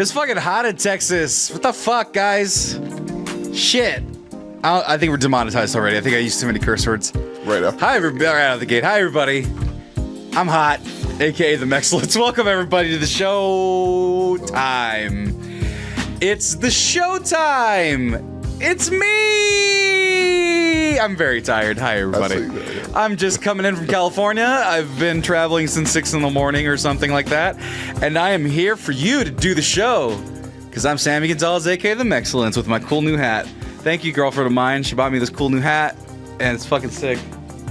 It's fucking hot in Texas. What the fuck, guys? Shit. I think we're demonetized already. I think I used too many curse words. Right up. Hi, everybody. Right out of the gate. Hi, everybody. I'm hot, aka themexcellence. Welcome, everybody, to the show time. It's the show time. It's me. I'm very tired. Hi, everybody. I'm just coming in from California. I've been traveling since 6 in the morning or something like that. And I am here for you to do the show. Because I'm Sammy Gonzalez, aka themexcellence, with my cool new hat. Thank you, girlfriend of mine. She bought me this cool new hat. And it's fucking sick.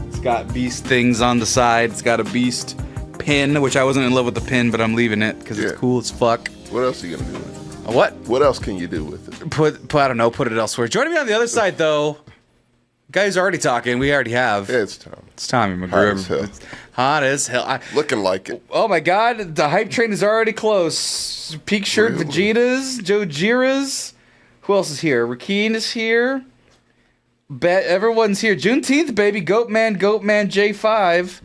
It's got beast things on the side. It's got a beast pin, which I wasn't in love with the pin, but I'm leaving it because it's cool as fuck. What else are you going to do with it? What? What else can you do with it? I don't know, put it elsewhere. Joining me on the other side, though, guys already talking. We already have. Yeah, it's Tommy. It's Tommy Hot as hell. Hot as hell. Looking like it. Oh my God, the hype train is already close. Peak shirt, Really? Vegeta's, Jojira's. Who else is here? Rakeen is here. Everyone's here. Juneteenth, baby. Goatman, J5.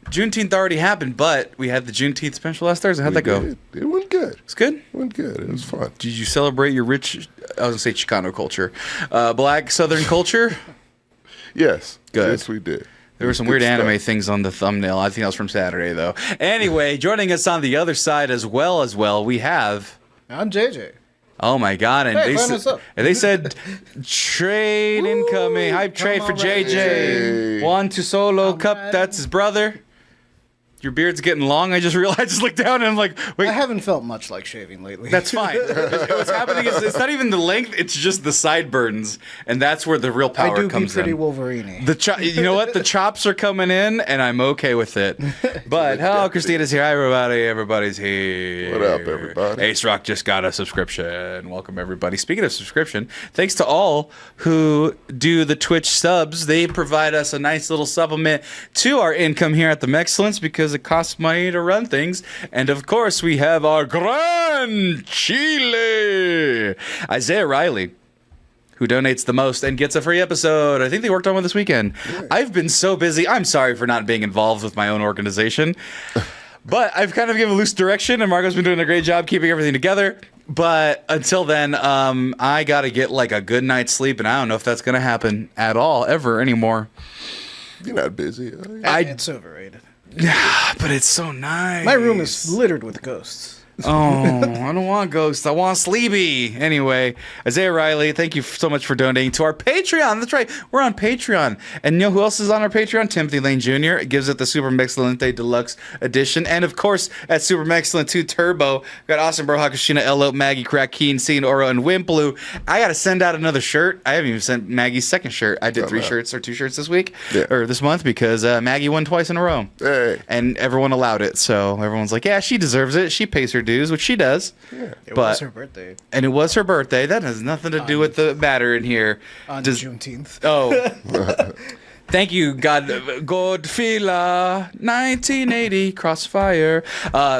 Juneteenth already happened, but we had the Juneteenth special last Thursday. How'd that go? It went good. It's good? It went good. It was fun. Did you celebrate your rich, I was going to say Chicano culture, black Southern culture? Yes. Good. Yes, we did. There were some weird anime things on the thumbnail. I think that was from Saturday, though. Anyway, joining us on the other side as well, we have... I'm JJ. Oh my God! And Hey, they said trade incoming. Hype trade for JJ. Hey. Juan Tusolo Cup. ready. That's his brother. Your beard's getting long. I just realized. I just looked down and I'm like, wait. I haven't felt much like shaving lately. That's fine. What's happening is it's not even the length; it's just the sideburns, and that's where the real power I do comes be pretty in. Wolverine-y. You know what? The chops are coming in, and I'm okay with it. But hello, Christina's here. Hi, everybody. Everybody's here. What up, everybody? Ace Rock just got a subscription. Welcome, everybody. Speaking of subscription, thanks to all who do the Twitch subs. They provide us a nice little supplement to our income here at themexcellence because it costs money to run things. And of course, we have our Gran Chile, Isaiah Riley, who donates the most and gets a free episode. I think they worked on one this weekend. Yeah. I've been so busy. I'm sorry for not being involved with my own organization. But I've kind of given loose direction, and Marco's been doing a great job keeping everything together. But until then, I got to get like a good night's sleep, and I don't know if that's going to happen at all, ever, anymore. You're not busy. It's overrated. Yeah, but it's so nice. My room is littered with ghosts. Oh, I don't want ghosts. I want Sleepy. Anyway, Isaiah Riley, thank you so much for donating to our Patreon. That's right. We're on Patreon. And you know who else is on our Patreon? Timothy Lane Jr. It gives it the Super Mexcellente Deluxe Edition. And, of course, at Super Mexcellent 2 Turbo, we got Austin Bro, Hakashina, Elo, Maggie, Crack, Keen, Scene, Oro, and Wimplu. I got to send out another shirt. I haven't even sent Maggie's second shirt. I did 3 shirts or 2 shirts this week, or this month, because Maggie won twice in a row. Hey. And everyone allowed it. So everyone's like, yeah, she deserves it. She pays her dues, which she does. Yeah. It was her birthday. And it was her birthday. That has nothing to do with the matter in here. On Juneteenth. Oh. Thank you, Godfilla 1980 Crossfire.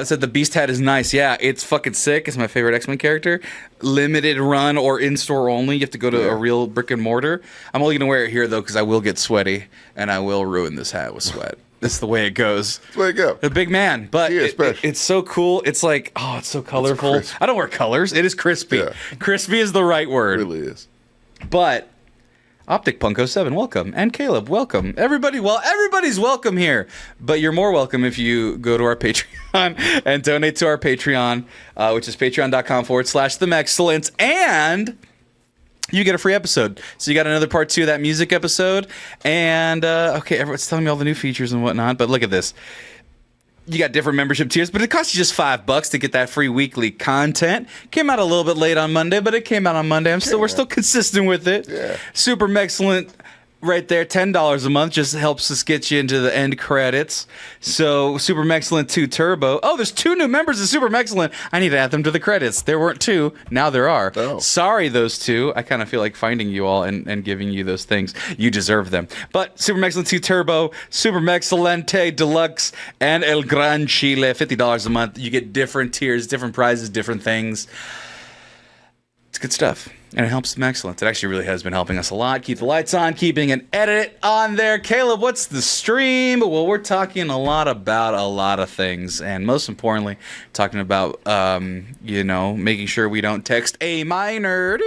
Said the Beast hat is nice. Yeah, it's fucking sick. It's my favorite X-Men character. Limited run or in-store only. You have to go to a real brick and mortar. I'm only going to wear it here, though, because I will get sweaty, and I will ruin this hat with sweat. That's the way it goes. That's the way it goes. The big man. But special. It's so cool. It's like, oh, it's so colorful. It's I don't wear colors. It is crispy. Yeah. Crispy is the right word. It really is. But Optic Punko 7, welcome. And Caleb, welcome. Everybody's welcome here. But you're more welcome if you go to our Patreon and donate to our Patreon, which is patreon.com/themexcellence. And you get a free episode. So you got another part 2 of that music episode. And, okay, everyone's telling me all the new features and whatnot. But look at this. You got different membership tiers, but it costs you just $5 to get that free weekly content. Came out a little bit late on Monday, but it came out on Monday. We're still consistent with it. Yeah. Super Mexcellent right there, $10 a month, just helps us get you into the end credits. So Super Mexcellent 2 Turbo. Oh, there's 2 new members of Super Mexcellent. I need to add them to the credits. There weren't 2. Now there are. Oh. Sorry, those 2. I kind of feel like finding you all and giving you those things. You deserve them. But Super Mexcellent 2 Turbo, Super Mexcellente Deluxe, and El Gran Chile, $50 a month. You get different tiers, different prizes, different things. It's good stuff. And it helps them excellence. It actually really has been helping us a lot. Keep the lights on, keeping an edit on there. Caleb, what's the stream? Well, we're talking a lot about a lot of things. And most importantly, talking about, making sure we don't text a minor.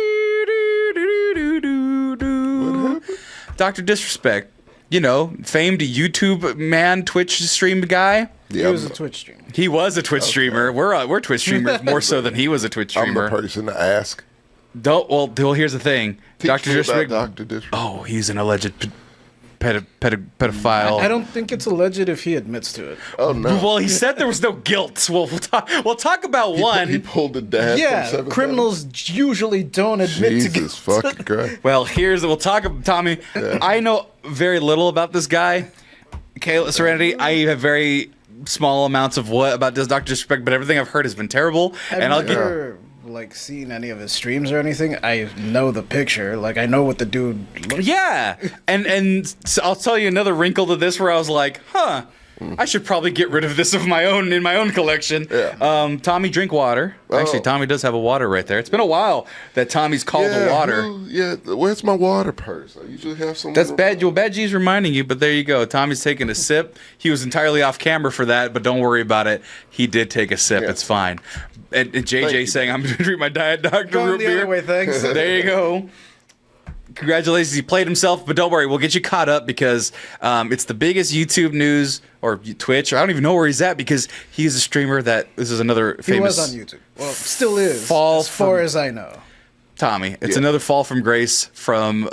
Dr. Disrespect. Famed YouTube man, Twitch stream guy. He was a Twitch streamer. He was a Twitch streamer. We're Twitch streamers more so than he was a Twitch streamer. I'm the person to ask. Well, here's the thing. Dr. Disrespect. Dr. Disrespect. Oh, he's an alleged pedophile. I don't think it's alleged if he admits to it. Oh no. Well, he said there was no guilt. Well, we'll talk about one. He pulled the dad. Yeah, from 7-Eleven. criminals usually don't admit to Jesus guilt. fucking Christ. Well, we'll talk about Tommy. Yeah. I know very little about this guy, Serenity. I have very small amounts of about this Dr. Disrespect, but everything I've heard has been terrible. I've never seen any of his streams or anything. I know the picture. Like I know what the dude looks. Yeah, and so I'll tell you another wrinkle to this where I was like, I should probably get rid of this in my own collection. Yeah. Tommy, drink water. Actually, Tommy does have a water right there. It's been a while that Tommy's called the water. Where's my water purse? I usually have some. That's bad. Well, Bad G's reminding you, but there you go. Tommy's taking a sip. He was entirely off camera for that, but don't worry about it. He did take a sip. Yeah. It's fine. And JJ saying, I'm going to drink my Diet Dr. Going root the beer. other way, thanks. There you go. Congratulations, he played himself, but don't worry, we'll get you caught up because it's the biggest YouTube news or Twitch. I don't even know where he's at because he's a streamer this is another famous. He was on YouTube. Well, still is. Fall as far from- as I know. Tommy. It's another fall from grace from.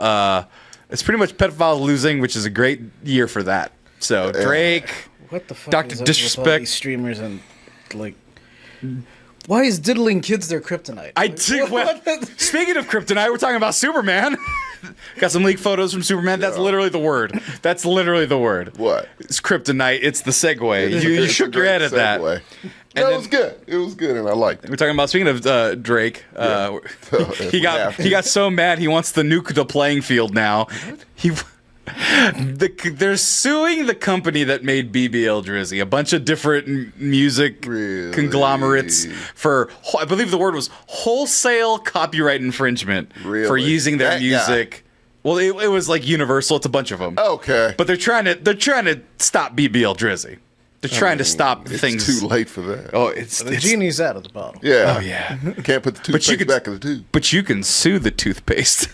It's pretty much pedophiles losing, which is a great year for that. So Drake, What the fuck Dr. is up with all Disrespect. these streamers and like. Why is diddling kids their kryptonite? Speaking of kryptonite, we're talking about Superman. Got some leaked photos from Superman. That's literally the word. That's literally the word. What? It's kryptonite. It's the segue. You shook your head at that. No, it was good. It was good, and I liked it. We're talking about, speaking of Drake, he got so mad he wants to nuke the playing field now. They're suing the company that made BBL Drizzy, a bunch of different music conglomerates for, I believe the word was wholesale copyright infringement for using their music. Well, it was like Universal. It's a bunch of them. Okay, but they're trying to stop BBL Drizzy. They're trying to stop things. It's too late for that. Oh, the genie's out of the bottle. Yeah. Oh yeah. Can't put the toothpaste back in the tube. But you can sue the toothpaste.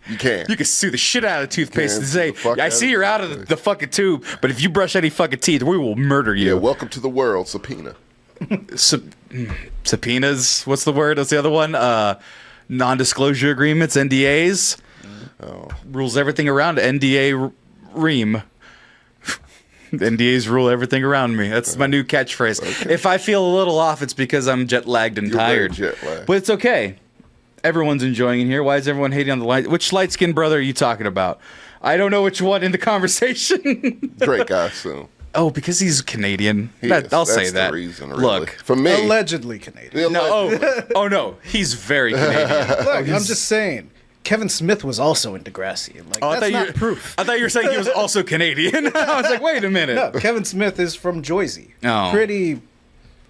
You can. You can sue the shit out of the toothpaste and say, I see you're out of toothpaste. the fucking tube, but if you brush any fucking teeth, we will murder you. Yeah, welcome to the world, subpoena. Subpoenas. What's the word? What's the other one? Non-disclosure agreements, NDAs. Rules everything around NDA ream. NDAs rule everything around me. That's my new catchphrase. Okay. If I feel a little off, it's because I'm jet lagged and tired. Jet lagged. But it's okay. Everyone's enjoying it here. Why is everyone hating on the light? Which light-skinned brother are you talking about? I don't know which one in the conversation. Drake, I assume. Oh, because he's Canadian. I'll say that. The reason, really. Look, for me, Allegedly Canadian. Oh no, he's very Canadian. Look, I'm just saying. Kevin Smith was also in Degrassi. Like, that's not proof. I thought you were saying he was also Canadian. I was like, wait a minute. No, Kevin Smith is from Jersey. Oh. Pretty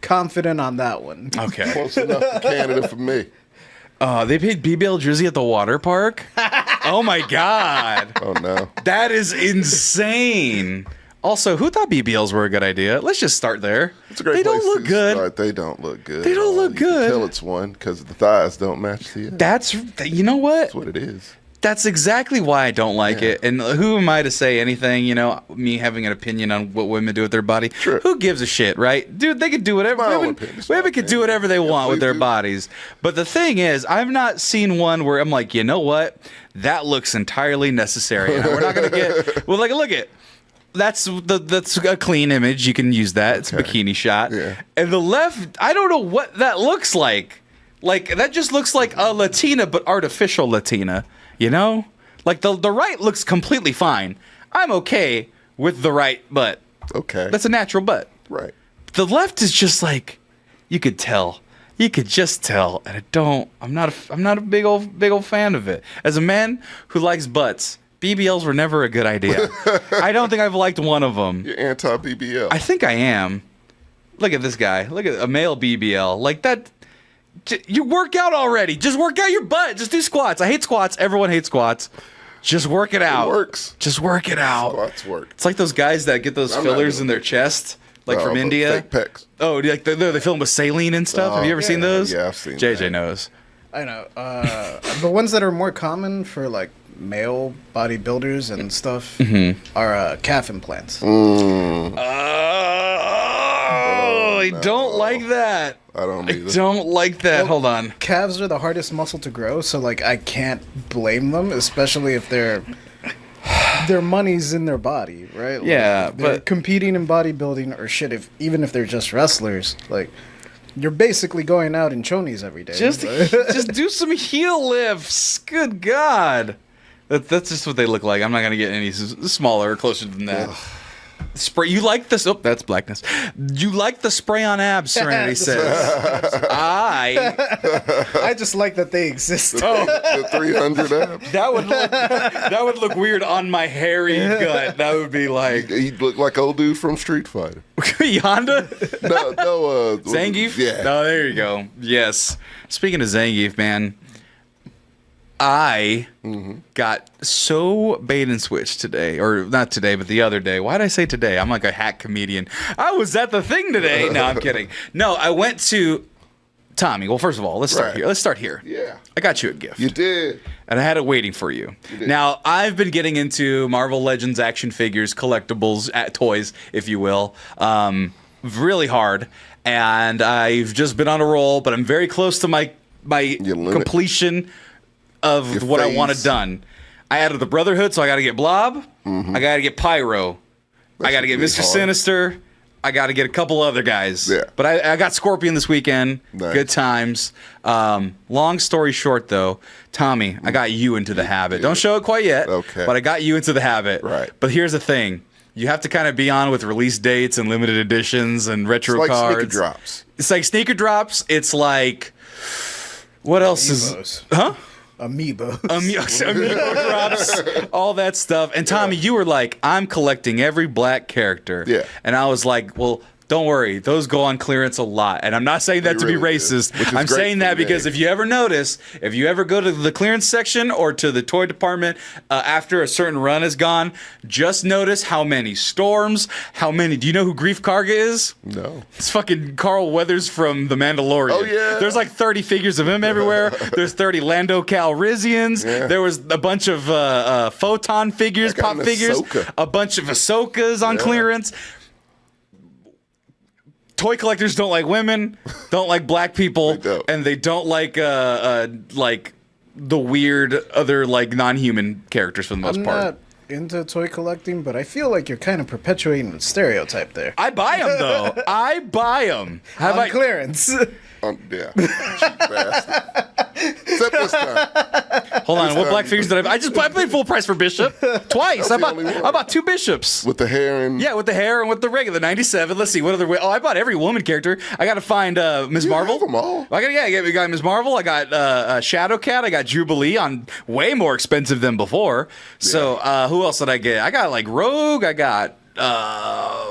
confident on that one. Okay. Close enough to Canada for me. They paid BBL Drizzy at the water park? Oh my god. Oh no. That is insane. Also, who thought BBLs were a good idea? Let's just start there. It's a great They place don't look to good. start. They don't look good. They don't look You good. can tell it's one because the thighs don't match the other. You know what? That's what it is. That's exactly why I don't like it. And who am I to say anything? You know, me having an opinion on what women do with their body. Sure. Who gives a shit, right? Dude, they can do whatever. My own Women, opinion. It's women my can do opinion. whatever they want with please their do. bodies. But the thing is, I've not seen one where I'm like, you know what? That looks entirely necessary. And we're not going to get. Well, like, look at. That's a clean image. You can use that. It's a bikini shot. Yeah. And the left, I don't know what that looks like. Like, that just looks like a Latina, but artificial Latina. You know? Like, the right looks completely fine. I'm okay with the right butt. Okay. That's a natural butt. right. The left is just like, you could tell. You could just tell. And I'm not a big old fan of it. As a man who likes butts, BBLs were never a good idea. I don't think I've liked one of them. You're anti-BBL. I think I am. Look at this guy. Look at a male BBL. Like that. You work out already. Just work out your butt. Just do squats. I hate squats. Everyone hates squats. Just work it out. It works. Just work it out. Squats work. It's like those guys that get those fillers in their chest, like from India. Fake pecs. Oh, like they fill them with saline and stuff. Have you ever seen those? Yeah, I've seen JJ that. knows. I know. The ones that are more common for like male bodybuilders and stuff are calf implants. I don't like that. I don't either. I don't like that. Well, Hold on. Calves are the hardest muscle to grow, so like I can't blame them, especially if their money's in their body, right? Like, Yeah, they're but competing in bodybuilding or shit. Even if they're just wrestlers, like you're basically going out in chonies every day. just do some heel lifts. Good God. That's just what they look like. I'm not gonna get any smaller or closer than that. Spray. You like this? Oh, that's blackness. You like the spray on abs? Serenity says. I just like that they exist. The 300 abs. that would look weird on my hairy gut. That would be like He'd look like old dude from Street Fighter. Honda. No. Zangief. Yeah. Oh, there you go. Yes. Speaking of Zangief, man. I got so bait and switched today, or not today, but the other day. Why did I say today? I'm like a hack comedian. I was at the thing today. No, I'm kidding. No, I went to Tommy. Well, first of all, let's start here. Let's start here. Yeah. I got you a gift. You did. And I had it waiting for you. Now, I've been getting into Marvel Legends action figures, collectibles, toys, if you will, really hard. And I've just been on a roll, but I'm very close to my completion of what I wanted done. I added the Brotherhood, so I got to get Blob. I got to get Pyro. I got to get Mr. Sinister. I got to get a couple other guys. Yeah. But I got Scorpion this weekend. Nice. Good times. Long story short, though, Tommy, I got you into the habit. Don't show it quite yet. Okay. But I got you into the habit. Right. But here's the thing. You have to kind of be on with release dates and limited editions and retro It's like cards. sneaker drops. It's like sneaker drops. It's like... What else Amiibos. is... Huh? Amiibo. Amiibo drops, all that stuff. And Tommy, you were like, I'm collecting every black character. Yeah. And I was like, well, don't worry. Those go on clearance a lot. And I'm not saying that to be really racist. do, which is I'm great saying for that the because game. if you ever notice, if you ever go to the clearance section or to the toy department after a certain run is gone, just notice how many Storms, how many. Do you know who Grief Karga is? No. It's fucking Carl Weathers from The Mandalorian. Oh, yeah. There's like 30 figures of him everywhere. There's 30 Lando Calrissians. Yeah. There was a bunch of Photon figures, I got pop an figures. Ahsoka. A bunch of Ahsokas on clearance. Toy collectors don't like women, don't like black people, They don't. and they don't like the weird other like non-human characters for the most I'm part. not into toy collecting, but I feel like you're kind of perpetuating the stereotype there. I buy them though. I buy them. Have On I? clearance. Yeah. Cheap bastard. Except this time. Hold on. What black figures did I paid full price for Bishop twice. I That's the only one. bought two Bishops. With the hair and... Yeah, with the hair and with the regular 97. Let's see what other. Oh, I bought every woman character. I got to find Ms. You Marvel. have them all. We got Ms. Marvel. I got Shadowcat. I got Jubilee on way more expensive than before. So who else did I get? I got like Rogue. I got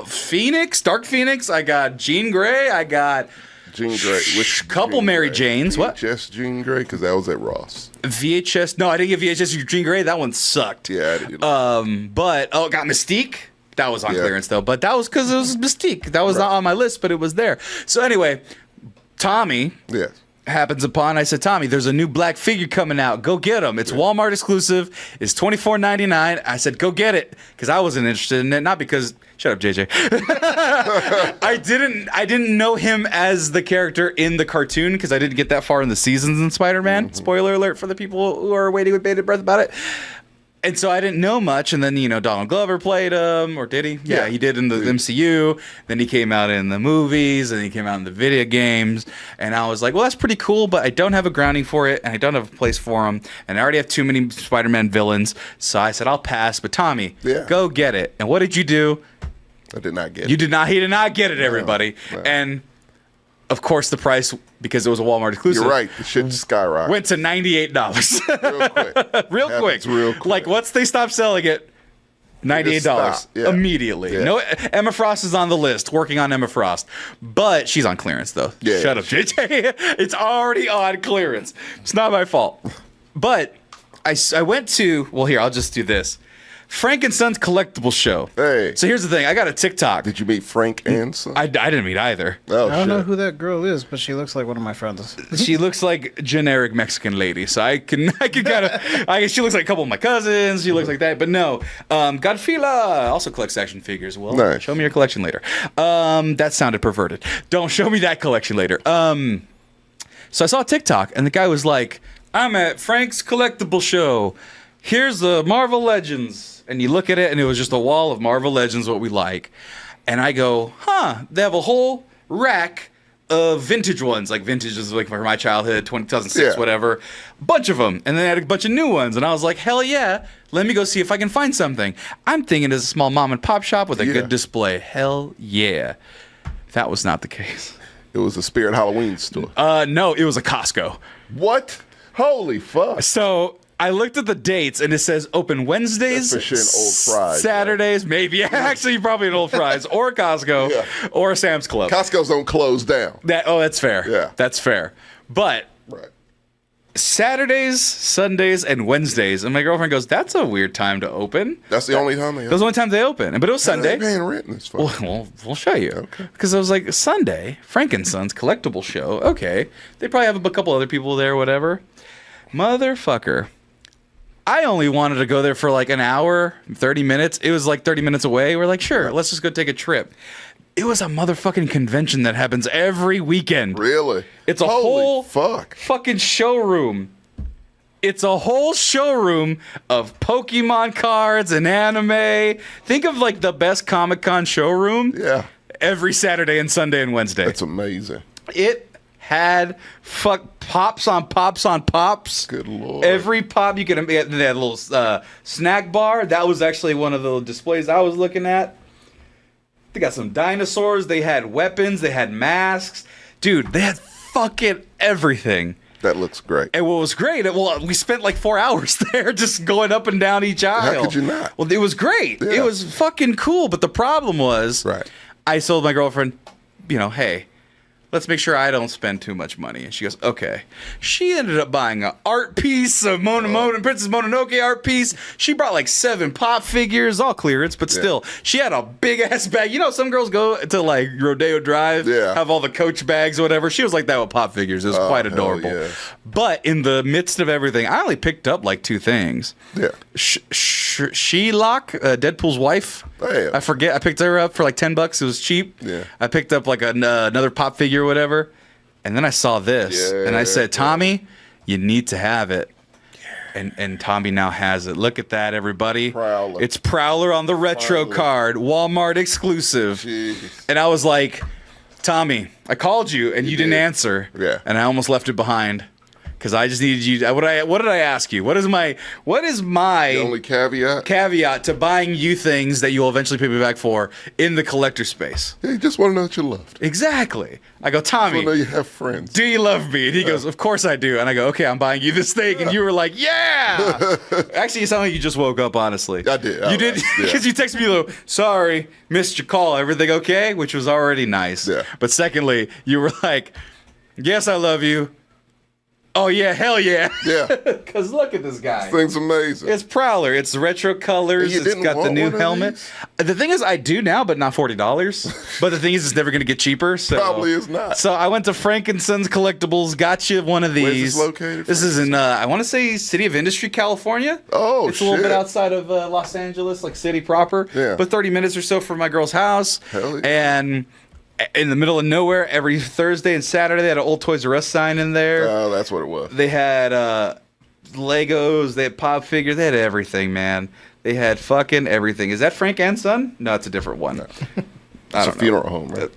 Phoenix, Dark Phoenix. I got Jean Grey. I got Jean Grey. Which couple Jean Mary Grey? Janes. What? VHS Jean Grey? Because that was at Ross. VHS. No, I didn't get VHS Jean Grey. That one sucked. Yeah, I did. But got Mystique. That was on Yeah. clearance though. But that was because it was Mystique. That was not on my list, but it was there. So anyway, Tommy Yes. happens upon. I said, Tommy, there's a new black figure coming out. Go get him. It's Walmart exclusive. It's $24.99. I said, go get it, because I wasn't interested in it. Not because. Shut up, JJ. I didn't know him as the character in the cartoon because I didn't get that far in the seasons in Spider-Man. Spoiler alert for the people who are waiting with bated breath about it. And so I didn't know much, and then, Donald Glover played him, or did he? Yeah, he did in the MCU. Then he came out in the movies, and he came out in the video games. And I was like, well, that's pretty cool, but I don't have a grounding for it, and I don't have a place for him. And I already have too many Spider-Man villains. So I said, I'll pass. But Tommy, go get it. And what did you do? I did not get it. He did not get it, everybody. No. And, of course, the price, because it was a Walmart exclusive. You're right. The shit skyrocketed. Went to $98. Real quick. real quick. Real quick. Like, once they stopped selling it, $98 Stop. Yeah. immediately. Yeah. No, Emma Frost is on the list, working on Emma Frost, but she's on clearance though. Yeah. Shut up, JJ. It's already on clearance. It's not my fault. But I went to, well, here, I'll just do this. Frank and Son's collectible show. Hey. So here's the thing. I got a TikTok. Did you meet Frank and Son? I didn't meet either. Oh, I don't know shit. who that girl is, but she looks like one of my friends. She looks like generic Mexican lady, so I can kind of. She looks like a couple of my cousins. She looks like that, but no. Godfila also collects action figures. Well, Nice. show me your collection later. That sounded perverted. Don't show me that collection later. So I saw a TikTok, and the guy was like, "I'm at Frank's collectible show. Here's the Marvel Legends." And you look at it, and it was just a wall of Marvel Legends, what we like. And I go, they have a whole rack of vintage ones. Like vintage is like for my childhood, 2006, Yeah. whatever. Bunch of them. And then they had a bunch of new ones. And I was like, hell yeah, let me go see if I can find something. I'm thinking it's a small mom and pop shop with a good display. Hell yeah. That was not the case. It was a Spirit Halloween store. No, it was a Costco. What? Holy fuck. So I looked at the dates, and it says open Wednesdays, That's for sure an Old Fries, Saturdays, maybe. Actually, probably an Old Fries or Costco or a Sam's Club. Costco's don't close down. That's fair. Yeah. That's fair. But Right. Saturdays, Sundays, and Wednesdays, and my girlfriend goes, "That's a weird time to open." That's the only time they Those are the only times they open, but it was Sunday. They're paying rent in this fucking. We'll show you. Okay. Because I was like, Sunday, Frank and Son's collectible show. Okay. They probably have a couple other people there, whatever. Motherfucker. I only wanted to go there for like an hour, 30 minutes. It was like 30 minutes away. We're like, sure, let's just go take a trip. It was a motherfucking convention that happens every weekend. Really? It's a Holy whole fuck. fucking showroom. It's a whole showroom of Pokemon cards and anime. Think of like the best Comic-Con showroom. Yeah. Every Saturday and Sunday and Wednesday. That's amazing. It had pops on pops on pops. Good lord. Every pop you could. They had a little snack bar. That was actually one of the displays I was looking at. They got some dinosaurs. They had weapons. They had masks. Dude, they had fucking everything. That looks great. And what was great, we spent like 4 hours there just going up and down each aisle. How could you not? Well, it was great. Yeah. It was fucking cool. But the problem was, Right. I told my girlfriend, hey, let's make sure I don't spend too much money. And she goes, okay. She ended up buying an art piece, a Princess Mononoke art piece. She brought like 7 pop figures, all clearance, but still, she had a big ass bag. You know, some girls go to like Rodeo Drive, have all the Coach bags or whatever. She was like that with pop figures. It was quite adorable. Yeah. But in the midst of everything, I only picked up like 2 things. Yeah. She-Lock, Deadpool's wife. Damn. I forget. I picked her up for like $10. It was cheap. Yeah. I picked up like another pop figure or whatever. And then I saw this. And I said, Tommy, you need to have it. And Tommy now has it. Look at that, everybody. Prowler. It's Prowler on the retro Prowler. card. Walmart exclusive. Jeez. And I was like, Tommy, I called you and you didn't did. answer. Yeah. And I almost left it behind. Because I just needed you. What did I ask you? What is my The only caveat to buying you things that you'll eventually pay me back for in the collector space? Yeah, you just want to know that you're loved. Exactly. I go, You Tommy, want to know you have friends. do you love me? And he goes, of course I do. And I go, okay, I'm buying you this thing. And you were like, yeah. Actually, it sounded like you just woke up, honestly. I did. You did? Because you texted me, though, sorry, missed your call. Everything okay? Which was already nice. Yeah. But secondly, you were like, yes, I love you. Oh, yeah, hell yeah. Yeah. Because look at this guy. This thing's amazing. It's Prowler. It's retro colors. You It's didn't got the want new one of helmet. these? The thing is, I do now, but not $40. But the thing is, it's never going to get cheaper. So. Probably is not. So I went to Frank and Sons Collectibles, got you one of these. Where's this located? This is in, I want to say, City of Industry, California. Oh, It's a little shit. bit outside of Los Angeles, like city proper. Yeah. But 30 minutes or so from my girl's house. Hell yeah. And in the middle of nowhere, every Thursday and Saturday, they had an old Toys R Us sign in there. Oh, that's what it was. They had Legos, they had pop figures, they had everything, man. They had fucking everything. Is that Frank and Son? No, it's a different one. It's a funeral home, right?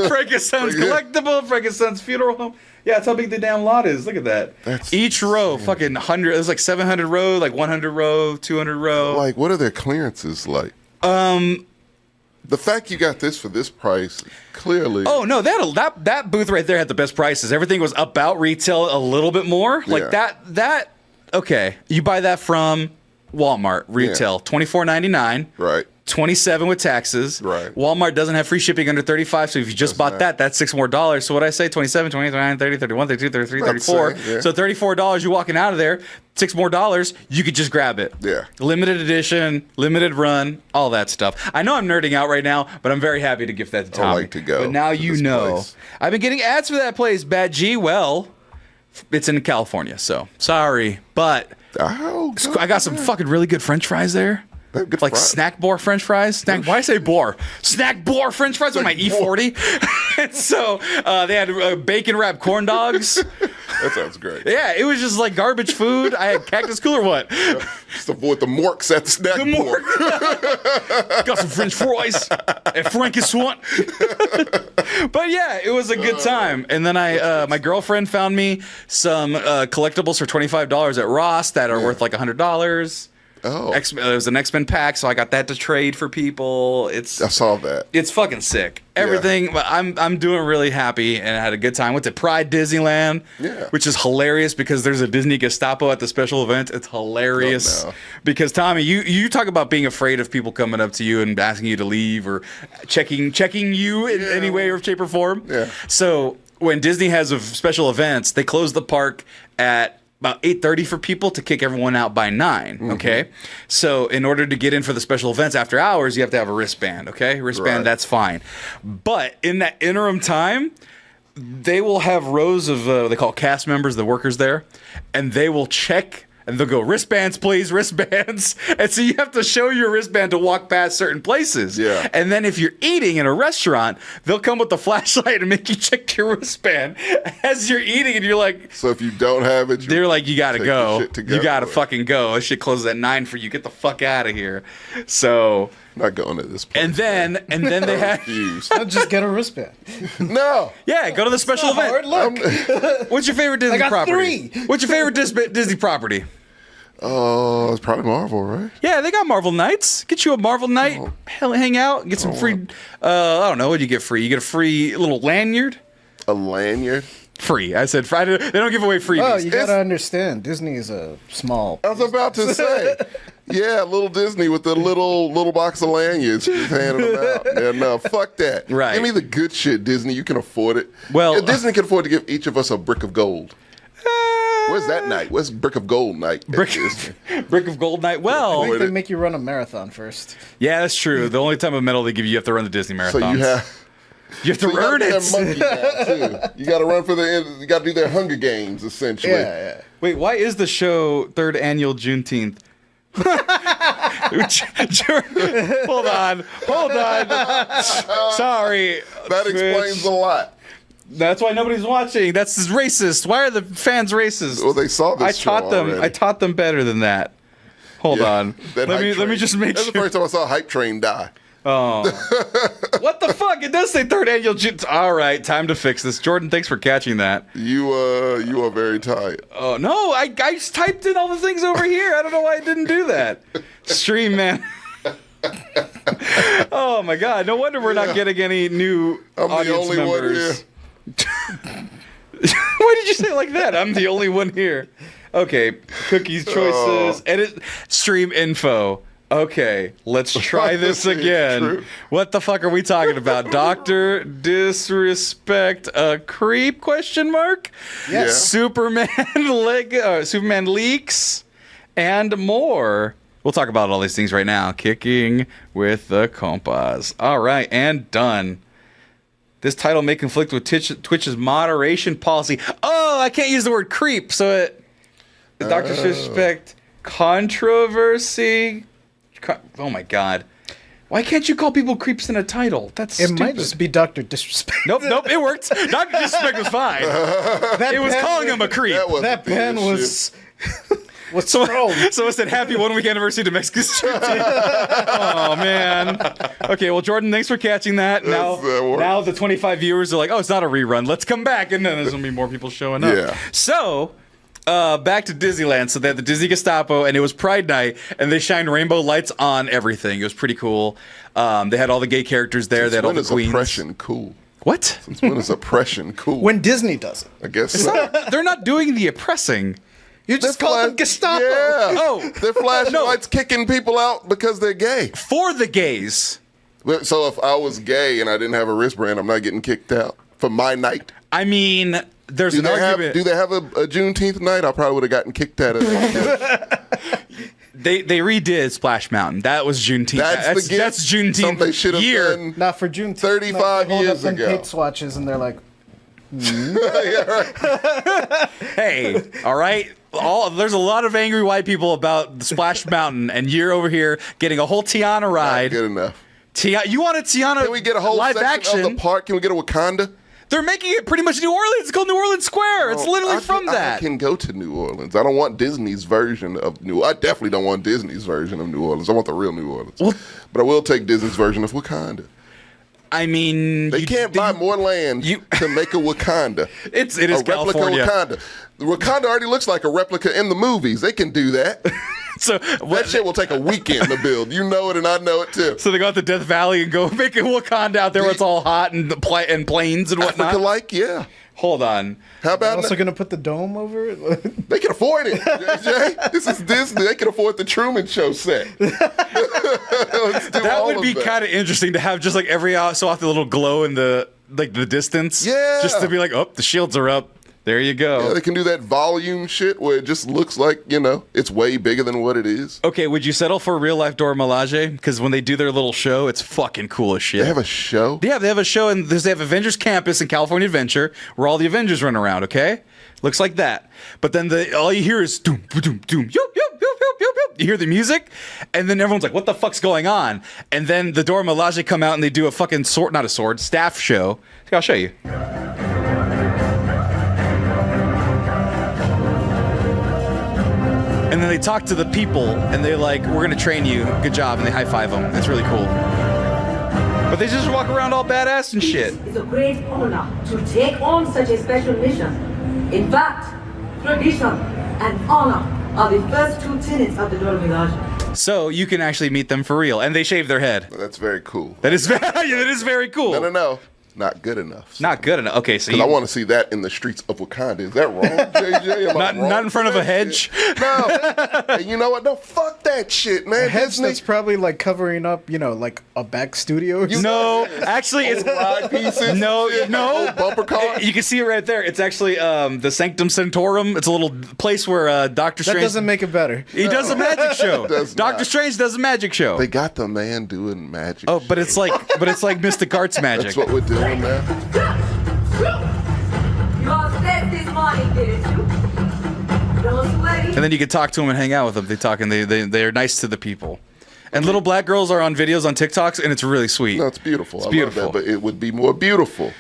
Frank and Son's collectible, Frank and Son's funeral home. Yeah, that's how big the damn lot is. Look at that. That's each row, fucking 100. There's like 700 row, like 100 row, 200 row. Like, what are their clearances like? The fact you got this for this price, clearly. Oh no, that booth right there had the best prices. Everything was about retail a little bit more. Like Yeah. that. Okay, you buy that from Walmart retail $24.99. Right. 27 with taxes. Right. Walmart doesn't have free shipping under 35, so if you just bought that, that's $6 more. So what I say, 27, 29, 30, 31, 32, 33, 34. Yeah. So $34 you're walking out of there, $6 more, you could just grab it. Yeah. Limited edition, limited run, all that stuff. I know I'm nerding out right now, but I'm very happy to give that to Tommy. I like to go But now to you this know. place. I've been getting ads for that place, Bad G. Well, it's in California, so sorry, but Oh, I got some fucking really good French fries there. They have good Like fries. snack boar French fries. Why I say boar? Snack boar French fries with my E40. And so they had bacon wrapped corn dogs. That sounds great. Yeah, it was just like garbage food. I had Cactus Cool or what? Just avoid the morks at the snack board. Got some French fries at Frank's one. But yeah, it was a good time. And then my girlfriend found me some collectibles for $25 at Ross that are worth like $100. Oh, There was an X-Men pack, so I got that to trade for people. I saw that. It's fucking sick. Everything, but I'm doing really happy and I had a good time. Went to Pride Disneyland, which is hilarious because there's a Disney Gestapo at the special event. It's hilarious because Tommy, you talk about being afraid of people coming up to you and asking you to leave or checking you in any way or shape or form. Yeah. So when Disney has special events, they close the park at about 8:30 for people to kick everyone out by 9, okay? So in order to get in for the special events after hours, you have to have a wristband, okay? Wristband, that's fine. But in that interim time, they will have rows of, they call cast members, the workers there, and they will check, and they'll go, wristbands, please, wristbands. And so you have to show your wristband to walk past certain places. Yeah. And then if you're eating in a restaurant, they'll come with a flashlight and make you check your wristband as you're eating, and you're like... So if you don't have it, They're like, you gotta take go. your shit to go. You gotta fucking go. This shit closes at 9 for you. Get the fuck out of here. So... not going to this place. And then they had... Refuse. I'll just get a wristband. No. Yeah, go to the special event. Hard luck. What's your favorite Disney got property? 3. What's your favorite Disney property? Oh, it's probably Marvel, right? Yeah, they got Marvel Nights. Get you a Marvel Night. Hang out. Get some free... I don't know. What do you get free? You get a free little lanyard? A lanyard. Free. I said free. They don't give away freebies. Oh, you gotta understand, Disney is a small. I was about to say, yeah, little Disney with the little box of lanyards, just handing them out. Yeah, no, fuck that. Right. Give me the good shit, Disney. You can afford it. Well, yeah, Disney can afford to give each of us a brick of gold. Where's that night? Where's brick of gold night? at Disney? Brick of Gold Night. I Well, think they make you run a marathon first. yeah, that's true. The only time of medal they give you have to run the Disney marathons. So you have. You have to So you earn gotta it. do that monkey now, too. You got to run for you got to do their Hunger Games, essentially. Yeah. Wait, why is the show third annual Juneteenth? Hold on. Sorry. That explains a lot. That's why nobody's watching. That's racist. Why are the fans racist? Well, they saw this I show taught them. already. I taught them better than that. Hold on. That Let Hype me Train. just make That's sure. the first time I saw Hype Train die. What the fuck? It does say third annual Juneteenth. All right, time to fix this. Jordan, thanks for catching that. You are very tired. Oh no, I just typed in all the things over here. I don't know why I didn't do that. Stream, man. Oh my god, no wonder we're not getting any new I'm the audience only one members. Why did you say it like that? I'm the only one here. Okay, cookies choices, edit stream info. Okay, let's try this again. True. What the fuck are we talking about? Doctor disrespect a creep question mark? Yeah. Superman Superman leaks and more. We'll talk about all these things right now. Kicking with the Compas. All right, and done. This title may conflict with Twitch's moderation policy. Oh, I can't use the word creep, so Doctor disrespect controversy. Oh my god. Why can't you call people creeps in a title? That's It stupid. might just be Dr. Disrespect. Nope, it worked. Dr. Disrespect was fine. It was calling him a creep. That pen was So thrown. it said, happy 1 week anniversary to Mexican Street. Oh, man. Okay, well, Jordan, thanks for catching that. Now the 25 viewers are like, oh, it's not a rerun. Let's come back. And then there's going to be more people showing up. Yeah. So... back to Disneyland. So they had the Disney Gestapo, and it was Pride Night, and they shined rainbow lights on everything. It was pretty cool. They had all the gay characters there. They had all When the is queens. oppression cool? What? Since when is oppression cool? When Disney does it. I guess so. They're not doing the oppressing. You just called them Gestapo. Yeah. Oh. They're flashing No. lights, kicking people out because they're gay. For the gays. So if I was gay and I didn't have a wristband, I'm not getting kicked out for my night. I mean, there's Do an argument. they have a Juneteenth night? I probably would have gotten kicked out of it. They redid Splash Mountain. That was Juneteenth. That's the gift. That's Juneteenth Something they should have year. done. Not for June. 35 they hold years up them ago. Pate swatches and they're like, Yeah, right. Hey, all right. There's a lot of angry white people about the Splash Mountain, and you're over here getting a whole Tiana Not ride. good enough. You want a Tiana Can we get a whole live section action? of the park? Can we get a Wakanda? They're making it pretty much New Orleans. It's called New Orleans Square. It's literally from that. I can go to New Orleans. I don't want Disney's version of I definitely don't want Disney's version of New Orleans. I want the real New Orleans. But I will take Disney's version of Wakanda. I mean, They can't buy more land to make a Wakanda. It is a replica California. Wakanda. Wakanda already looks like a replica in the movies. They can do that. So That shit will take a weekend to build. You know it, and I know it too. So they go out to Death Valley and go make a Wakanda out there where it's all hot and and plains and whatnot. Africa-like, yeah. Hold on. How they're about also going to put the dome over it? They can afford it, JJ. This is Disney. They can afford the Truman Show set. That would be kind of interesting to have just like every so often a little glow in the distance. Yeah. Just to be like, oh, the shields are up. There you go. Yeah, they can do that volume shit where it just looks like, it's way bigger than what it is. Okay, would you settle for a real life Dora Milaje? Because when they do their little show, it's fucking cool as shit. They have a show? Yeah, they have a show, and they have Avengers Campus in California Adventure, where all the Avengers run around. Okay, looks like that. But then all you hear is doom, doom, doom, yup, yup, yup, yup, yup, yup. You hear the music, and then everyone's like, "What the fuck's going on?" And then the Dora Milaje come out and they do a fucking staff show. I'll show you. And then they talk to the people, and they're like, "We're gonna train you. Good job," and they high five them. It's really cool. But they just walk around all badass and shit. It's a great honor to take on such a special mission. In fact, tradition and honor are the first two tenets of the Dora Milaje. So you can actually meet them for real, and they shave their head. That's very cool. That is very cool. No. Not good enough. Not good enough. Okay, so Because I want to see that in the streets of Wakanda. Is that wrong, JJ? Am I wrong not in front of a for that hedge. shit? No. And you know what? No, fuck that shit, man. A hedge Disney. that's probably like covering up, like a back studio. No, actually, it's Old ride pieces. no. Old bumper cars. You can see it right there. It's actually the Sanctum Sanctorum. It's a little place where Doctor That Strange. doesn't make it better. He does a magic show. Does Doctor not. Strange does a magic show. They got the man doing magic. Oh, but it's like Mystic Arts magic. That's what we're doing now. You all said this morning, didn't you? Don't sweat. And then you can talk to them and hang out with them. They talk and they're nice to the people. And little black girls are on videos on TikToks, and it's really sweet. No, it's beautiful. I beautiful. love that, but it would be more beautiful.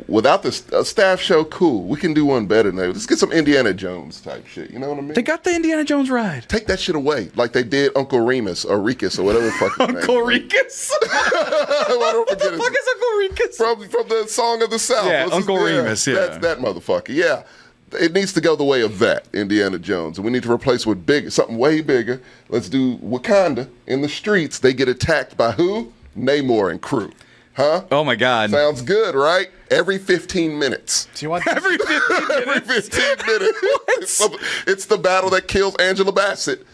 Without the staff show, cool. We can do one better now. Let's get some Indiana Jones type shit. You know what I mean? They got the Indiana Jones ride. Take that shit away, like they did Uncle Remus or Rikus or whatever the fuck. his name Uncle was. Rikus. I don't forget Fuck is Uncle Rikus? from the Song of the South. Yeah, What's his Uncle name? Remus, yeah. That's that motherfucker. Yeah. It needs to go the way of that, Indiana Jones. And we need to replace with something way bigger. Let's do Wakanda in the streets. They get attacked by who? Namor and crew. Huh? Oh my God. Sounds good, right? Every 15 minutes. Do you want Every 15 minutes. Every 15 minutes. It's the battle that kills Angela Bassett.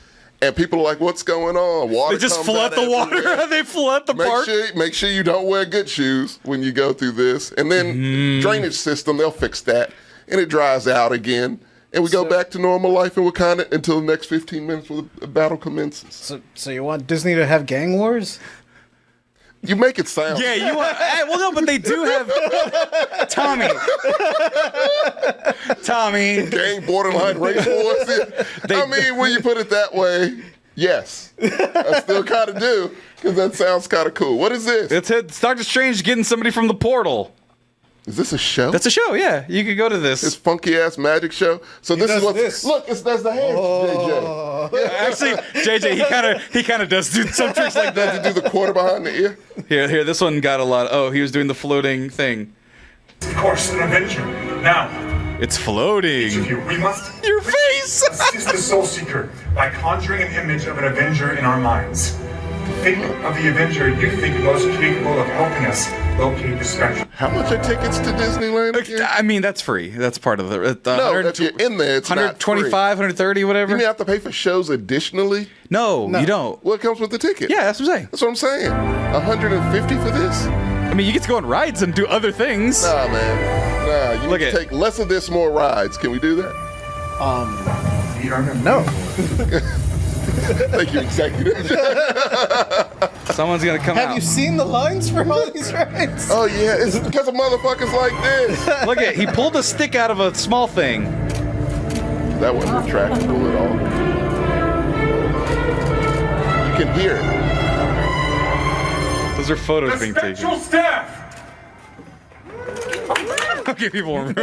And people are like, what's going on? Water They just comes flood out the water. everywhere. They flood the park. Make sure you don't wear good shoes when you go through this. And then drainage system, they'll fix that. And it dries out again. And we go back to normal life in Wakanda until the next 15 minutes when the battle commences. So you want Disney to have gang wars? You make it sound. Yeah, you want. Well, no, but they do have Tommy. Gang borderline race wars. Yeah. I mean, when you put it that way, yes. I still kind of do, because that sounds kind of cool. What is this? It's Doctor Strange getting somebody from the portal. Is this a show? That's a show, yeah. You could go to this. This funky ass magic show. So this is does what. this. Look, that's the hands, JJ. Actually, JJ, he kind of does do some tricks like that. To do the quarter behind the ear. Here, this one got a lot. Oh, he was doing the floating thing. Of course, an Avenger. Now, It's each of floating. you, we must Your face. assist the Soul Seeker by conjuring an image of an Avenger in our minds. Think of the Avenger you think most capable of helping us locate the spectrum. How much are tickets to Disneyland again? I mean, that's free. That's part of the No, if you're in there, it's not 125, free. 130, whatever. You mean I have to pay for shows additionally? No, you don't. What comes with the ticket? Yeah, that's what I'm saying. That's what I'm saying. 150 for this? I mean, you get to go on rides and do other things. Nah, man. Nah, you Look need to at- take less of this, more rides. Can we do that? We are No. Thank you, executive. Someone's gonna come Have out. you seen the lines for all these rides? Oh, yeah. It's because of motherfuckers like this. Look at, he pulled a stick out of a small thing. That wasn't retractable at all. You can hear it. Those are photos the being spectral taken. staff. Okay, people weren't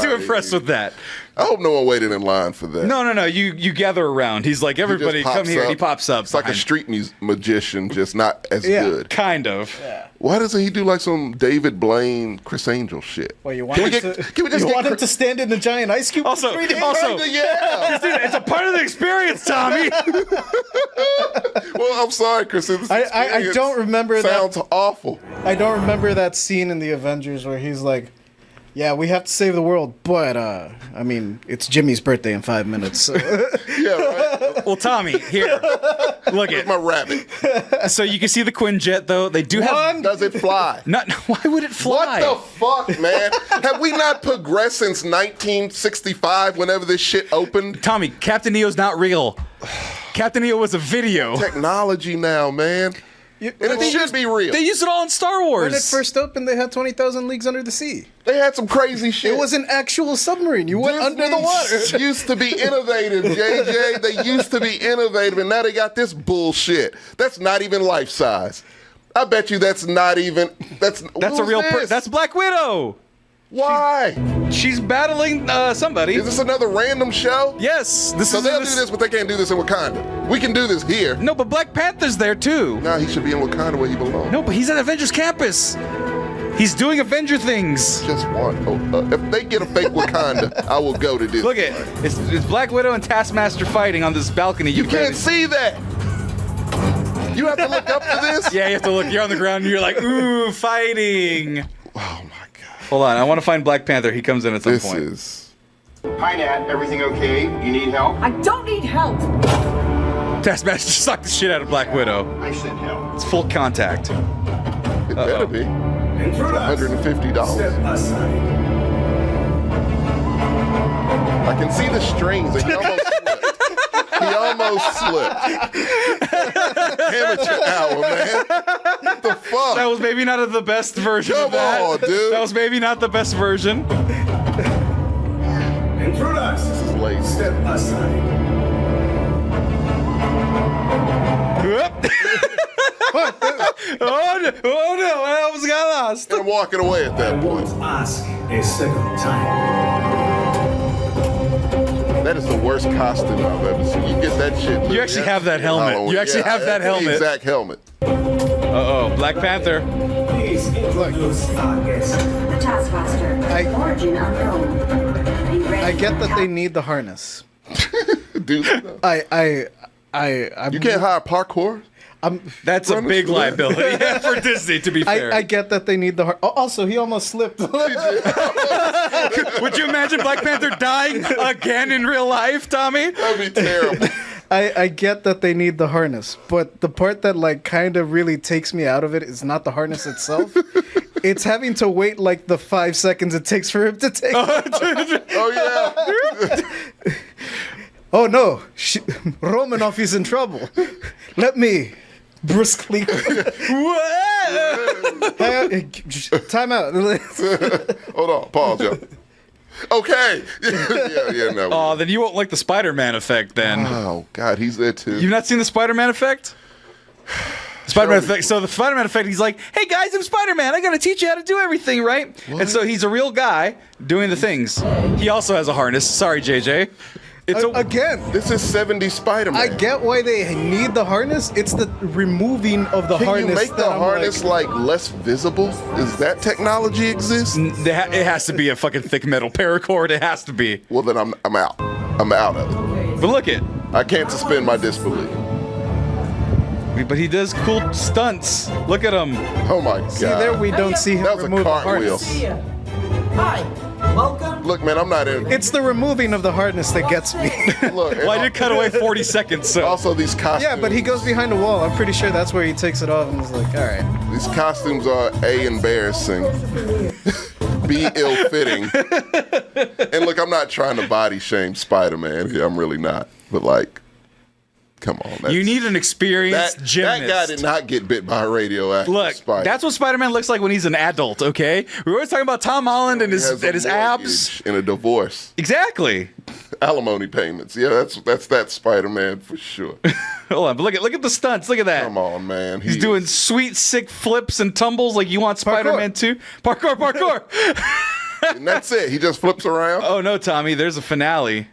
too impressed with that. I hope no one waited in line for that. No. You gather around. He's like, He just everybody come pops here. And he up. pops up. It's like a behind- street magician, just not as Yeah. good. Kind of. Why doesn't he do like some David Blaine, Chris Angel shit? Well, you want, Can we him, get- to, can we just you get want him Chris- to stand in the giant ice cube Also- for 3 days? also- Yeah. Dude, it's a part of the experience, Tommy. Well, I'm sorry, Chris. This I experience don't remember that. Sounds awful. I don't remember that scene in the Avengers where he's like, yeah, we have to save the world, but, I mean, it's Jimmy's birthday in 5 minutes. So. Yeah, right. Well, Tommy, here. Look Where's my at. rabbit? So you can see the Quinjet, though. They do have. Does it fly? Not. Why would it fly? What the fuck, man? Have we not progressed since 1965, whenever this shit opened? Tommy, Captain EO's not real. Captain EO was a video. Technology now, man. And it should be real. They used it all in Star Wars. When it first opened, they had 20,000 leagues under the sea. They had some crazy shit. It was an actual submarine. You went under the water. Used to be innovative, JJ. They used to be innovative, and now they got this bullshit. That's not even life size. I bet you that's not even. That's That's a real. That's Black Widow. why. She's battling somebody. Is this another random show? Yes. This So is they'll do this, but they can't do this in Wakanda. We can do this here. No, but Black Panther's there too. Now he should be in Wakanda where he belongs. No, but he's at Avengers Campus. He's doing Avenger things. Just one. Oh, if they get a fake Wakanda, I will go to this. Look at it's Black Widow and Taskmaster fighting on this balcony. You can't see that. You have to look up for this. Yeah, you have to look. You're on the ground and you're like, ooh, fighting. Oh my God. Hold on, I want to find Black Panther. He comes in at some This point. is. Hi, Nat. Everything okay? You need help? I don't need help. Taskmaster sucked the shit out of Black Widow. I said help. It's full contact. It better be. $150. I can see the strings, and he almost slipped. He almost slipped. Amateur hour, man. What the fuck? That was maybe not the best version Come of that. on, dude. That was maybe not the best version. This is lazy. Oh no, I almost got lost. And I'm walking away at that point. Ask a second time. That is the worst costume I've ever seen. You get that shit. You actually have that helmet. You actually have that that's the helmet. exact helmet. Uh-oh, Black Panther. Please introduce our guest. The Taskmaster. Origin unknown. Be ready I get that for they need the harness. Dude, I'm, you can't hire parkour. That's a Run big the- liability for Disney, to be fair. I get that they need the harness. Also, he almost slipped. Would you imagine Black Panther dying again in real life, Tommy? That'd be terrible. I get that they need the harness, but the part that like kind of really takes me out of it is not the harness itself. It's having to wait like the 5 seconds it takes for him to take. Oh yeah. Oh no, Romanoff is in trouble. Let me briskly. Time out. Hold on. Pause, yo. Okay. yeah, no. Oh, then you won't like the Spider-Man effect then. Oh God, he's there too. You've not seen the Spider-Man effect? Spider-Man Show me. effect. So the Spider-Man effect, he's like, "Hey guys, I'm Spider-Man. I gotta teach you how to do everything, right?" And so he's a real guy doing the things. He also has a harness. Sorry, JJ. It's Again, This is 70 Spider-Man. I get why they need the harness. It's the removing of the Can harness. you make the that I'm harness like less visible? Is that technology exist? it has to be a fucking thick metal paracord. It has to be. Well, then I'm out. I'm out of it. But look it. I can't suspend my disbelief. But he does cool stunts. Look at him. Oh my god. See, there we don't see him That was a remove the cartwheel. harness. Hi, welcome. Look, man, I'm not in. It's the removing of the harness that gets me. Look, Why did it cut away 40 seconds? So also these costumes. Yeah, but he goes behind a wall. I'm pretty sure that's where he takes it off and is like, all right. These costumes are A, embarrassing, B, ill-fitting. And look, I'm not trying to body shame Spider-Man here. I'm really not. But like, come on. you need an experienced that gymnast. guy did not get bit by a radioactive Look, spider. that's what Spider-Man looks like when he's an adult. Okay, we were always talking about Tom Holland and He has his a abs. mortgage and a divorce, Exactly. alimony payments. Yeah, that's that Spider-Man for sure. Hold on, but look at the stunts. Look at that. Come on, man. He's doing sweet, sick flips and tumbles like you want Spider-Man to. Parkour. And that's it. He just flips around. Oh no, Tommy, there's a finale.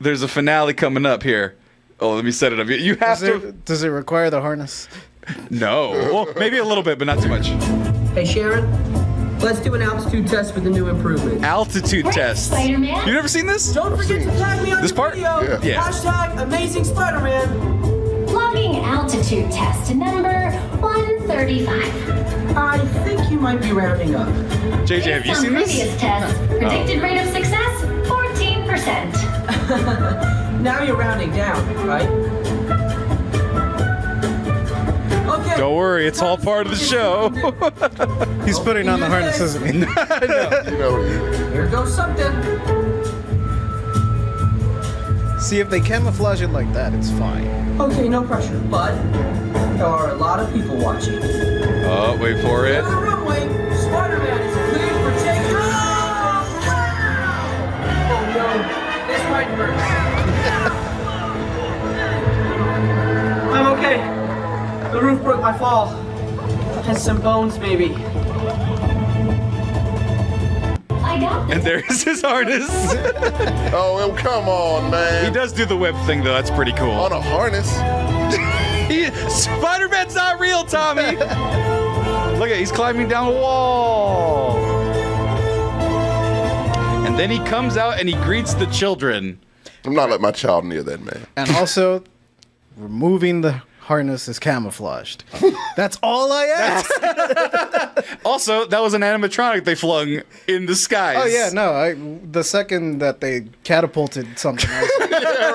There's a finale coming up here. Oh, let me set it up. You have to. Does it require the harness? No. Well, maybe a little bit, but not too much. Hey, Sharon, let's do an altitude test with the new improvement. Altitude test. Spider-Man. You never seen this? Don't forget to tag me on This your part? video. Yeah. Hashtag Amazing Spider-Man. Logging altitude test number 135. I think you might be rounding up. JJ, have you Based on seen this? previous tests, predicted rate of success, 14%. Now you're rounding down, right? Okay. Don't worry, it's all part of the show. He's putting on the harness, isn't he? You know, Here goes something. See, if they camouflage it like that, it's fine. Okay, no pressure, but there are a lot of people watching. Oh, wait for it. On the runway, Spider-Man is cleared for takeoff. Oh no, this might hurt. I'm okay. The roof broke my fall. Has some bones, maybe. I got this. And there's his harness. oh, come on, He man. does do the web thing, though. That's pretty cool. On a harness. Spider-Man's not real, Tommy. Look at, he's climbing down a wall. And then he comes out and he greets the children. I'm not letting my child near that man. And also, removing the harness is camouflaged. That's all I asked. Also, that was an animatronic they flung in the skies. Oh yeah, no. The second that they catapulted something, I was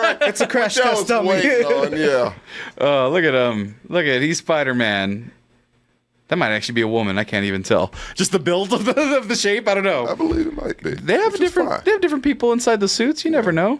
like, it's a crash That test was dummy. waiting on, yeah. Oh, look at him. Look at, he's Spider-Man. That might actually be a woman. I can't even tell. Just the build of the shape. I don't I know. believe it might be. They have Which is fine. different people inside the suits. You never know.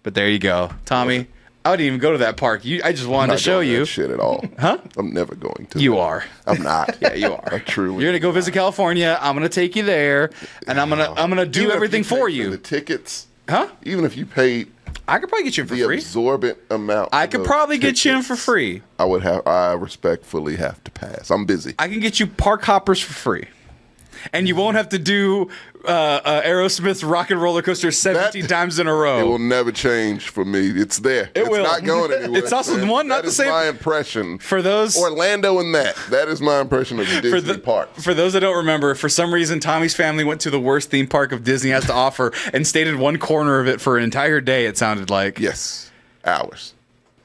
But there you go, Tommy. I wouldn't even go to that park. I just I'm wanted not to show going to you. that shit at all. Huh? I'm never going to. You are. I'm not. Yeah, you are. I truly. You're gonna go visit California. I'm gonna take you there, and I'm gonna do Even if everything you for paid you. the tickets, Huh? even if you paid I could probably get you in for the free. absorbent amount, I of could those probably get you in for tickets, free. I respectfully have to pass. I'm busy. I can get you park hoppers for free, and you won't have to do Aerosmith's Rock and Roller Coaster 17 times in a row. It will never change for me. It's there. It's will. not going anywhere. It's also man. one, not That the is same- my impression. For those Orlando and that. That is my impression of Disney parks. For those that don't remember, for some reason, Tommy's family went to the worst theme park of Disney has to offer and stayed in one corner of it for an entire day. It sounded like. Yes, hours.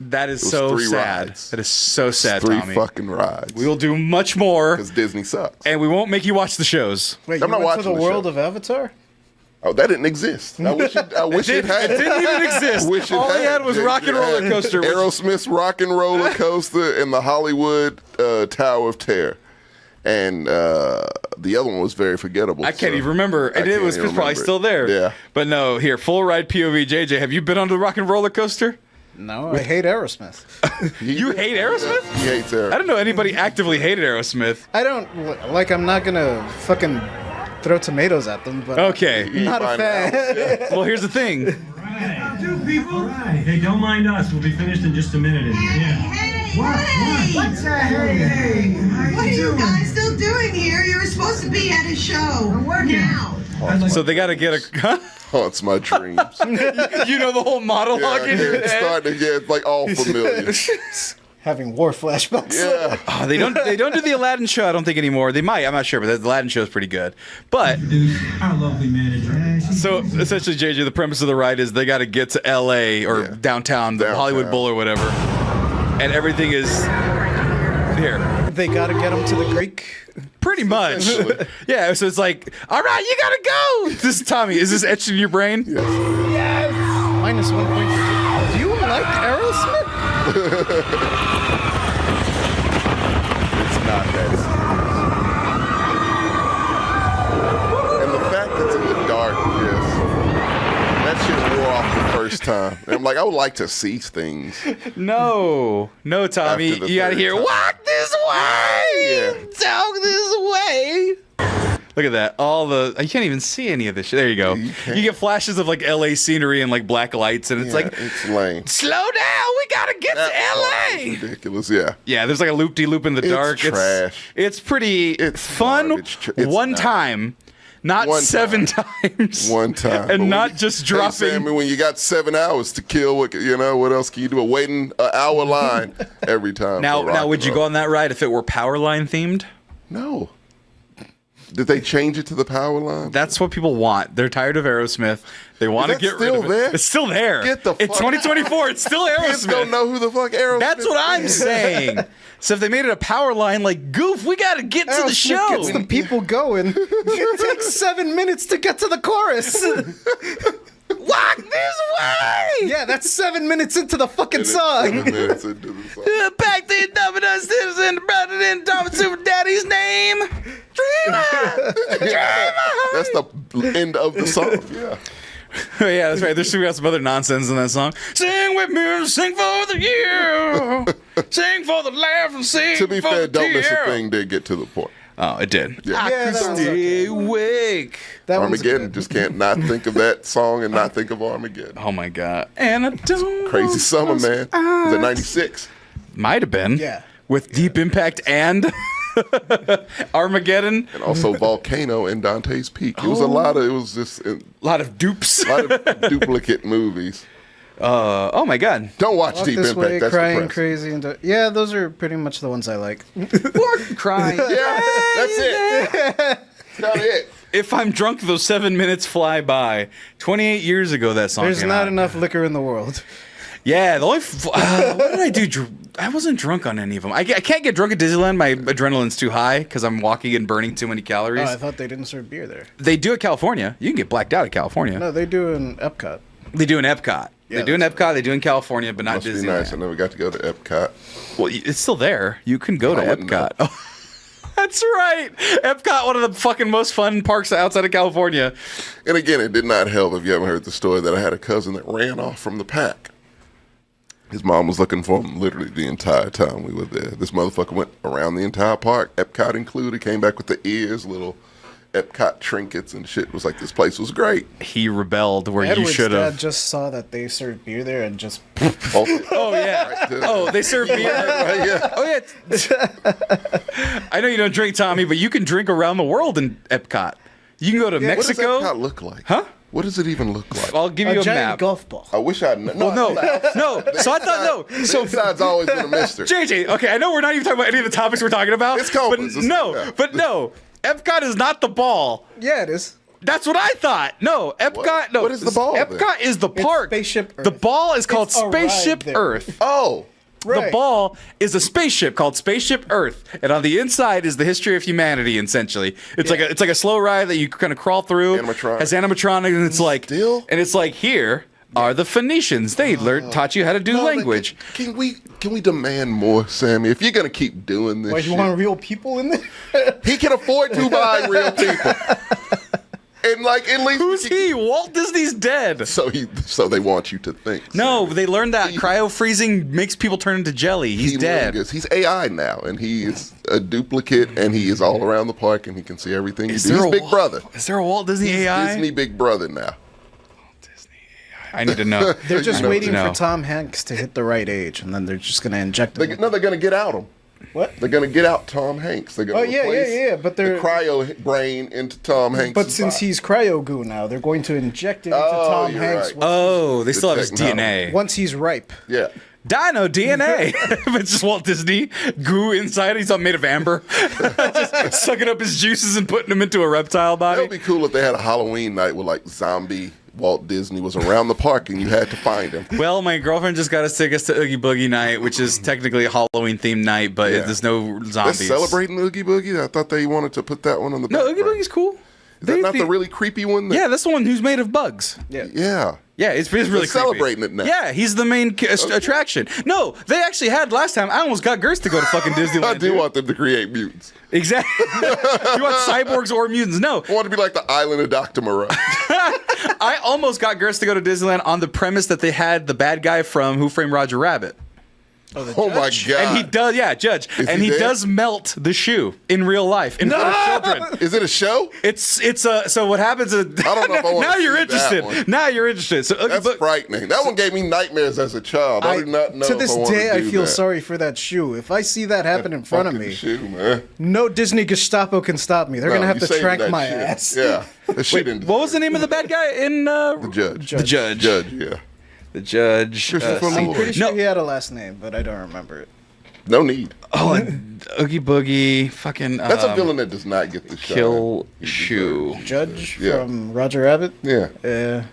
That is was so 3 sad. rides. That is so sad, 3 Tommy. fucking rides. We will do much more, Because Disney sucks. and we won't make you watch the shows. Wait, I'm you not went to the watching the world show. of Avatar? Oh, that didn't exist. I wish it had. It didn't even exist. Wish it All he had was JJ. Rock and Roller Had Coaster. which- Aerosmith's Rock and Roller Coaster and the Hollywood Tower of Terror. And the other one was very forgettable. I can't even remember. I And it can't was even probably remember it. still there. Yeah. But no, here, full ride POV JJ. Have you been on the Rock and Roller Coaster? No, I hate Aerosmith. You hate Aerosmith? He hates Aerosmith. I don't know anybody actively hated Aerosmith. I don't like. I'm not gonna fucking throw tomatoes at them, but Okay. not a Find fan. out. Well, here's the thing. All right. Hey, don't mind us. We'll be finished in just a minute. What's a hey? What are you guys still doing here? You were supposed to be at a show. I'm working out. So they got to get a. Haunts my dreams. You know the whole monologue in your it's head. starting to get like all familiar. Having war flashbacks. Yeah. Oh, they don't do the Aladdin show. I don't think anymore. They might. I'm not sure, but the Aladdin show is pretty good. But Our lovely manager. so essentially, JJ, the premise of the ride is they got to get to L.A. or downtown, the Downtown. Hollywood Bowl or whatever. and everything is here. They gotta get him to the Greek. Pretty much. Yeah, so it's like, all right, you gotta go. This is Tommy. Is this etched in your brain? Yes. Minus 1 point. Do you like Aerosmith? It's not that serious. And the fact that it's in the dark, yes. That shit wore off the first time. And I'm like, I would like to see things. No, Tommy. After the You gotta third hear, time. walk this way. Yeah. Talk this way. Look at that. You can't even see any of this shit. There you go. You You get flashes of like LA scenery and like black lights, and it's Yeah, like, it's lame. slow down. We gotta get That to part LA. is ridiculous, yeah. Yeah, there's like a loop-de-loop in the It's dark. trash. It's pretty It's fun garbage. It's one not. time, not One 7 time. times. One time. But And when not you- just Hey, dropping. Sammy, when you got 7 hours to kill, what else can you do? A waiting an hour line every time. Now, for rock would and you roll. go on that ride if it were Powerline themed? No. Did they change it to the power line? That's what people want. They're tired of Aerosmith. They want to that get rid still of it. there? It's still there. Get the It's fuck 2024. It's still Kids don't Aerosmith. know who the fuck Aerosmith That's what I'm is. saying. So if they made it a power line, like, goof, we got to get to the Aerosmith show. gets the people going. It takes 7 minutes to get to the chorus. Walk this way. Yeah, that's 7 minutes into the fucking It's song. 7 minutes into the song. Back to Domino's Citizen, brother in Thomas Super Daddy's name. Dreamer. That's the end of the song. Yeah. Oh, yeah, that's right. There's got some other nonsense in that song. Sing with me, sing for the year. Sing for the laugh and sing To be for fair, the Don't Miss a tear. Thing did get to the point. Oh, it did. Yeah. I Yeah, could that one's stay okay. awake. That one's Armageddon, good. just can't not think of that song and not think of Armageddon. Oh my god. And I don't Crazy Summer, man. Was it 96? Might have been. Yeah. With Deep Impact and Armageddon. And also Volcano and Dante's Peak. It was it was just a A lot of dupes. lot of duplicate movies. Oh my god. Don't watch Walk Deep this Impact. way, That's crying depressing. crazy. And yeah, those are pretty much the ones I like. Crying. Yeah, that's it. That's not it. If I'm drunk, those 7 minutes fly by. 28 years ago, that song There's came not out. enough liquor in the world. Yeah, the only. What did I do? I wasn't drunk on any of them. I can't get drunk at Disneyland. My adrenaline's too high because I'm walking and burning too many Oh, calories. I thought they didn't serve beer there. They do at California. You can get blacked out at California. No, they do in Epcot. They do in Epcot. Yeah, they do in that's Epcot. They do in California, but not Must be Disneyland. nice. I never got to go to Epcot. Well, it's still there. You can go to I wouldn't Epcot. Oh, that's right. Epcot, one of the fucking most fun parks outside of California. And again, it did not help if you haven't heard the story that I had a cousin that ran off from the pack. His mom was looking for him literally the entire time we were there. This motherfucker went around the entire park, Epcot included, came back with the ears, little Epcot trinkets and shit. It was like, this place was great. He rebelled where you Edward's should dad have. just saw that they served beer there and just. Oh yeah. Oh, they serve beer. Right, yeah. Oh yeah. I know you don't drink, Tommy, but you can drink around the world in Epcot. You can go to What does Mexico. Epcot look like? Huh? What does it even look like? I'll give A you a giant map. golf ball. I wish I'd known. Well, no. So I thought no. So So inside's always been a mystery. JJ, okay, I know we're not even talking about any of the topics we're talking about. It's Compas. But Let's no, do that. but no. Epcot is not the ball. Yeah, it is. That's what I thought. No, Epcot. What? No, What is the ball then? Epcot is the park. Spaceship The Earth. ball is called It's a ride Spaceship there. Earth. Oh, The Right. ball is a spaceship called Spaceship Earth, and on the inside is the history of humanity. Essentially, it's like a slow ride that you kind of crawl through. Animatronic. Has animatronic, and it's like Still? and it's like here are the Phoenicians. They taught you how to do no, language. Can we demand more, Sammy? If you're gonna keep doing this, Why, shit, you want real people in there? he can afford to buy real people. And like at least Who's he? Walt Disney's dead. So they want you to think. No, they learned that cryo freezing makes people turn into jelly. He's dead. He's AI now, and he is a duplicate, and he is all around the park, and he can see everything you Is do. there He's a Big Walt- Brother. Is there a Walt Disney AI? Disney Big Brother now. I need to know. They're just waiting No. for Tom Hanks to hit the right age, and then they're just going to inject him. They're gonna get out him. What? They're gonna get out Tom Hanks. They're gonna Oh, yeah, replace yeah, but they're- the cryo brain into Tom Hanks. But since he's cryo goo now, they're going to inject it into Oh, Tom you're Hanks right. Oh, they still have his technology. DNA. once he's ripe. yeah. Dino DNA. It's just Walt Disney goo inside. He's all made of amber, just sucking up his juices and putting them into a reptile That body. would be cool if they had a Halloween night with like zombie Walt Disney was around the park and you had to find him. Well, my girlfriend just got us tickets to Oogie Boogie night, which is technically a Halloween themed night, but there's no They're zombies. celebrating Oogie Boogie? I thought they wanted to put that one on the No, Oogie background. Boogie's cool. Is that not the really creepy one? Yeah, that's the one who's made of bugs. Yeah. Yeah, it's really They're creepy. celebrating it now. Yeah, he's the main attraction. No, they actually had last time. I almost got Gertz to go to fucking Disneyland. I do dude. want them to create mutants. Exactly. You want cyborgs or mutants? No. I want to be like the island of Dr. Moreau. I almost got Gertz to go to Disneyland on the premise that they had the bad guy from Who Framed Roger Rabbit. Oh my God. And he does, Judge. And he does melt the shoe in real life in front of children. Is it a show? It's so what happens is I don't know if I want now to you're see interested. that one. Now you're interested. So That's frightening. That one gave me nightmares as a child. I do not know. To this if I want day, to I do feel that. sorry for that shoe. If I see that happen in front of Fucking me, shoe, man. no Disney Gestapo can stop me. They're No, gonna have you to saving track that my shit. ass. Yeah. The shit Wait, what was the name of the bad guy in The Judge. The Judge? Judge, yeah. The Judge. I'm pretty sure no. he had a last name, but I don't remember it. No need. Oh, and Oogie Boogie. Fucking. That's a villain that does not get the shot. Kill Shoe. Judge Yeah. from Roger Rabbit. Yeah. Yeah.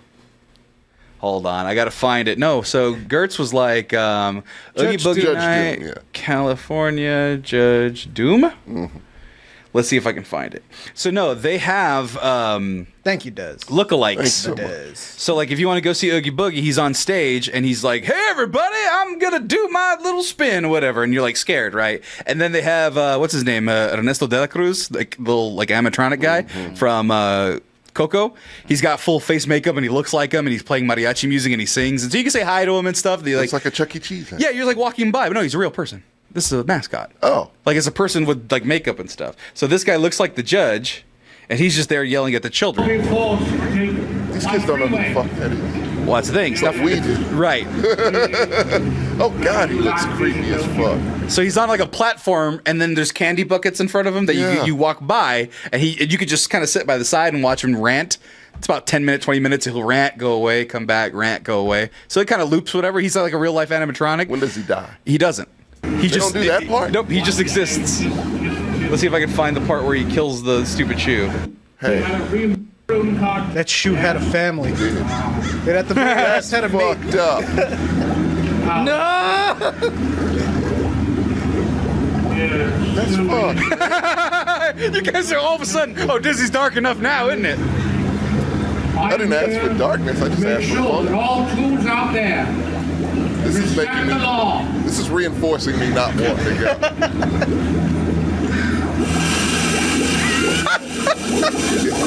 Hold on, I gotta find it. No, so Gertz was like Oogie Boogie Judge Night, Doom, yeah. California, Judge Doom. Mm-hmm. Let's see if I can find it. So no, they have Thank you, Des. lookalikes. Thanks so much. Des. So like if you want to go see Oogie Boogie, he's on stage and he's like, "Hey everybody, I'm gonna do my little spin or whatever," and you're like scared, right? And then they have what's his name, Ernesto de la Cruz, like little like animatronic guy from Coco. He's got full face makeup and he looks like him and he's playing mariachi music and he sings, and so you can say hi to him and stuff. They, It's like a Chuck E. Cheese. yeah, you're like walking by, but no, he's a real person. This is a mascot. Oh. Like it's a person with like makeup and stuff. So this guy looks like the judge, and he's just there yelling at the children. These kids don't know who the fuck that is. Well, that's the thing. Stuff we do. Right. Oh God, he looks creepy as fuck. So he's on like a platform, and then there's candy buckets in front of him that Yeah. you walk by, and you could just kind of sit by the side and watch him rant. It's about 10 minutes, 20 minutes. He'll rant, go away, come back, rant, go away. So it kind of loops whatever. He's like a real life animatronic. When does he die? He doesn't. He They don't do that part? Nope, he just exists. Let's see if I can find the part where he kills the stupid shoe. Hey, That shoe had a family. It at the very last had a mate. fucked up. No! That's fucked. You guys are all of a sudden, oh, Disney's dark enough now, isn't it? I didn't ask for darkness. I just asked for fun. all tools out there. This is making me. This is reinforcing me not wanting to go.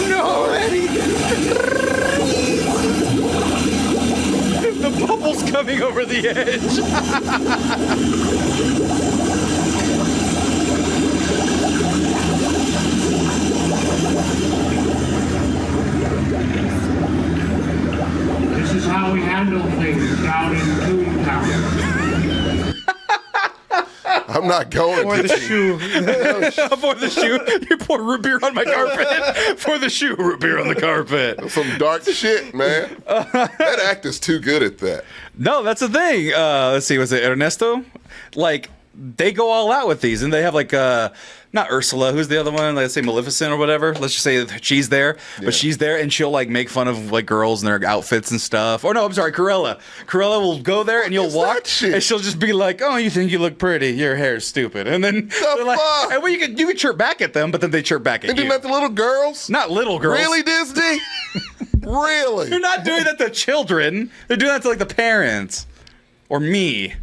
No, Eddie. The bubble's coming over the edge. This is how we handle things down in Toontown. I'm not going Or to. the shoe. For the shoe, you pour root beer on my carpet. For the shoe, root beer on the carpet. Some dark shit, man. That actor's too good at that. No, that's the thing. Let's see, was it Ernesto? Like, they go all out with these, and they have like not Ursula, who's the other one? Let's say Maleficent or whatever. Let's just say that she's there, but she's there, and she'll like make fun of like girls and their outfits and stuff. Or no, I'm sorry, Cruella. Cruella will go there, and you'll is walk, that shit? and she'll just be like, "Oh, you think you look pretty? Your hair's stupid." And then they're like, fuck? and well, you can chirp back at them, but then they chirp back at And doing you. that to little girls? Not little girls. Really, Disney? Really? They're not doing that to children. They're doing that to like the parents or me.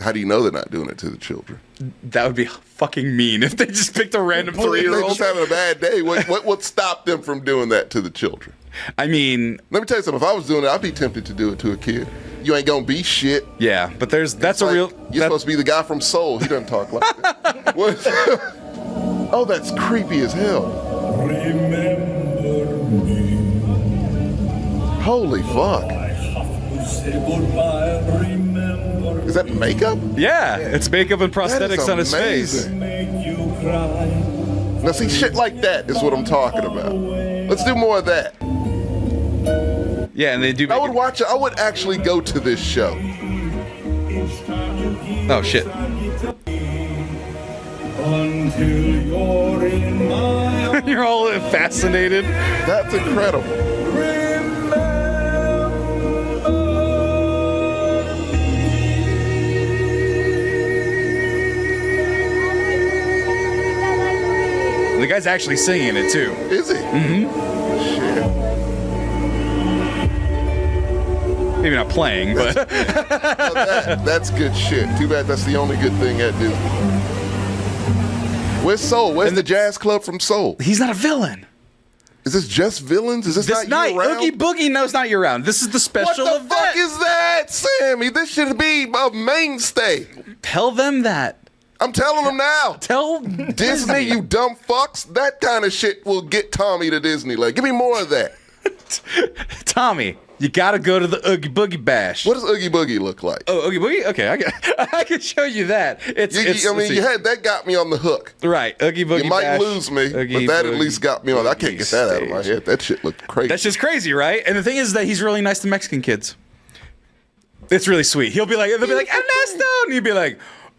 How do you know they're not doing it to the children? That would be fucking mean if they just picked a random Well, if they're 3-year-old. just having a bad day, what would stop them from doing that to the children? I mean, Let me tell you something. If I was doing it, I'd be tempted to do it to a kid. You ain't gonna be shit. yeah, but that's Like, a real. You're supposed to be the guy from Soul. He doesn't talk like that. What? Oh, that's creepy as hell. Holy fuck. Is that makeup? Yeah, it's makeup and That is prosthetics on his face. amazing. Now see, shit like that is what I'm talking about. Let's do more of that. Yeah, and they do. I would watch it. I would actually go to this show. Oh shit! You're all fascinated. That's incredible. guy's actually singing it too. Is he? Shit. Maybe not playing, but That's good shit. Too bad that's the only good thing at Disney. Where's Soul? Where's the jazz club from Soul? he's not a villain. Is this just villains? Is this This not night, year-round? Oogie Boogie, no, it's not year round. This is the special What the event. fuck is that, Sammy? This should be a mainstay. Tell them that. I'm telling them now. Tell Disney, you dumb fucks. That kind of shit will get Tommy to Disneyland. Give me more of that. Tommy, you gotta go to the Oogie Boogie Bash. What does Oogie Boogie look like? Oh, Oogie Boogie? Okay, I can show you that. It's, I mean, that got me on the hook. right, Oogie Boogie You might Bash, lose me, Oogie but that at Boogie least got me on. I can't get that out of my stage. head. That shit looked crazy. That's just crazy, right? And the thing is that he's really nice to Mexican kids. It's really sweet. They'll be like, Ernesto, and you'd be like,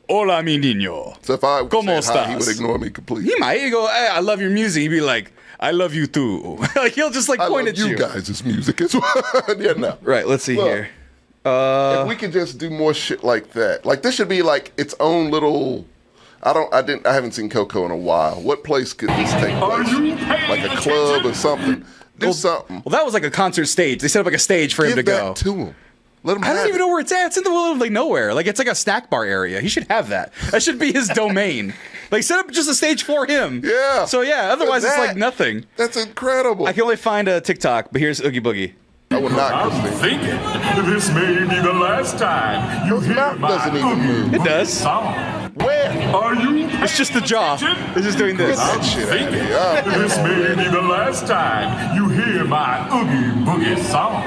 hola, mi niño. So if I ¿Cómo said hi, he estás? would ignore me completely. He might. He'd go, hey, I love your music. He'd be like, I love you too. Like he'll just like I point love at you. guys' music as well. Yeah, no. Right. Let's see Look, here. if we could just do more shit like that, like this should be like its own little. I haven't seen Coco in a while. What place could this take place? Like a club or something. Do something. Well, that was like a concert stage. They set up like a stage for him Give to that go. to him. Let him I have don't even it. know where it's at. It's in the middle of like nowhere. Like it's like a snack bar area. He should have that. That should be his domain. Like set up just a stage for him. Yeah. So yeah. Otherwise, it's That- like nothing. That's incredible. I can only find a TikTok, but here's Oogie Boogie. I would not I'm go see. thinking this may be the last time you His hear mouth my doesn't even move. It does. song. Where? Are you? It's just the jaw. It's just doing this. Get that shit out of here. Oh, This may be the last time you hear my Oogie Boogie song.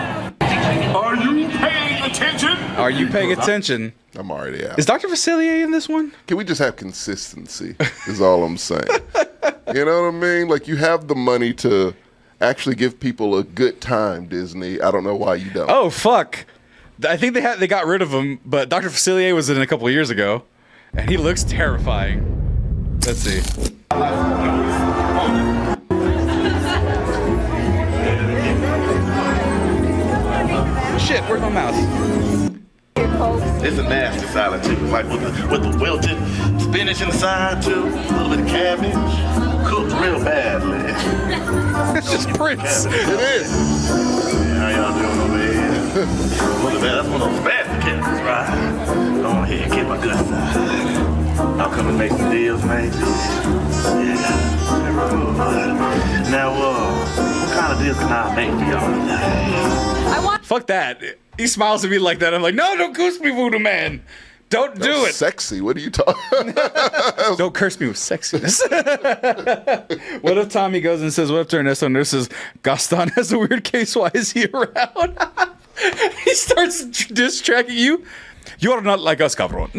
Are you paying attention? Are you paying attention? I'm already out. Is Dr. Facilier in this one? Can we just have consistency? Is all I'm saying. You know what I mean? Like you have the money to actually give people a good time, Disney. I don't know why you don't. Oh fuck! I think they got rid of him, but Dr. Facilier was in a couple of years ago, and he looks terrifying. Let's see. Shit, where's my mouse? It's a nasty salad too. It's like with the wilted spinach inside too, a little bit of cabbage, cooked real badly. It's just Prince. It is. How y'all doing over here? That's one of those bad cabbages, right? Go ahead and get my good side. I'll come and make some deals, maybe. Yeah. Now, what kind of deals can I make for y'all today? Fuck that. He smiles at me like that. I'm like, no, don't curse me, Voodoo Man. Don't do it. Sexy. What are you talking? Don't curse me with sexiness. What if Tommy goes and says, what if to Ernesto and Ernesto says, Gaston has a weird case, why is he around? He starts distracting you. You are not like us, cabron.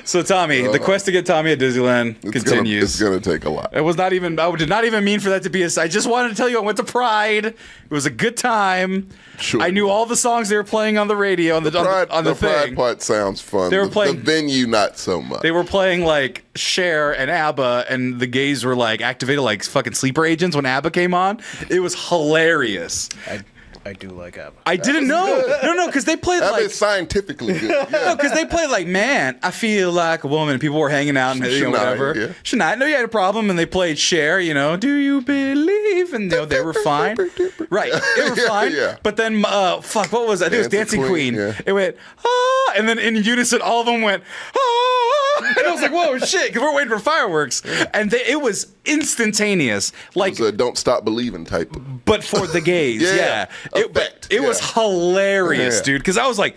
So Tommy, the quest to get Tommy at Disneyland continues. It's gonna take a lot. It was not even. I did not even mean for that to be a. I just wanted to tell you I went to Pride. It was a good time. Sure. I knew all the songs they were playing on the radio on the Pride thing. part sounds fun. They were playing the venue, not so much. They were playing like Cher and ABBA, and the gays were like activated like fucking sleeper agents when ABBA came on. It was hilarious. I do like ABBA. I didn't know. No, because they played That like. is scientifically good. No, Yeah. because they played like, man, I feel like a woman. And people were hanging out and Shania, whatever. yeah. Shania, no, you had a problem, and they played Cher. Do you believe? And they were fine. Right, they were fine. Yeah. But then, fuck, what was it? I think it was Dancing Dancing Queen. Queen, yeah. It went and then in unison, all of them went and I was like, whoa, shit, because we're waiting for fireworks, and it was instantaneous, like. It was a don't stop believing type. But for the gays, yeah. Effect, It was hilarious, Yeah. dude, because I was like,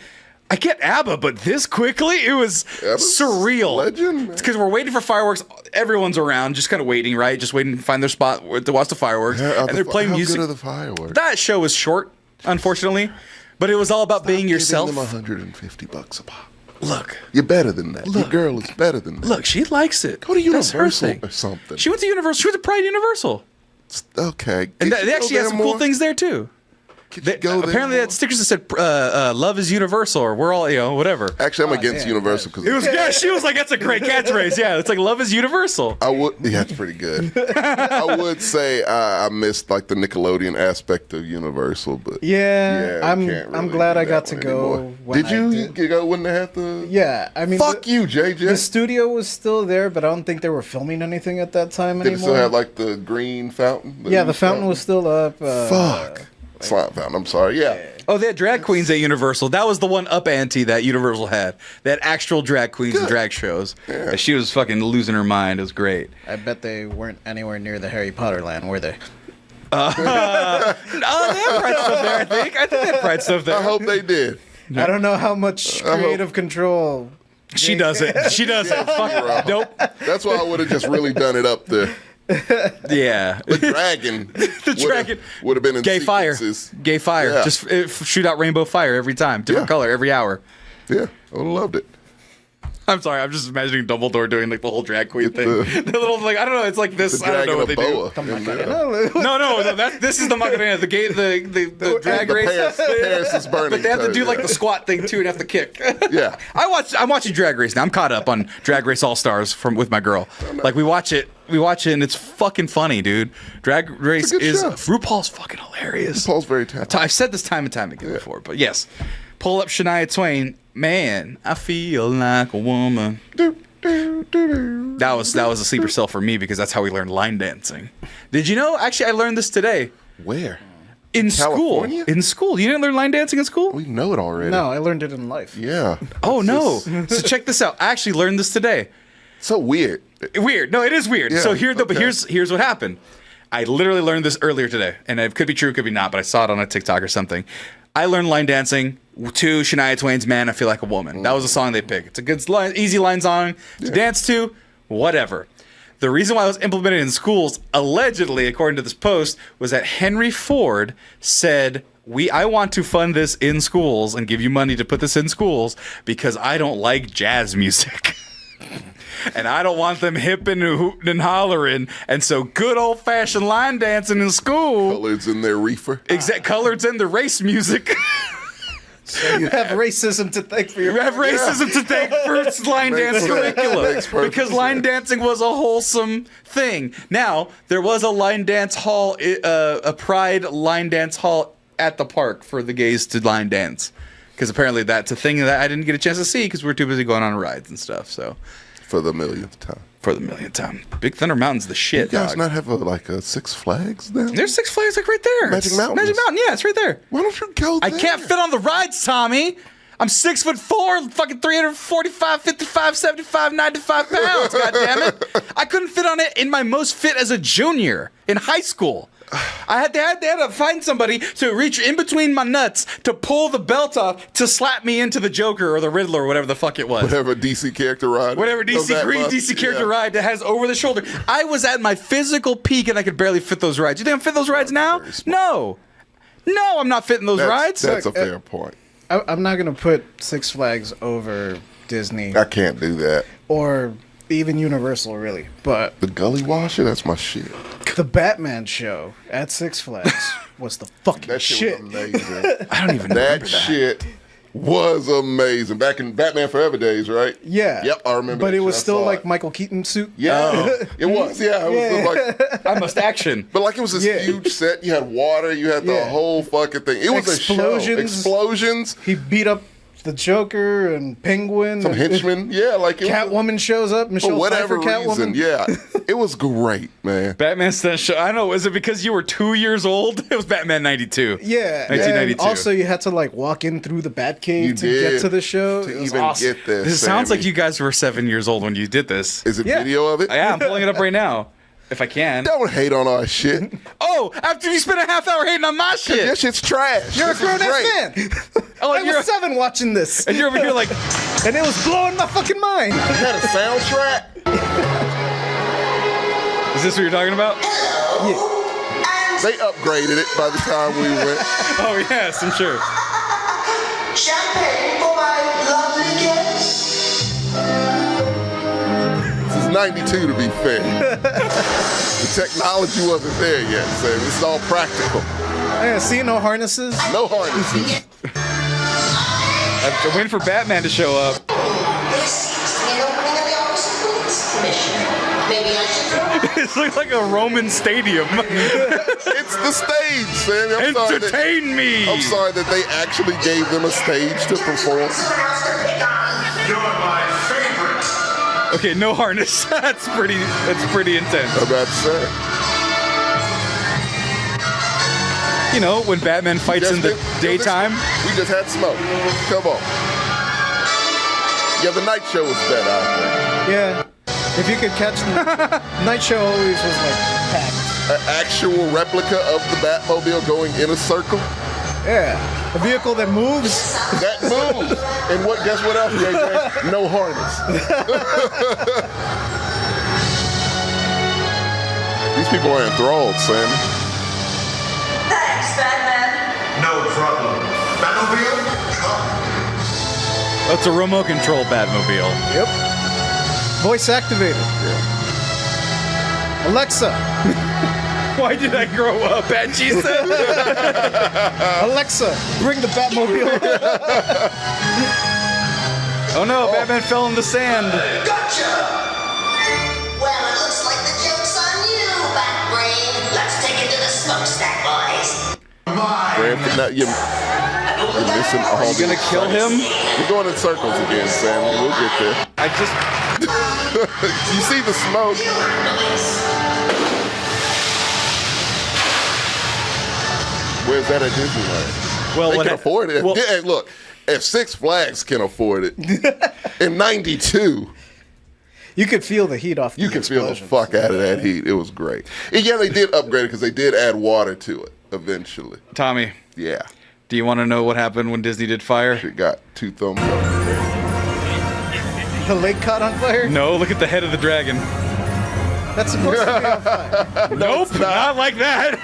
I get ABBA, but this quickly? It was surreal. Legend, It's because we're waiting for fireworks. Everyone's around, just kind of waiting, right? Just waiting to find their spot to watch the fireworks. Yeah, and they're playing how music. Good are the fireworks? That show was short, unfortunately, but it was all about being yourself. Give them $150 a pop. Look. You're better than that. Your girl is better than that. Look, she likes it. Go to That's her Universal thing. or something. She went to Universal. She went to Pride Universal. Okay. And Did they you actually go had there some cool more? things there, too. Could you go there apparently, they had stickers that said "Love is universal" or "We're all," whatever. Actually, I'm against Universal because It was. Yeah, she was like, "That's a great catchphrase." Yeah, it's like "Love is universal." I would. Yeah, it's pretty good. I would say I missed like the Nickelodeon aspect of Universal, but I'm can't really glad do I got that to one go. anymore. When Did I you go when they had the? Yeah, I mean, Fuck you, JJ. The studio was still there, but I don't think they were filming anything at that time Did it anymore. still have like the green fountain? The fountain was still up. Fuck. Slime fountain. I'm sorry. Yeah. Oh, they had drag queens at Universal. That was the one up ante that Universal had. They had actual drag queens and drag shows. Yeah. She was fucking losing her mind. It was great. I bet they weren't anywhere near the Harry Potter land, were they? No, they had pride stuff there. I think they had pride stuff there. I hope they did. I don't know how much creative control. She does it. She does it. Fuck. Nope. That's why I would have just really done it up there. Yeah. The dragon. would have been in Gay sequences. fire. Gay fire. Yeah. Just shoot out rainbow fire every time. Different color every hour. Yeah, I loved it. I'm sorry. I'm just imagining Dumbledore doing like the whole drag queen thing. The little like I don't know. It's like this. The I don't know what they dragon do. No. This is the Macarena. The drag race. Paris is burning. But they have to do like the squat thing too and have to kick. Yeah. I'm watching Drag Race now. I'm caught up on Drag Race All Stars with my girl. Like we watch it and it's fucking funny, dude. Drag Race is show. RuPaul's fucking hilarious. RuPaul's very talented. I've said this time and time again before, but yes, pull up Shania Twain. Man, I feel like a woman. That was a sleeper cell for me because that's how we learned line dancing. Did you know? Actually, I learned this today. Where? In California? school. In school. You didn't learn line dancing in school? We know it already. No, I learned it in life. Yeah. Oh, no. So check this out. I actually learned this today. So weird. Weird. No, it is weird. Yeah, So but here's what happened. I literally learned this earlier today, and it could be true, it could be not, but I saw it on a TikTok or something. I learned line dancing to Shania Twain's "Man, I Feel Like a Woman." That was a song they picked. It's a good easy line song to dance to, whatever. The reason why it was implemented in schools, allegedly, according to this post, was that Henry Ford said, I want to fund this in schools and give you money to put this in schools because I don't like jazz music. And I don't want them hipping and hooting and hollering. And so good old-fashioned line dancing in school. Coloreds in their reefer. Coloreds in the race music. So you have racism to thank for your. You have racism to thank for line dance curriculum. Because line dancing was a wholesome thing. Now, there was a line dance hall, a pride line dance hall at the park for the gays to line dance. Because apparently that's a thing that I didn't get a chance to see because we were too busy going on rides and stuff. So. For the millionth time. Big Thunder Mountain's the shit, You guys dog. not have a Six Flags now? There's Six Flags like right there. Magic Mountain. Magic Mountain, yeah, it's right there. Why don't you go there? I can't fit on the rides, Tommy. I'm 6'4", fucking 345, 55, 75, 95 pounds, goddammit. I couldn't fit on it in my most fit as a junior in high school. They had to find somebody to reach in between my nuts to pull the belt off to slap me into the Joker or the Riddler or whatever the fuck it was. Whatever DC character ride. Whatever DC character ride that has over the shoulder. I was at my physical peak and I could barely fit those rides. You think I'm fit those rides now? No, I'm not fitting those rides. That's a fair point. I'm not gonna put Six Flags over Disney. I can't do that. Or even Universal, really. But the Gully Washer, that's my shit. The Batman show at Six Flags was the fucking that shit. Was amazing. I don't even remember that. Shit was amazing. Back in Batman Forever days, right? Yeah. Yep, I remember. But it was still like it. Michael Keaton suit. Yeah, it was. Yeah, it was like I must action. But like it was this huge set. You had water. You had the whole fucking thing. It was a show. Explosions. He beat up the Joker and Penguin. Some henchmen. Yeah, like it Catwoman shows up. Michelle whatever Pfeiffer, reason. Catwoman. Yeah, it was great, man. Batman stunt show. I know. Was it because you were 2 years old? It was Batman 92. Yeah. 1992. And also, you had to like walk in through the Batcave to get to the show. To it was even awesome. get this. This sounds like you guys were 7 years old when you did this. Is it video of it? Yeah, I'm pulling it up right now. If I can. Don't hate on our shit. Oh, after you spent a half hour hating on my shit. That shit's trash. You're a grown ass man. I was 7 watching this. And you're over here like. And it was blowing my fucking mind. You had a soundtrack? Is this what you're talking about? Yeah. They upgraded it by the time we went. Oh, yes, I'm sure. Champagne for my lovely guests. This is 92 to be fair. The technology wasn't there yet, so this is all practical. Yeah, see, no harnesses. No harnesses. I'm waiting for Batman to show up. It looks like a Roman stadium. It's the stage, Sammy. Entertain me. I'm sorry that they actually gave them a stage to perform. You're my favorite. Okay, no harness. That's pretty intense. I'm about to say. You know, when Batman fights in the daytime. We just had smoke. Come on. Yeah, the night show was better, I think. Yeah. If you could catch the night show, always was like packed. An actual replica of the Batmobile going in a circle. Yeah. A vehicle that moves. That moves. And guess what else, JJ? No harness. These people are enthralled, Sammy. Thanks, Batman. No problem. Batmobile, come. That's a remote control Batmobile. Yep. Voice activated. Yeah. Alexa. Why did I grow up at Jesus? Alexa, bring the Batmobile. Oh no, Batman fell in the sand. Gotcha! Well, it looks like the joke's on you, Batbrain. Let's take it to the smokestack, boys. You're missing all You gonna kill him? We're going in circles again, Sammy. We'll get there. I just... You see the smoke? Where's that at Disneyland? Well, They what can afford it. well- Yeah, look, if Six Flags can afford it, in '92, You could feel the heat off. you can feel the fuck out of that heat. It was great. And yeah, they did upgrade it because they did add water to it eventually. Tommy, Yeah, do you want to know what happened when Disney did fire? it got 2 thumbs up. The lake caught on fire. No, look at the head of the dragon. That's supposed to be on fire. Nope, not like that.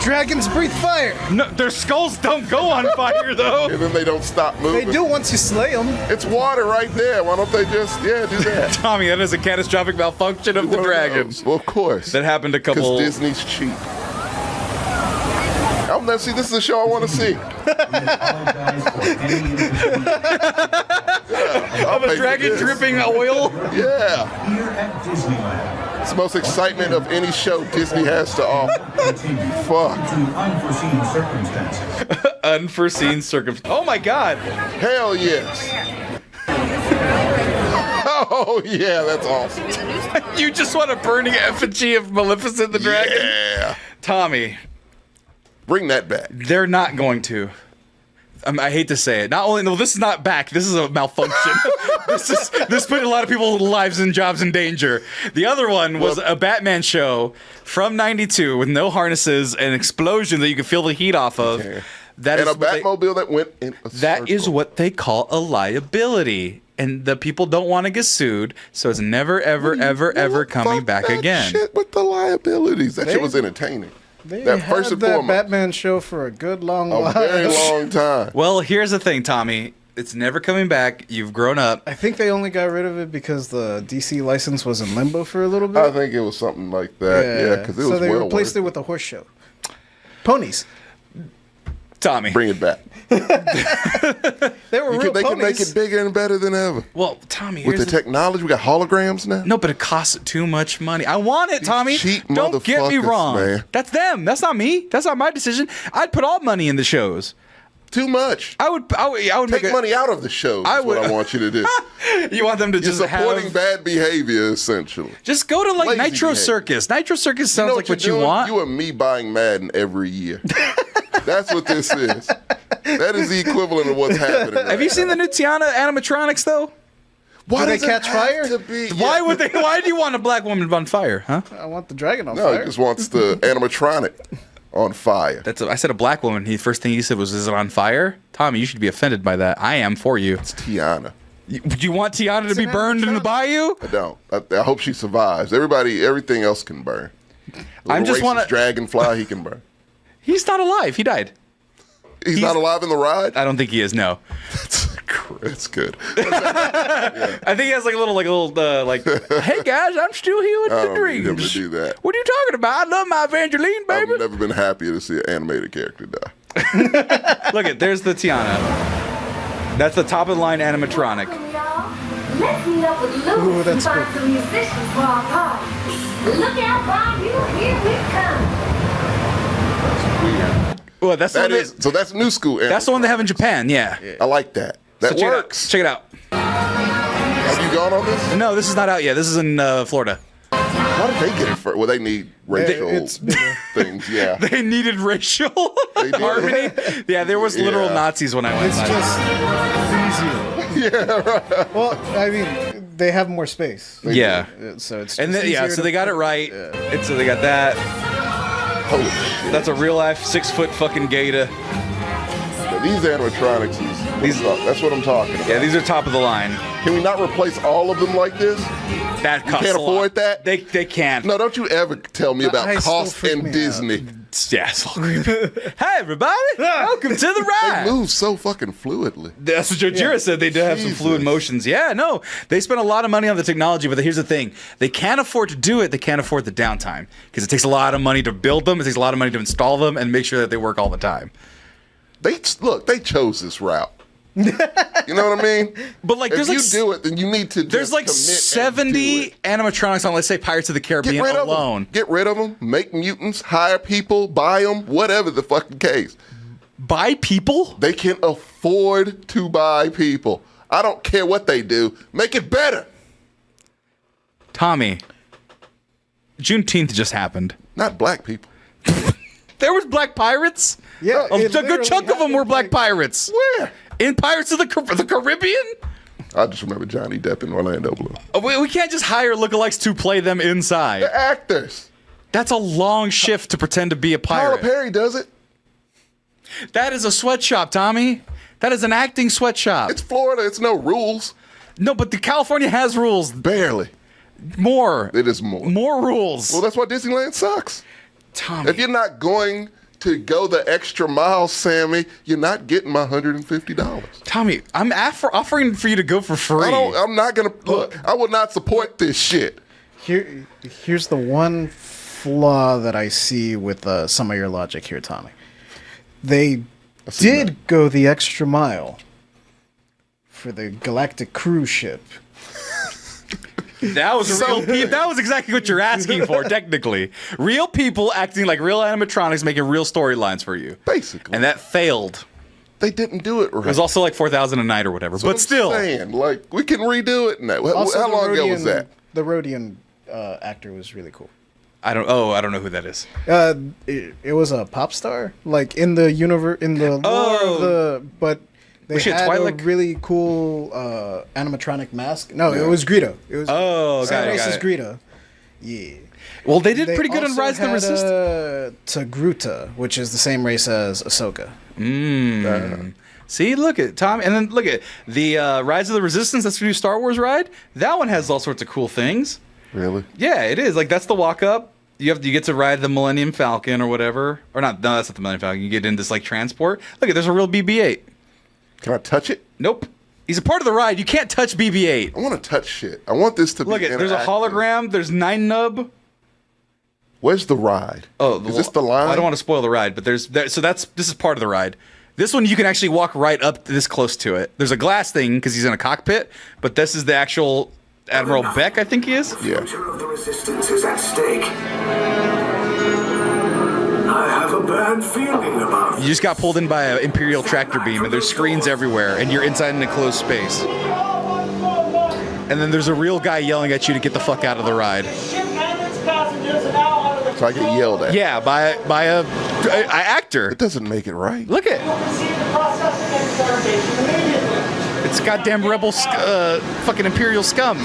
Dragons breathe fire. No, their skulls don't go on fire, though. And then they don't stop They moving. do once you slay them. It's water right there. Why don't they just, do that? Tommy, that is a catastrophic malfunction of the One of dragon. those. Well, of course. That happened a Because couple... Disney's cheap. I'm never see. This is the show I want to see. Of a dragon dripping oil? Yeah. Here at Disneyland. It's the most excitement of any show Disney has to offer. Fuck. To unforeseen circumstances. Unforeseen circumstances. Oh my god. Hell yes. Oh yeah, that's awesome. You just want a burning effigy of Maleficent the dragon? Yeah. Tommy, Bring that back. they're not going to. I hate to say it. Not only, no, this is not back. This is a malfunction. this put a lot of people's lives and jobs in danger. The other one was a Batman show from '92 with no harnesses, an explosion that you could feel the heat off of. Yeah. That And is a what they- Batmobile that went in a That is circle. what they call a liability. And the people don't want to get sued, so it's never, ever, ever coming Fuck back that again. Shit with the liabilities. That shit They- was entertaining. They That had first and that foremost. Batman show for a good long while. A very long time. Well, here's the thing, Tommy. It's never coming back. You've grown up. I think they only got rid of it because the DC license was in limbo for a little bit. I think it was something like that. Yeah, because it was so they well replaced worth it with a horse show. Ponies. Tommy. Bring it back. They were real They can ponies. make it bigger and better than ever. Well, Tommy, With here's the technology, we got holograms now. No, but it costs too much money. I want it, Tommy. cheap Don't get me motherfuckers, wrong. man. That's them. That's not me. That's not my decision. I'd put all money in the shows. Too much. I would Take make money out of the show. I That's what would- I want you to do. You want them to You're just supporting have. bad behavior, essentially. Just go to like lazy Nitro behavior. Circus. Nitro Circus sounds like what you you're doing? want. You and me buying Madden every year. That's what this is. That is the equivalent of what's happening. Have you seen the new Tiana animatronics though? Why Do they does it catch have fire? to be- Why would they? Why do you want a black woman on fire? Huh? I want the dragon on No, fire. he just wants the animatronic on fire. I said a black woman. The first thing he said was, "Is it on fire?" Tommy, you should be offended by that. I am for you. It's Tiana. Do you want Tiana to be an burned in the animatronic. bayou? I don't. I hope she survives. Everything else can burn. I'm just want wanna- dragonfly. He can burn. He's not alive. He died. He's not alive in the ride. I don't think he is. No. That's crazy. It's good. I think he has like a little, hey guys, I'm still here with I the don't need him dreams. to do that. What are you talking about? I love my Evangeline, baby. I've never been happier to see an animated character die. Look at, there's the Tiana. That's the top of the line animatronic. Let's meet up with Louis Ooh, and that's find cool. some musicians for our party. Look out, Bob, here we come. Well, that's the one So that's new school. that's the one they have in Japan. Yeah. I like that. That So works. Check it out. Have you gone on this? No, this is not out yet. This is in Florida. Why did they get it first? Well, they need racial It's bigger. things. Yeah. They needed racial They did. harmony. Yeah, there was literal Yeah. Nazis when I went. It's by. just easier. Yeah. Right. Well, I mean, they have more space. Yeah. So it's And just then, yeah, easier so to they got it put- right. Yeah. And so they got that. Holy shit. That's a real life 6 foot fucking gator. Now, these animatronics that's what I'm talking about. Yeah, these are top of the line. Can we not replace all of them like this? That costs can't a lot. afford that? They can't. No, don't you ever tell me about I still cost freak and me out. Disney. Yeah, it's all creepy. Hey everybody, welcome to the ride. They move so fucking fluidly. That's what Jojira said. They do have some fluid Jesus. motions. Yeah, no, they spend a lot of money on the technology, but here's the thing: they can't afford to do it. They can't afford the downtime because it takes a lot of money to build them. It takes a lot of money to install them and make sure that they work all the time. They chose this route. You know what I mean? But like, if there's you like do it, then you need to. there's just like commit and do 70 it. animatronics on, let's say, Pirates of the Get Caribbean rid of alone. them. Get rid of them. Make mutants. Hire people. Buy them. Whatever the fucking case. Buy people? They can afford to buy people. I don't care what they do. Make it better. Tommy, Juneteenth just happened. Not black people. There was black pirates. Yeah, A it good literally chunk of them were happened, black like- pirates. Where? In Pirates of the Caribbean? I just remember Johnny Depp in Orlando Bloom. We can't just hire lookalikes to play them inside. The actors. That's a long shift to pretend to be a Tyler pirate. Perry does it. That is a sweatshop, Tommy. That is an acting sweatshop. It's Florida. It's no rules. No, but the California has rules. Barely. More. It is more. More rules. Well, that's why Disneyland sucks. Tommy. If you're not going to go the extra mile, Sammy, you're not getting my $150. Tommy, I'm offering for you to go for free. I'm not gonna look. I will not support this shit. Here's the one flaw that I see with some of your logic here, Tommy. They did go the extra mile for the Galactic cruise ship. That was real people. That was exactly what you're asking for, technically. Real people acting like real animatronics, making real storylines for you. Basically. And that failed. They didn't do it right. It was also like 4,000 a night or whatever. So but I'm still. Saying, like, we can redo it now. Also, How the long ago Rhodian- was that? The Rhodian actor was really cool. I don't know who that is. It was a pop star, like in the universe, in the lore of the. But they Was she a had Twilight? a really cool animatronic mask. No, it was Greedo. It was got it, race got is it. Greedo. Yeah. Well, they did pretty good on also Rise of the had, Resistance. Togruta, which is the same race as Ahsoka. See, look at Tom, and then look at the Rise of the Resistance. That's the new Star Wars ride. That one has all sorts of cool things. Really? Yeah, it is. Like that's the walk up. You get to ride the Millennium Falcon or whatever, or not? No, that's not the Millennium Falcon. You get in this like transport. Look at there's a real BB-8. Can I touch it? Nope. He's a part of the ride. You can't touch BB-8. I want to touch shit. I want this to Look be at there's a interactive. hologram. There's Nine Nub. Where's the ride? Oh, is this the line? I don't want to spoil the ride, but this is part of the ride. This one you can actually walk right up this close to it. There's a glass thing because he's in a cockpit, but this is the actual Admiral Beck, I think he is. Yeah. The future of the Resistance is at stake. I have a bad feeling about You just got pulled in by an Imperial tractor beam, and there's screens everywhere, and you're inside an enclosed space. And then there's a real guy yelling at you to get the fuck out of the ride. So I get yelled at. Yeah, by a actor. It doesn't make it right. Look at it's goddamn rebel fucking Imperial scum.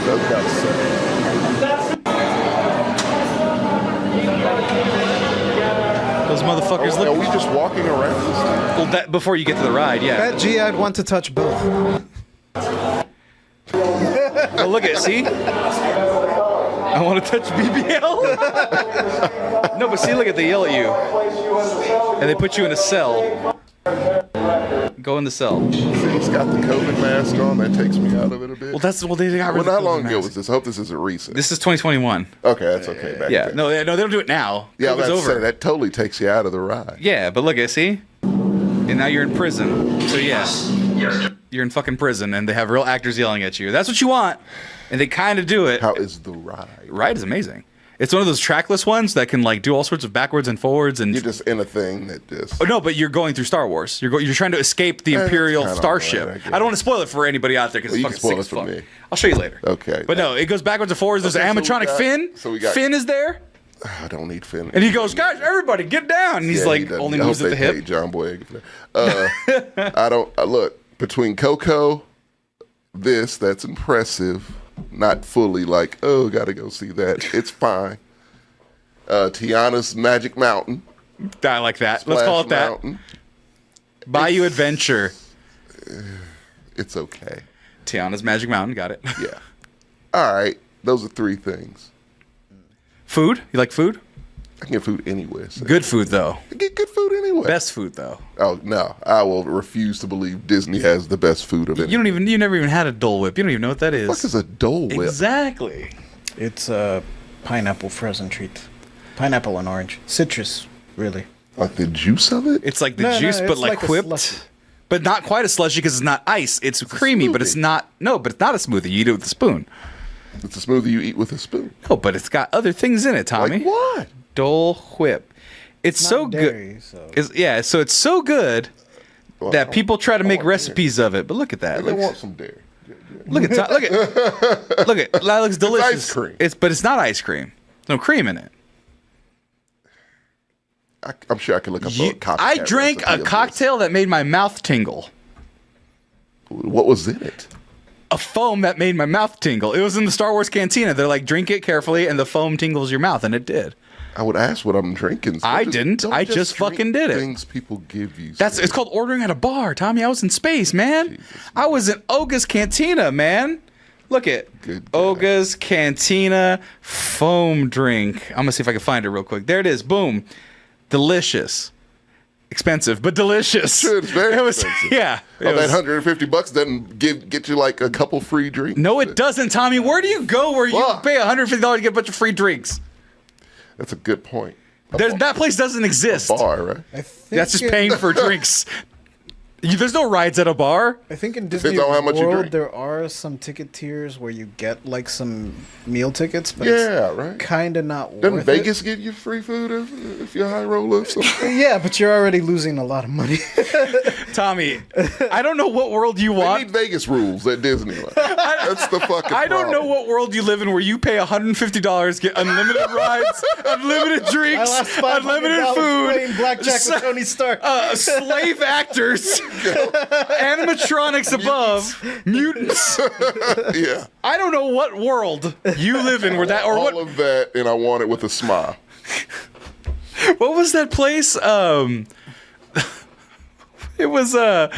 Those motherfuckers look. Are we just walking around? Well, that before you get to the ride, yeah. Bet G, I'd want to touch both. Oh, look at see. I want to touch BBL. No, but see, look at they yell at you, and they put you in a cell. Go in the cell. See, he's got the COVID mask on. That takes me out of it a bit. Well, they got rid of the how COVID long ago mask. was this? I hope this isn't recent. This is 2021. Okay, that's okay. Back then. No, they don't do it now. Yeah, it's over. that totally takes you out of the ride. Yeah, but look, see? And now you're in prison. So yeah, you're in fucking prison, and they have real actors yelling at you. That's what you want, and they kind of do it. How is the ride? Ride is amazing. It's one of those trackless ones that can like do all sorts of backwards and forwards, and you're just in a thing that just. Oh no, but you're going through Star Wars. You're trying to escape the Imperial starship. Right, I don't want to spoil it for anybody out there because it's you fucking can spoil sick it as for fuck. me. I'll show you later. Okay. But no, it goes backwards and forwards. There's an animatronic Finn. Finn is there. I don't need Finn. And he goes, guys, everybody, get down. And he's like, only moves at the hip. John Boyega for that. I don't look between Coco. That's impressive. Not fully like, oh, gotta go see that. It's fine. Tiana's Magic Mountain. I like that. Let's call it that. Mountain. Bayou Adventure. It's okay. Tiana's Magic Mountain. Got it. Yeah. All right. Those are 3 things. Food? You like food? I can get food anywhere. So. Good food, though. I get good food anywhere. Best food, though. Oh, no. I will refuse to believe Disney has the best food of it. You never even had a Dole Whip. You don't even know what that is. What is a Dole Whip? Exactly. It's a pineapple frozen treat. Pineapple and orange. Citrus, really. Like the juice of it? It's like the juice, but like whipped. But not quite a slushy because it's not ice. It's creamy, but it's not. No, but it's not a smoothie. You eat it with a spoon. It's a smoothie you eat with a spoon. No, but it's got other things in it, Tommy. Like what? Dole Whip. It's so dairy, good. So. So it's so good that people try to make recipes of it. But look at that. I want some dairy. Look at that looks delicious. It's ice cream. But it's not ice cream. There's no cream in it. I'm sure I can look up a cocktail. I drank a cocktail that made my mouth tingle. What was in it? A foam that made my mouth tingle. It was in the Star Wars cantina. They're like, drink it carefully, and the foam tingles your mouth, and it did. I would ask what I'm drinking. So I didn't. I just fucking did it. Things people give you. It's called ordering at a bar, Tommy. I was in space, man. I was in Oga's Cantina, man. Look at Oga's Cantina foam drink. I'm gonna see if I can find it real quick. There it is. Boom. Delicious. Expensive, but delicious. Sure, it's very expensive. Yeah. That $150 doesn't get you like a couple free drinks. No, it doesn't, Tommy. Where do you go where you pay $150 to get a bunch of free drinks? That's a good point. That place doesn't exist. A bar, right? That's just paying for drinks. There's no rides at a bar. I think in Disney on how much you World drink. there are some ticket tiers where you get like some meal tickets, but right. Kind of not Doesn't worth Vegas give you free food if you're a high roller or something? Yeah, but you're already losing a lot of money. Tommy, I don't know what world you want. We need Vegas rules at Disneyland. That's the fucking I don't know problem. what world you live in where you pay $150, get unlimited rides, unlimited drinks, unlimited food, playing blackjack with Tony Stark, slave actors, animatronics above, mutants. Yeah. I don't know what world you live in where that or all what. of that, and I want it with a smile. What was that place? It was remember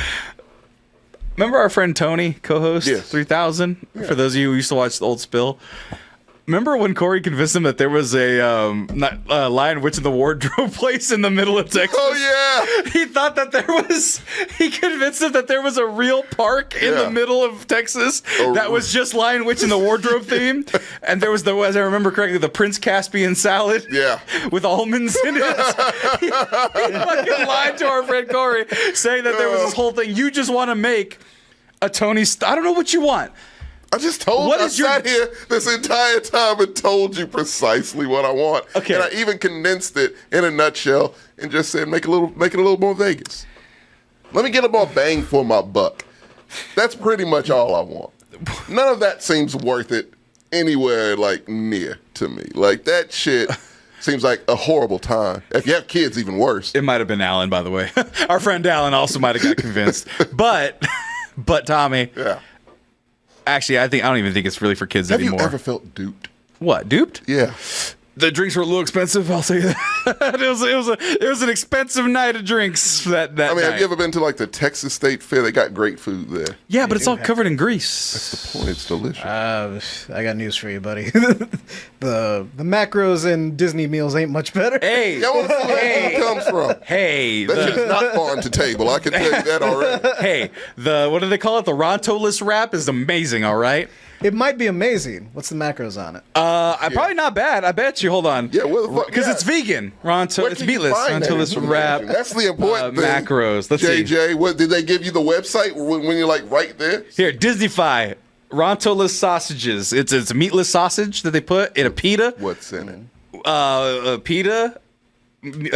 our friend Tony, co-host 3000? Yeah. For those of you who used to watch the old Spill. Remember when Corey convinced him that there was a Lion Witch in the Wardrobe place in the middle of Texas? Oh, yeah. He thought that he convinced him that there was a real park in the middle of Texas that was just Lion Witch in the Wardrobe theme. And there was, as I remember correctly, the Prince Caspian salad with almonds in it. He fucking lied to our friend Corey, saying that there was this whole thing. You just want to make a Tony... I don't know what you want. I just told you. I sat here this entire time and told you precisely what I want. Okay. And I even condensed it in a nutshell and just said, make it a little more Vegas. Let me get a more bang for my buck. That's pretty much all I want. None of that seems worth it anywhere like near to me. Like that shit seems like a horrible time. If you have kids, even worse. It might have been Alan, by the way. Our friend Alan also might have got convinced. But Tommy. Yeah. Actually, I don't even think it's really for kids anymore. Have you ever felt duped? What, duped? Yeah. The drinks were a little expensive. I'll say that. it was an expensive night of drinks that I mean, night. have you ever been to like the Texas State Fair? They got great food there. Yeah, but it's all covered in grease. That's the point. It's delicious. I got news for you, buddy. the macros in Disney meals ain't much better. Hey, Y'all want to see where that comes from? Hey, That shit's not farm to table. I can tell you that already. hey, what do they call it? The Ronto-less wrap is amazing. All right. It might be amazing. What's the macros on it? Probably not bad. I bet you. Hold on. Yeah, what the fuck? Because Yeah. it's vegan. Ronto, Where it's can you meatless. find that Ronto-less wrap. information? That's the important thing. Macros. Let's see. JJ, what did they give you the website when you're like right there? Here, Disneyfy. Ronto-less sausages. It's a meatless sausage that they put in a pita. What's in it? A pita,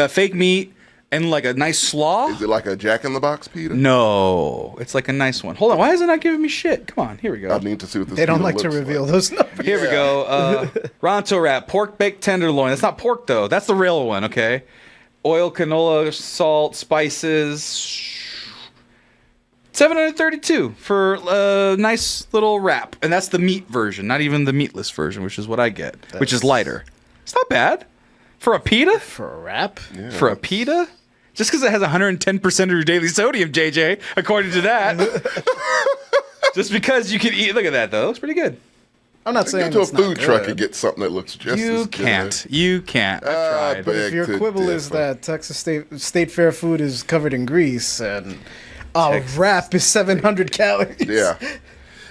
fake meat, and like a nice slaw. Is it like a Jack in the Box pita? No, it's like a nice one. Hold on, why is it not giving me shit? Come on, here we go. I need to see what this. They don't pita like to looks reveal those numbers. Here we go. Ronto wrap, pork baked tenderloin. That's not pork though. That's the real one. Okay. Oil, canola, salt, spices. $732 for a nice little wrap, and that's the meat version, not even the meatless version, which is what I get, which is lighter. It's not bad for a pita. For a wrap? Yeah. For a pita. Just because it has 110% of your daily sodium, JJ, according to that. Just because you can eat. Look at that, though. It's pretty good. I'm not Go saying to a it's not food truck good. and get something that looks just You as can't. good. You can't. I've tried. But If your quibble is that Texas State Fair food is covered in grease and a wrap is 700 calories. Yeah.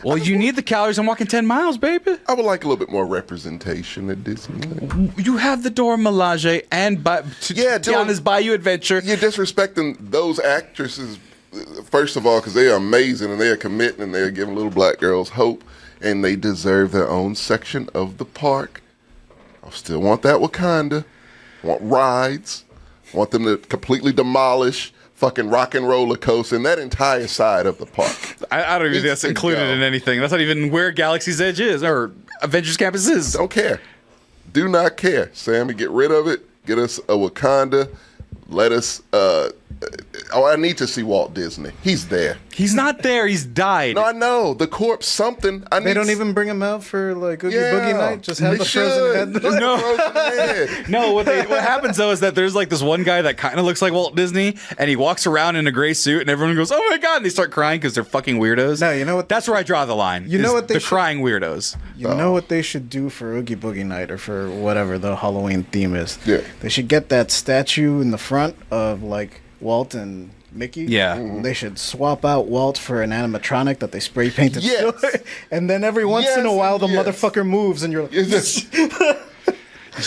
Well, you need the calories. I'm walking 10 miles, baby. I would like a little bit more representation at Disneyland. You have the Dora Milaje and Tiana's Bayou Adventure. You're disrespecting those actresses, first of all, because they are amazing and they are committing and they are giving little black girls hope, and they deserve their own section of the park. I still want that Wakanda. I want rides. I want them to completely demolish fucking Rock and Roller Coaster and that entire side of the park. I don't even think that's included in anything. That's not even where Galaxy's Edge is or Avengers Campus is. Don't care. Do not care, Sammy. Get rid of it. Get us a Wakanda. Let us. I need to see Walt Disney. He's there. He's not there. He's died. No, I know. The corpse, something. They don't even bring him out for like Oogie Boogie Night. Just have They the frozen head. should. No. Frozen head. No, what happens though is that there's like this one guy that kind of looks like Walt Disney, and he walks around in a gray suit, and everyone goes, "Oh my god!" and they start crying because they're fucking weirdos. No, you know what? That's where I draw the line. You know what they the should- crying weirdos. You know what they should do for Oogie Boogie Night or for whatever the Halloween theme is? Yeah. They should get that statue in the front of like Walt and Mickey. Yeah. They should swap out Walt for an animatronic that they spray painted. Yes. And then every once in a Yes, while the yes. motherfucker moves and you're like,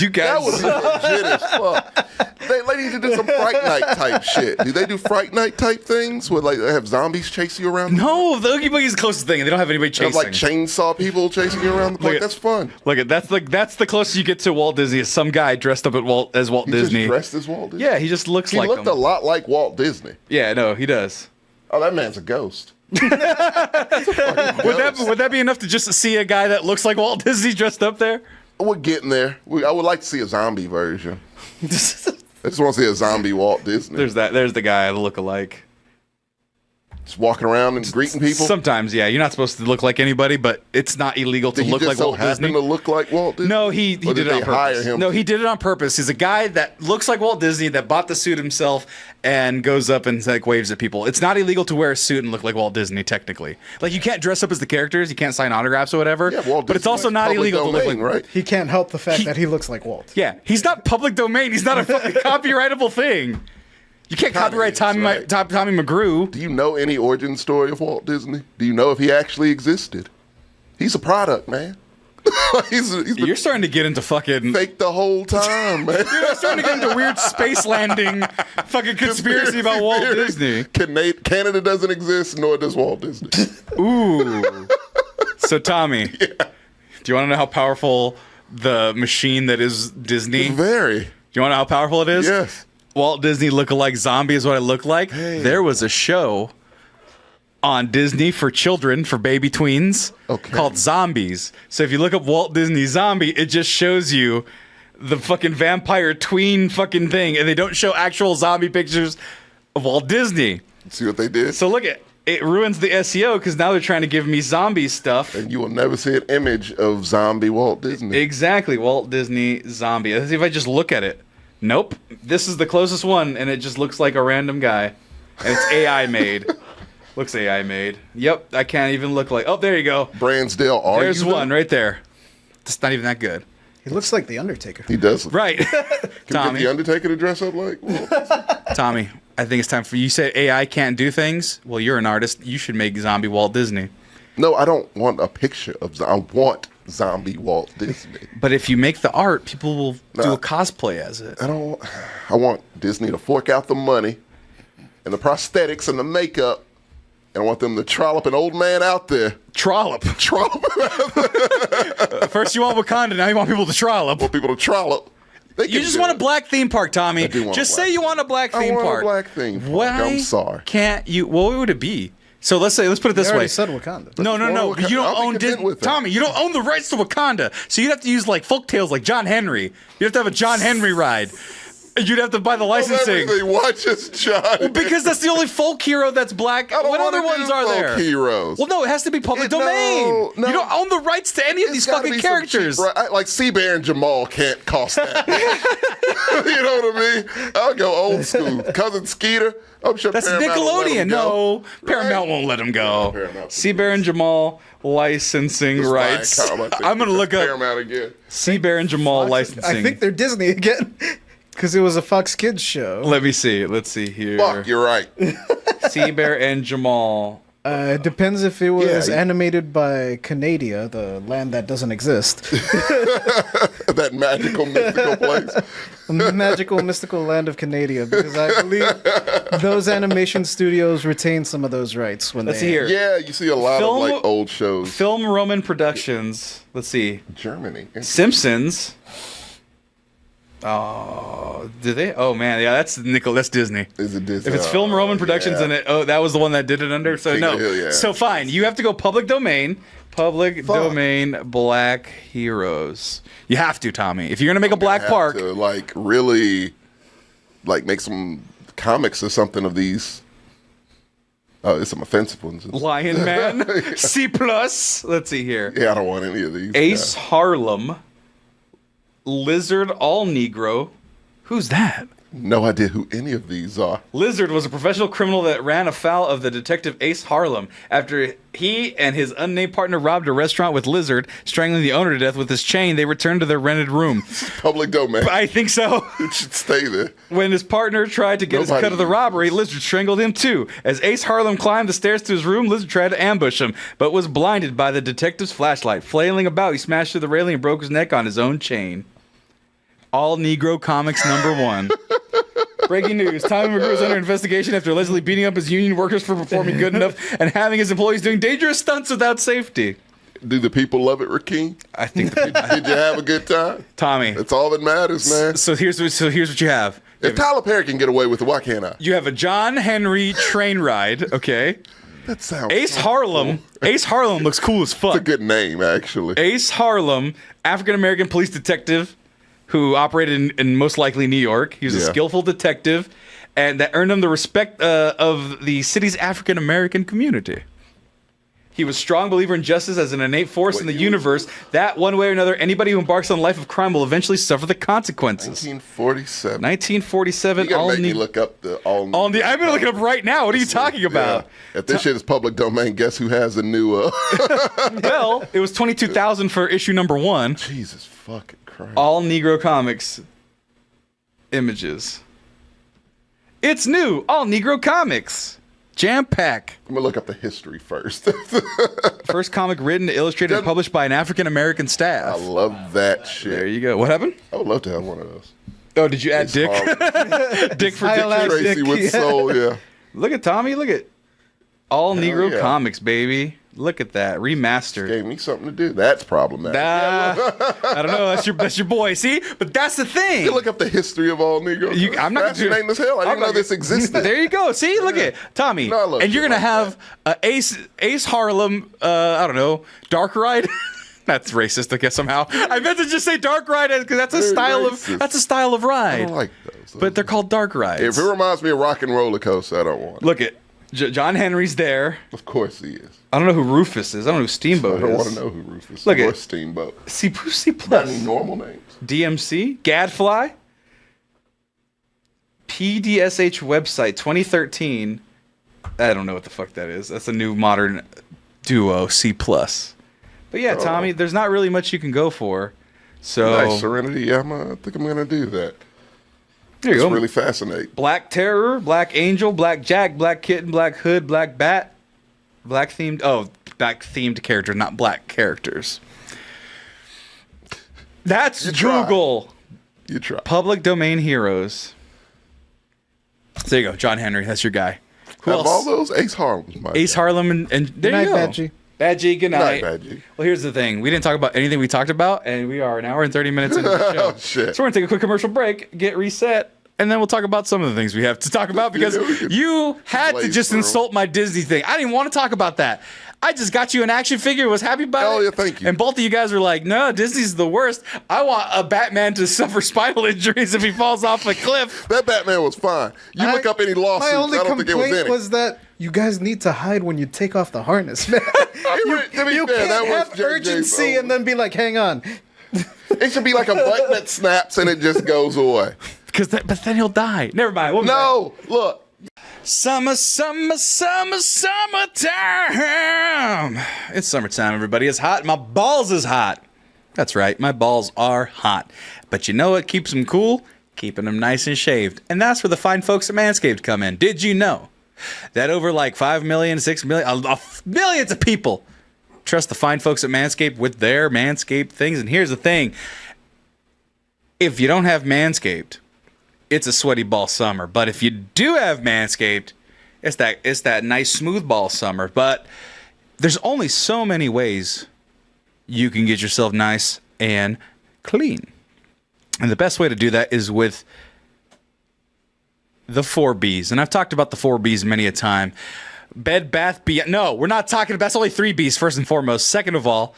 You guys. That was legit as fuck. They need to do some Fright Night type shit. Do they do Fright Night type things where like they have zombies chase you around? No, the Oogie Boogie is the closest thing. They don't have anybody They have chasing. like chainsaw people chasing you around the park. at- That's fun. Look at that's the closest you get to Walt Disney is some guy dressed up as Walt He Disney. just dressed as Walt Disney. Yeah, he just looks He like looked him. a lot like Walt Disney. Yeah, no, he does. Oh, that man's a ghost. Would that be enough to just see a guy that looks like Walt Disney dressed up there? We're getting there. I would like to see a zombie version. I just want to see a zombie Walt Disney. There's the guy, the look-alike. Just walking around and greeting people. Sometimes, yeah, you're not supposed to look like anybody, but it's not illegal to Did he look just like so Walt happen Disney. to look like Walt Disney? No, he Or did it they on hire purpose. him No, to- he did it on purpose. He's a guy that looks like Walt Disney that bought the suit himself and goes up and like waves at people. It's not illegal to wear a suit and look like Walt Disney, technically. Like you can't dress up as the characters, you can't sign autographs or whatever. Yeah, Walt but it's Disney also likes not public illegal to look domain, like right? he can't help the fact that he looks like Walt. Yeah, he's not public domain. He's not a fucking copyrightable thing. You can't copyright Tommy McGrew. Do you know any origin story of Walt Disney? Do you know if he actually existed? He's a product, man. he's been You're starting to get into fucking fake the whole time, man. You're starting to get into weird space landing fucking conspiracy about Walt theory. Disney. Canada doesn't exist, nor does Walt Disney. Ooh. So Tommy, do you want to know how powerful the machine that is Disney? Very. Do you want to know how powerful it is? Yes. Walt Disney look-alike zombie is what I look like. Hey. There was a show on Disney for children, for baby tweens, called Zombies. So if you look up Walt Disney zombie, it just shows you the fucking vampire tween fucking thing, and they don't show actual zombie pictures of Walt Disney. See what they did? So look at it ruins the SEO because now they're trying to give me zombie stuff. And you will never see an image of zombie Walt Disney. Exactly, Walt Disney zombie. Let's see if I just look at it. Nope. This is the closest one, and it just looks like a random guy. And it's AI made. Looks AI made. Yep, I can't even look like... Oh, there you go. Bransdale, are There's you one there? right there. It's not even that good. He looks like the Undertaker. He does. Right. Can we Tommy. get the Undertaker to dress up like Walt? Tommy, I think it's time for you. Said AI can't do things. Well, you're an artist. You should make zombie Walt Disney. No, I don't want a picture of... I want zombie Walt Disney. But if you make the art, people will do a cosplay as it. I want Disney to fork out the money and the prosthetics and the makeup, and I want them to trollop an old man out there. Trollop. Trollop. First you want Wakanda, now you want people to trollop. Want people to trollop. You just want a black theme park, Tommy. I do want just a black say you want a black theme I want park. a black theme park. Why I'm sorry. can't you? What would it be? So let's put it this They way. already said Wakanda. No. Wakanda. You don't I'll be own content Disney. with it. Tommy, you don't own the rights to Wakanda. So you'd have to use like folk tales like John Henry. You'd have to have a John Henry ride. You'd have to buy the licensing. Everything watches John. Well, because that's the only folk hero that's black. I don't What other wanna ones do are folk there? heroes. Well, no, it has to be public domain. no. You don't own the rights to any of these gotta fucking be some characters. cheap, right? Like Seabear and Jamal can't cost that. You know what I mean? I'll go old school. Cousin Skeeter. I'm sure That's Paramount will let Nickelodeon. him go. No, Paramount won't let him go. Paramount Seabear and Jamal licensing Just rights. buying comics. I'm gonna look up Paramount again. Seabear and Jamal licensing. I think they're Disney again. Because it was a Fox Kids show. Let me see. Let's see here. Fuck, you're right. Seabear and Jamal. It depends if it was Yeah. animated by Canada, the land that doesn't exist. That magical, mystical place. The magical, mystical land of Canada. Because I believe those animation studios retain some of those rights when Let's they... see here. Yeah, you see a lot Film- of like old shows. Film Roman Productions. Let's see. Germany. Simpsons. Oh, do they? Oh man, yeah, that's Disney. Is it Disney? If it's Film Roman Productions yeah. and that was the one that did it under. So King no. of the Hill, yeah. So fine, you have to go public domain. Public domain black heroes. You have to, Tommy. If you're gonna make a black Have park, to, like really, like make some comics or something of these. Oh, there's some offensive ones. Lion Man, C plus. Let's see here. Yeah, I don't want any of these. Ace Harlem, Lizard All Negro. Who's that? No idea who any of these are. Lizard was a professional criminal that ran afoul of the detective Ace Harlem. After he and his unnamed partner robbed a restaurant with Lizard, strangling the owner to death with his chain, they returned to their rented room. Public domain. I think so. It should stay there. When his partner tried to get his cut of the robbery, Lizard strangled him too. As Ace Harlem climbed the stairs to his room, Lizard tried to ambush him, but was blinded by the detective's flashlight. Flailing about, he smashed through the railing and broke his neck on his own chain. All Negro Comics #1. Breaking news. Tommy McGrew is under investigation after allegedly beating up his union workers for performing good enough and having his employees doing dangerous stunts without safety. Do the people love it, Rakeem? I think Did you have a good time? Tommy. That's all that matters, man. So here's what you have. If Tyler Perry can get away with it, why can't I? You have a John Henry train ride, okay? That sounds Ace Harlem. Ace Harlem looks cool as fuck. It's a good name, actually. Ace Harlem, African-American police detective who operated in most likely New York. He was a skillful detective, and that earned him the respect of the city's African-American community. He was a strong believer in justice as an innate force in the universe that, one way or another, anybody who embarks on a life of crime will eventually suffer the consequences. 1947. 1947. You gotta make me look up the all. I'm gonna look it up right now. What are you talking about? Yeah. If this shit is public domain, guess who has a new? Well, it was 22,000 for issue #1. Jesus fucking Christ! All Negro Comics images. It's new. All Negro Comics. Jam pack. I'm gonna look up the history first. First comic written, illustrated, and published by an African American staff. I love that shit. There you go. What happened? I would love to have one of those. Oh, did you add Ace Dick? Harlem. Dick for Dick Tracy Dick. with soul. Yeah. Look at Tommy. Look at All Hell Negro yeah. Comics, baby. Look at that remastered. Gave me something to do. That's problematic. I don't know. That's your boy. See, but that's the thing. You look up the history of all Negro. I'm not fascinating as hell. I didn't know this existed. There you go. See, look at Tommy. No, I love and you're shit gonna like have Ace Harlem. I don't know, Dark Ride. That's racist, I guess somehow. I meant to just say Dark Ride because that's a style of ride. I don't like those. But they're called Dark Rides. If it reminds me of Rock and Roller Coaster, I don't want it. Look at John Henry's there. Of course he is. I don't know who Rufus is. I don't know who Steamboat I don't is. want to know who Rufus Look is. Or at Steamboat. C Got plus. any normal names? DMC, Gadfly, PDSH website 2013. I don't know what the fuck that is. That's a new modern duo, C plus. But yeah, Tommy, there's not really much you can go for. So Nice, Serenity. Yeah, I think I'm gonna do that. There you It's go. really fascinating. Black Terror, Black Angel, Black Jack, Black Kitten, Black Hood, Black Bat, black themed characters, not black characters. That's Google. You try. Public domain heroes. So there you go, John Henry. That's your guy. Who Of else? all those, Ace Harlem's my Ace guy. Harlem and there Good you night, go. Badgie. Badgie, good night. Good night, Badgie. Well, here's the thing. We didn't talk about anything we talked about, and we are an hour and 30 minutes into the show. Oh, shit. So we're going to take a quick commercial break, get reset, and then we'll talk about some of the things we have to talk about because you had to blaze just through. insult my Disney thing. I didn't even want to talk about that. I just got you an action figure, was happy about it. Oh, yeah, thank you. And both of you guys were like, no, Disney's the worst. I want a Batman to suffer spinal injuries if he falls off a cliff. That Batman was fine. You look up any lawsuits, My only I don't think it was complaint any. was that you guys need to hide when you take off the harness, man. To be You fair, that can't was have JJ's urgency and then be like, hang on. It should be like a button that snaps and it just goes away. But then he'll die. Never mind. We'll be back. No, look. Summertime. It's summertime, everybody. It's hot. My balls is hot. That's right. My balls are hot. But you know what keeps them cool? Keeping them nice and shaved. And that's where the fine folks at Manscaped come in. Did you know that over like 5 million, 6 million, millions of people trust the fine folks at Manscaped with their Manscaped things? And here's the thing. If you don't have Manscaped, it's a sweaty ball summer. But if you do have Manscaped, it's that nice smooth ball summer. But there's only so many ways you can get yourself nice and clean. And the best way to do that is with the 4Bs. And I've talked about the 4Bs many a time. Bed, Bath, Beyond. No, we're not talking about, that's only 3Bs first and foremost. Second of all,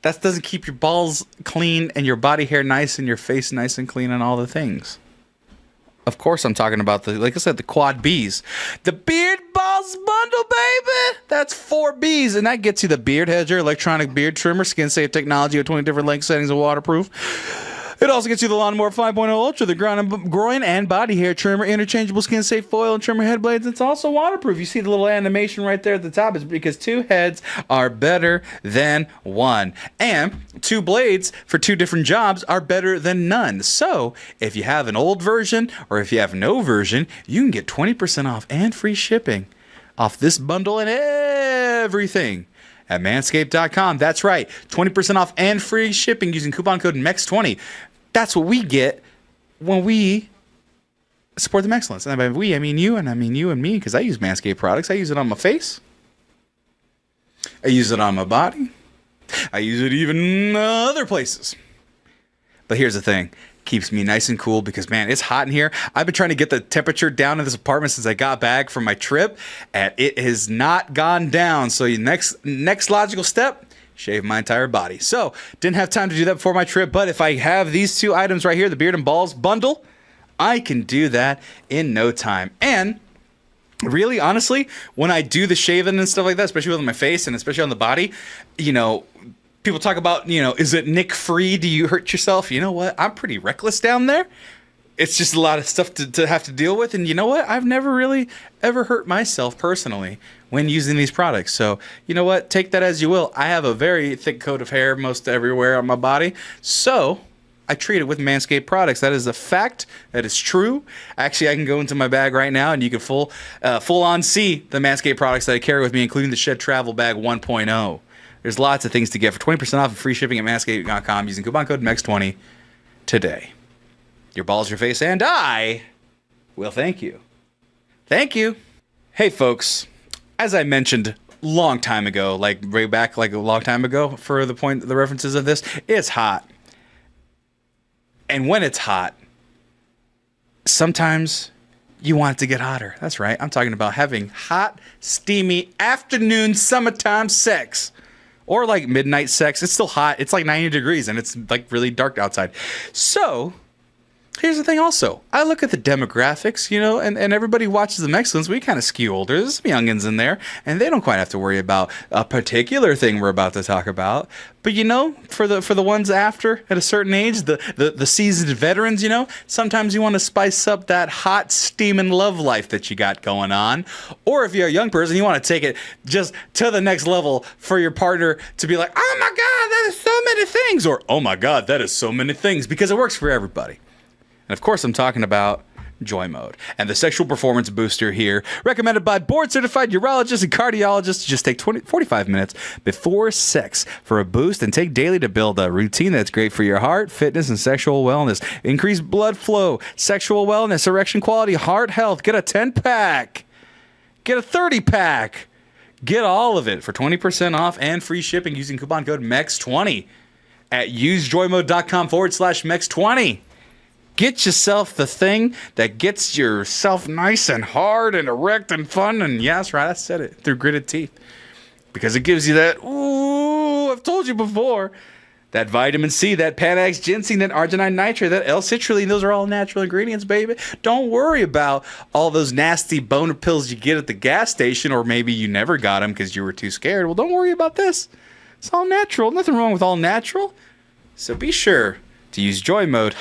that doesn't keep your balls clean and your body hair nice and your face nice and clean and all the things. Of course, I'm talking about like I said, the quad Bs. The Beard Balls Bundle, baby! That's 4 Bs, and that gets you the beard hedger, electronic beard trimmer, skin-safe technology with 20 different length settings and waterproof. It also gets you the Lawnmower 5.0 Ultra, the groin and body hair trimmer, interchangeable skin-safe foil and trimmer head blades. It's also waterproof. You see the little animation right there at the top. It's because 2 heads are better than 1. And 2 blades for 2 different jobs are better than none. So, if you have an old version or if you have no version, you can get 20% off and free shipping off this bundle and everything at manscaped.com. That's right. 20% off and free shipping using coupon code MEX20. That's what we get when we support the excellence. And by we, I mean you, and I mean you and me, because I use Manscaped products. I use it on my face. I use it on my body. I use it even in other places. But here's the thing. Keeps me nice and cool because, man, it's hot in here. I've been trying to get the temperature down in this apartment since I got back from my trip, and it has not gone down. So your next logical step, shave my entire body. So didn't have time to do that before my trip, but if I have these 2 items right here, the Beard and Balls bundle, I can do that in no time. And really, honestly, when I do the shaving and stuff like that, especially on my face and especially on the body, you know, people talk about, you know, is it nick-free? Do you hurt yourself? You know what? I'm pretty reckless down there. It's just a lot of stuff to have to deal with. And you know what? I've never really ever hurt myself personally when using these products. So, you know what? Take that as you will. I have a very thick coat of hair most everywhere on my body. So I treat it with Manscaped products. That is a fact. That is true. Actually, I can go into my bag right now and you can full on see the Manscaped products that I carry with me, including the Shed Travel Bag 1.0. There's lots of things to get for 20% off and free shipping at manscaped.com using coupon code MEX20 today. Your balls, your face, and I will thank you. Thank you. Hey, folks. As I mentioned long time ago, like way back like a long time ago for the references of this, it's hot. And when it's hot, sometimes you want it to get hotter. That's right. I'm talking about having hot, steamy afternoon summertime sex. Or like midnight sex. It's still hot. It's like 90 degrees and it's like really dark outside. So Here's the thing also. I look at the demographics, you know, and everybody watches The Excellence. We kind of skew older. There's some youngins in there, and they don't quite have to worry about a particular thing we're about to talk about. But, you know, for the ones after, at a certain age, the seasoned veterans, you know, sometimes you want to spice up that hot, steaming love life that you got going on. Or if you're a young person, you want to take it just to the next level for your partner to be like, oh, my God, that is so many things. Or, oh, my God, that is so many things. Because it works for everybody. And of course, I'm talking about Joy Mode and the sexual performance booster here, recommended by board-certified urologists and cardiologists to just take 45 minutes before sex for a boost and take daily to build a routine that's great for your heart, fitness, and sexual wellness. Increase blood flow, sexual wellness, erection quality, heart health. Get a 10-pack. Get a 30-pack. Get all of it for 20% off and free shipping using coupon code MEX20 at usejoymode.com/MEX20. Get yourself the thing that gets yourself nice and hard and erect and fun. And yes, right, I said it, through gritted teeth. Because it gives you that, ooh, I've told you before, that vitamin C, that Panax ginseng, that arginine nitrate, that L-citrulline. Those are all natural ingredients, baby. Don't worry about all those nasty boner pills you get at the gas station, or maybe you never got them because you were too scared. Well, don't worry about this. It's all natural. Nothing wrong with all natural. So be sure to use Joy Mode.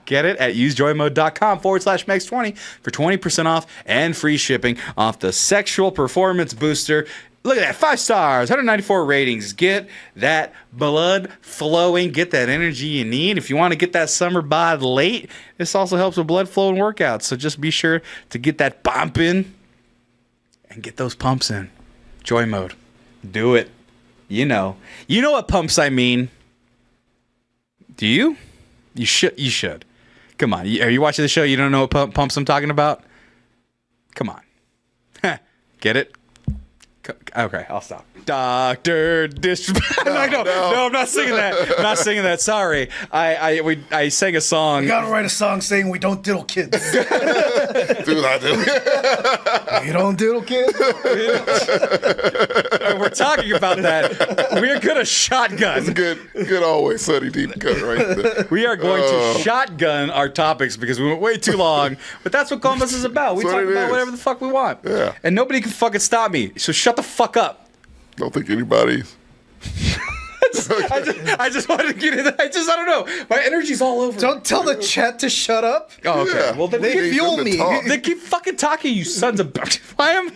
Get it at usejoymode.com/MEX20 for 20% off and free shipping off the sexual performance booster. Look at that, 5 stars, 194 ratings. Get that blood flowing, get that energy you need. If you want to get that summer bod late, this also helps with blood flow and workouts. So just be sure to get that bump in and get those pumps in. Joy Mode. Do it. You know what pumps I mean. Do you? You should. Come on. Are you watching the show? You don't know what pumps I'm talking about? Come on. Get it? Okay, I'll stop. Dr. Disrespect. No, I'm not singing that. I'm not singing that. Sorry. I sang a song. You gotta write a song saying we don't diddle kids. Dude, I do. You don't diddle kids? We're talking about that. We're gonna shotgun. That's good always sunny deep cut right there. We are going to shotgun our topics because we went way too long. But that's what Compas is about. We talk about whatever the fuck we want. Yeah. And nobody can fucking stop me. So shut the fuck up. Don't think anybody's. I just wanted to get in. I don't know. My energy's all over. Don't tell the chat to shut up. Oh, okay. Yeah. Well, then They fuel me. They keep fucking talking, you sons of. Why am?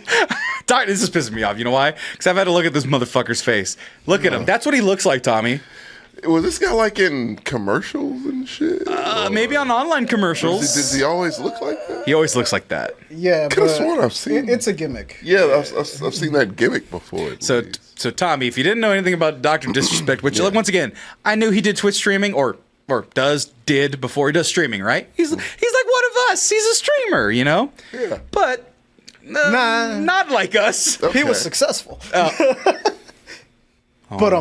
This is pissing me off. You know why? Because I've had to look at this motherfucker's face. Look at him. That's what he looks like, Tommy. Was this guy like in commercials and shit? Maybe on online commercials. Does he always look like that? He always looks like that. Yeah, Could have sworn I've seen. It's a gimmick. Yeah, I've seen that gimmick before. So Tommy, if you didn't know anything about Dr. Disrespect, which once again, I knew he did Twitch streaming or did before he does streaming, right? He's like one of us. He's a streamer, you know? Yeah. But not like us. Okay. He was successful. But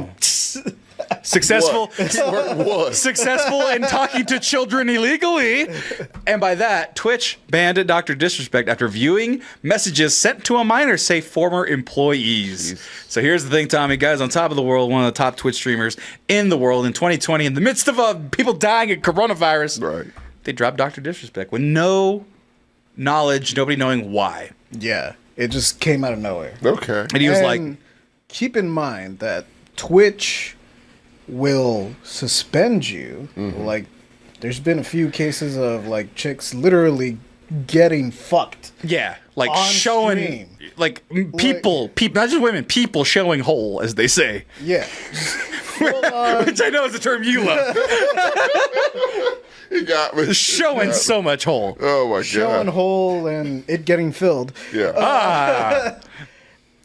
Successful. What? Successful in talking to children illegally. And by that, Twitch banned Dr. Disrespect after viewing messages sent to a minor, say former employees. Jeez. So here's the thing, Tommy. Guys, on top of the world, one of the top Twitch streamers in the world in 2020, in the midst of people dying of coronavirus, right? They dropped Dr. Disrespect with no knowledge, nobody knowing why. Yeah, it just came out of nowhere. Okay. And he was like, keep in mind that Twitch will suspend you. Mm-hmm. Like, there's been a few cases of like chicks literally getting fucked. Yeah, like on showing, stream. like people, not just women, people showing hole, as they say. Yeah. Which I know is a term you love. You got me. Showing so much hole. Oh my god. Showing hole and it getting filled. Yeah.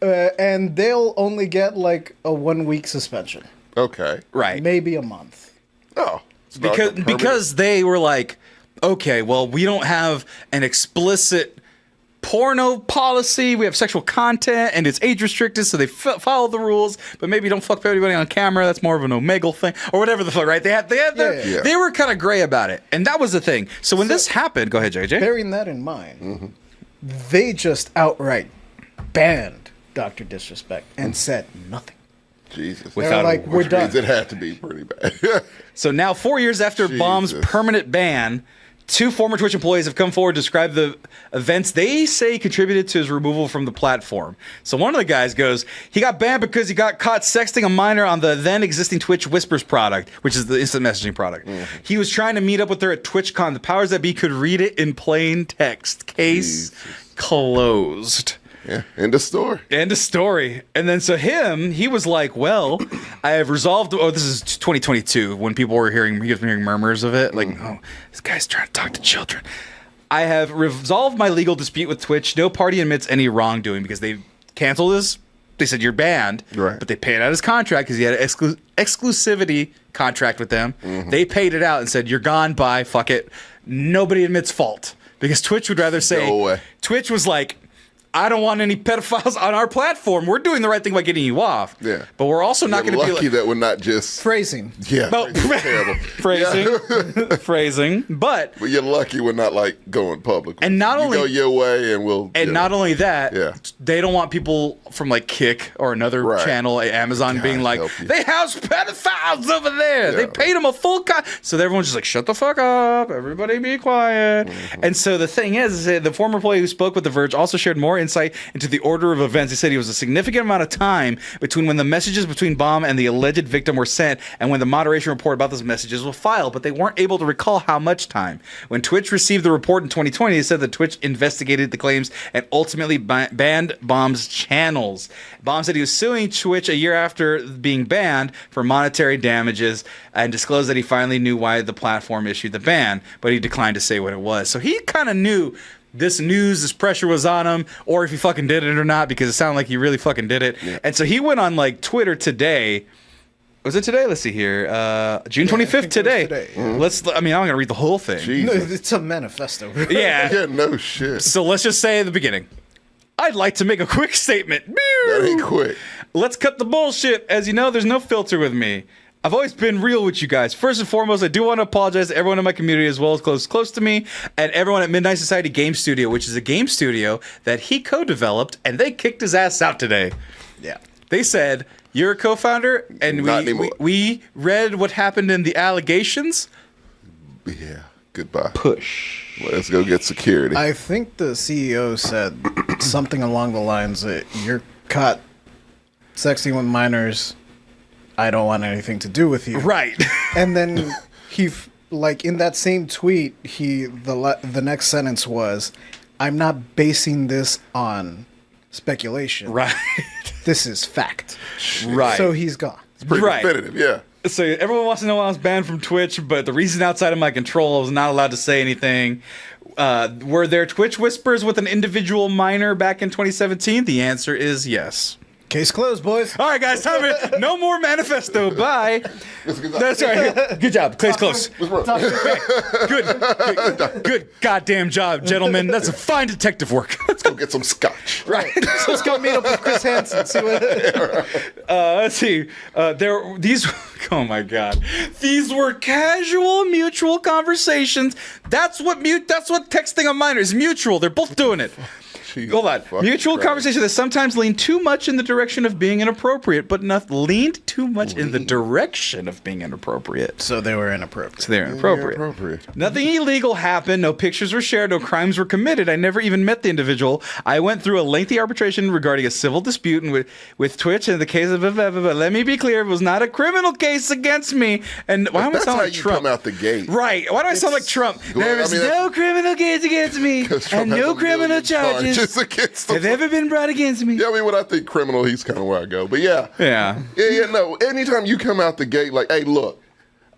And they'll only get like a 1 week suspension. Okay. Right. Maybe a month. Oh. It's not like a Because they were like, okay, well, we don't have an explicit porno policy. We have sexual content, and it's age restricted, so they follow the rules. But maybe don't fuck everybody on camera. That's more of an omegle thing, or whatever the fuck, right? They were kind of gray about it, and that was the thing. So when this happened, go ahead, JJ. Bearing that in mind, they just outright banned Dr. Disrespect and said nothing. Jesus. They're like, we're done. It had to be pretty bad. So now, 4 years after Bomb's permanent ban, 2 former Twitch employees have come forward to describe the events they say contributed to his removal from the platform. So one of the guys goes, he got banned because he got caught sexting a minor on the then existing Twitch Whispers product, which is the instant messaging product. He was trying to meet up with her at TwitchCon. The powers that be could read it in plain text. Case closed. Yeah, end of story. End of story. And then he was like, well, I have resolved. Oh, this is 2022 when people were hearing murmurs of it. Like, oh, this guy's trying to talk to children. I have resolved my legal dispute with Twitch. No party admits any wrongdoing because they canceled this. They said you're banned, right? But they paid out his contract because he had an exclusivity contract with them. They paid it out and said you're gone. Bye. Fuck it. Nobody admits fault because Twitch would rather say. Go away. Twitch was like, I don't want any pedophiles on our platform. We're doing the right thing by getting you off. Yeah. But we're also not going to be lucky like... that we're not just... Phrasing. Yeah. Well, terrible. Phrasing. But you're lucky we're not like going public. And not only... go your way and we'll... And not only that, they don't want people from like Kick or another channel, Amazon, being like, they house pedophiles over there. They paid them a full... So everyone's just like, shut the fuck up. Everybody be quiet. And so the thing is the former employee who spoke with The Verge also shared more insight into the order of events. He said he was a significant amount of time between when the messages between Bomb and the alleged victim were sent and when the moderation report about those messages was filed, but they weren't able to recall how much time. When Twitch received the report in 2020, they said that Twitch investigated the claims and ultimately banned Bomb's channels. Bomb said he was suing Twitch a year after being banned for monetary damages and disclosed that he finally knew why the platform issued the ban, but he declined to say what it was. So he kind of knew this pressure was on him, or if he fucking did it or not, because it sounded like he really fucking did it. Yeah. And so he went on like Twitter today. Was it today? Let's see here. June 25th today. I'm gonna read the whole thing. No, it's a manifesto. Yeah. No shit. So let's just say at the beginning, I'd like to make a quick statement. That ain't quick. Let's cut the bullshit. As you know, there's no filter with me. I've always been real with you guys. First and foremost, I do want to apologize to everyone in my community as well as close to me and everyone at Midnight Society Game Studio, which is a game studio that he co-developed, and they kicked his ass out today. Yeah. They said, you're a co-founder, and we read what happened in the allegations. Yeah, goodbye. Push. Let's go get security. I think the CEO said something along the lines that you're caught sexting with minors. I don't want anything to do with you. Right. And then in that same tweet, the next sentence was, I'm not basing this on speculation. Right. This is fact. Right. So he's gone. It's pretty definitive, yeah. So everyone wants to know why I was banned from Twitch, but the reason outside of my control, I was not allowed to say anything. Were there Twitch whispers with an individual minor back in 2017? The answer is yes. Case closed, boys. All right, guys, time for no more manifesto. Bye. That's right. Good job. Case closed. Good goddamn job, gentlemen. That's a fine detective work. Let's go get some scotch. Right. So let's go meet up with Chris Hansen. See what. Let's see. Oh my god. These were casual, mutual conversations. That's what texting a minor is. Mutual. They're both doing it. Hold on. Mutual conversation that sometimes lean too much in the direction of being inappropriate, but not leaned too much in the direction of being inappropriate. So they were inappropriate. Nothing illegal happened. No pictures were shared. No crimes were committed. I never even met the individual. I went through a lengthy arbitration regarding a civil dispute with Twitch in the case of but let me be clear, it was not a criminal case against me. And why do I sound like Trump? Come out the gate. Right. Why do I sound like Trump? There is no criminal case against me and no criminal charges have ever been brought against me. Yeah, I mean, when I think criminal, he's kind of where I go. But yeah. No. Anytime you come out the gate, like, hey, look,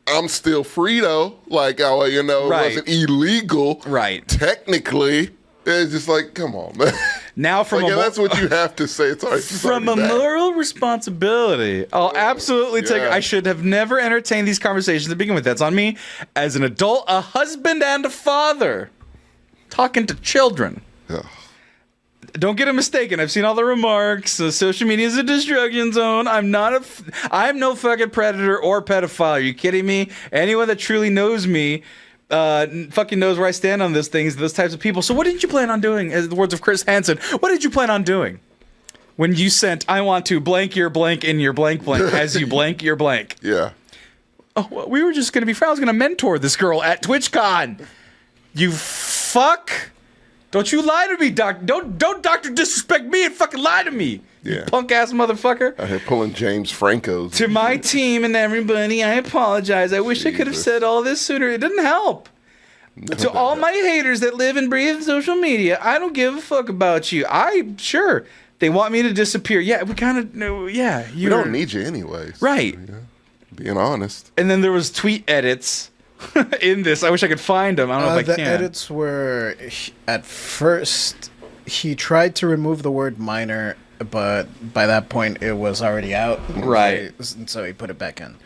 I'm still free though. Like, it wasn't illegal. Right. Technically, it's just like, come on, man. Now, that's what you have to say. It's already from a moral responsibility, I'll absolutely take. I should have never entertained these conversations to begin with. That's on me as an adult, a husband, and a father, talking to children. Yeah. Don't get it mistaken. I've seen all the remarks. Social media is a destruction zone. I'm no fucking predator or pedophile. Are you kidding me? Anyone that truly knows me fucking knows where I stand on these things, those types of people. So what did you plan on doing? As the words of Chris Hansen, what did you plan on doing when you sent, I want to blank your blank in your blank blank as you blank your blank? Yeah. Oh, well, we were just going to be friends. I was going to mentor this girl at TwitchCon. You fuck. Don't you lie to me, Doc. Don't Doctor disrespect me and fucking lie to me. Yeah. You punk ass motherfucker. I hear pulling James Franco's. To my team and everybody, I apologize. I wish I could have said all this sooner. It didn't help. To all my haters that live and breathe social media, I don't give a fuck about you. Sure, they want me to disappear. Yeah, we kind of know. Yeah, we don't need you anyways. Right. Yeah. Being honest. And then there was tweet edits in this. I wish I could find them. I don't know if I can. The edits were, at first, he tried to remove the word minor, but by that point it was already out. Right. And so he put it back in.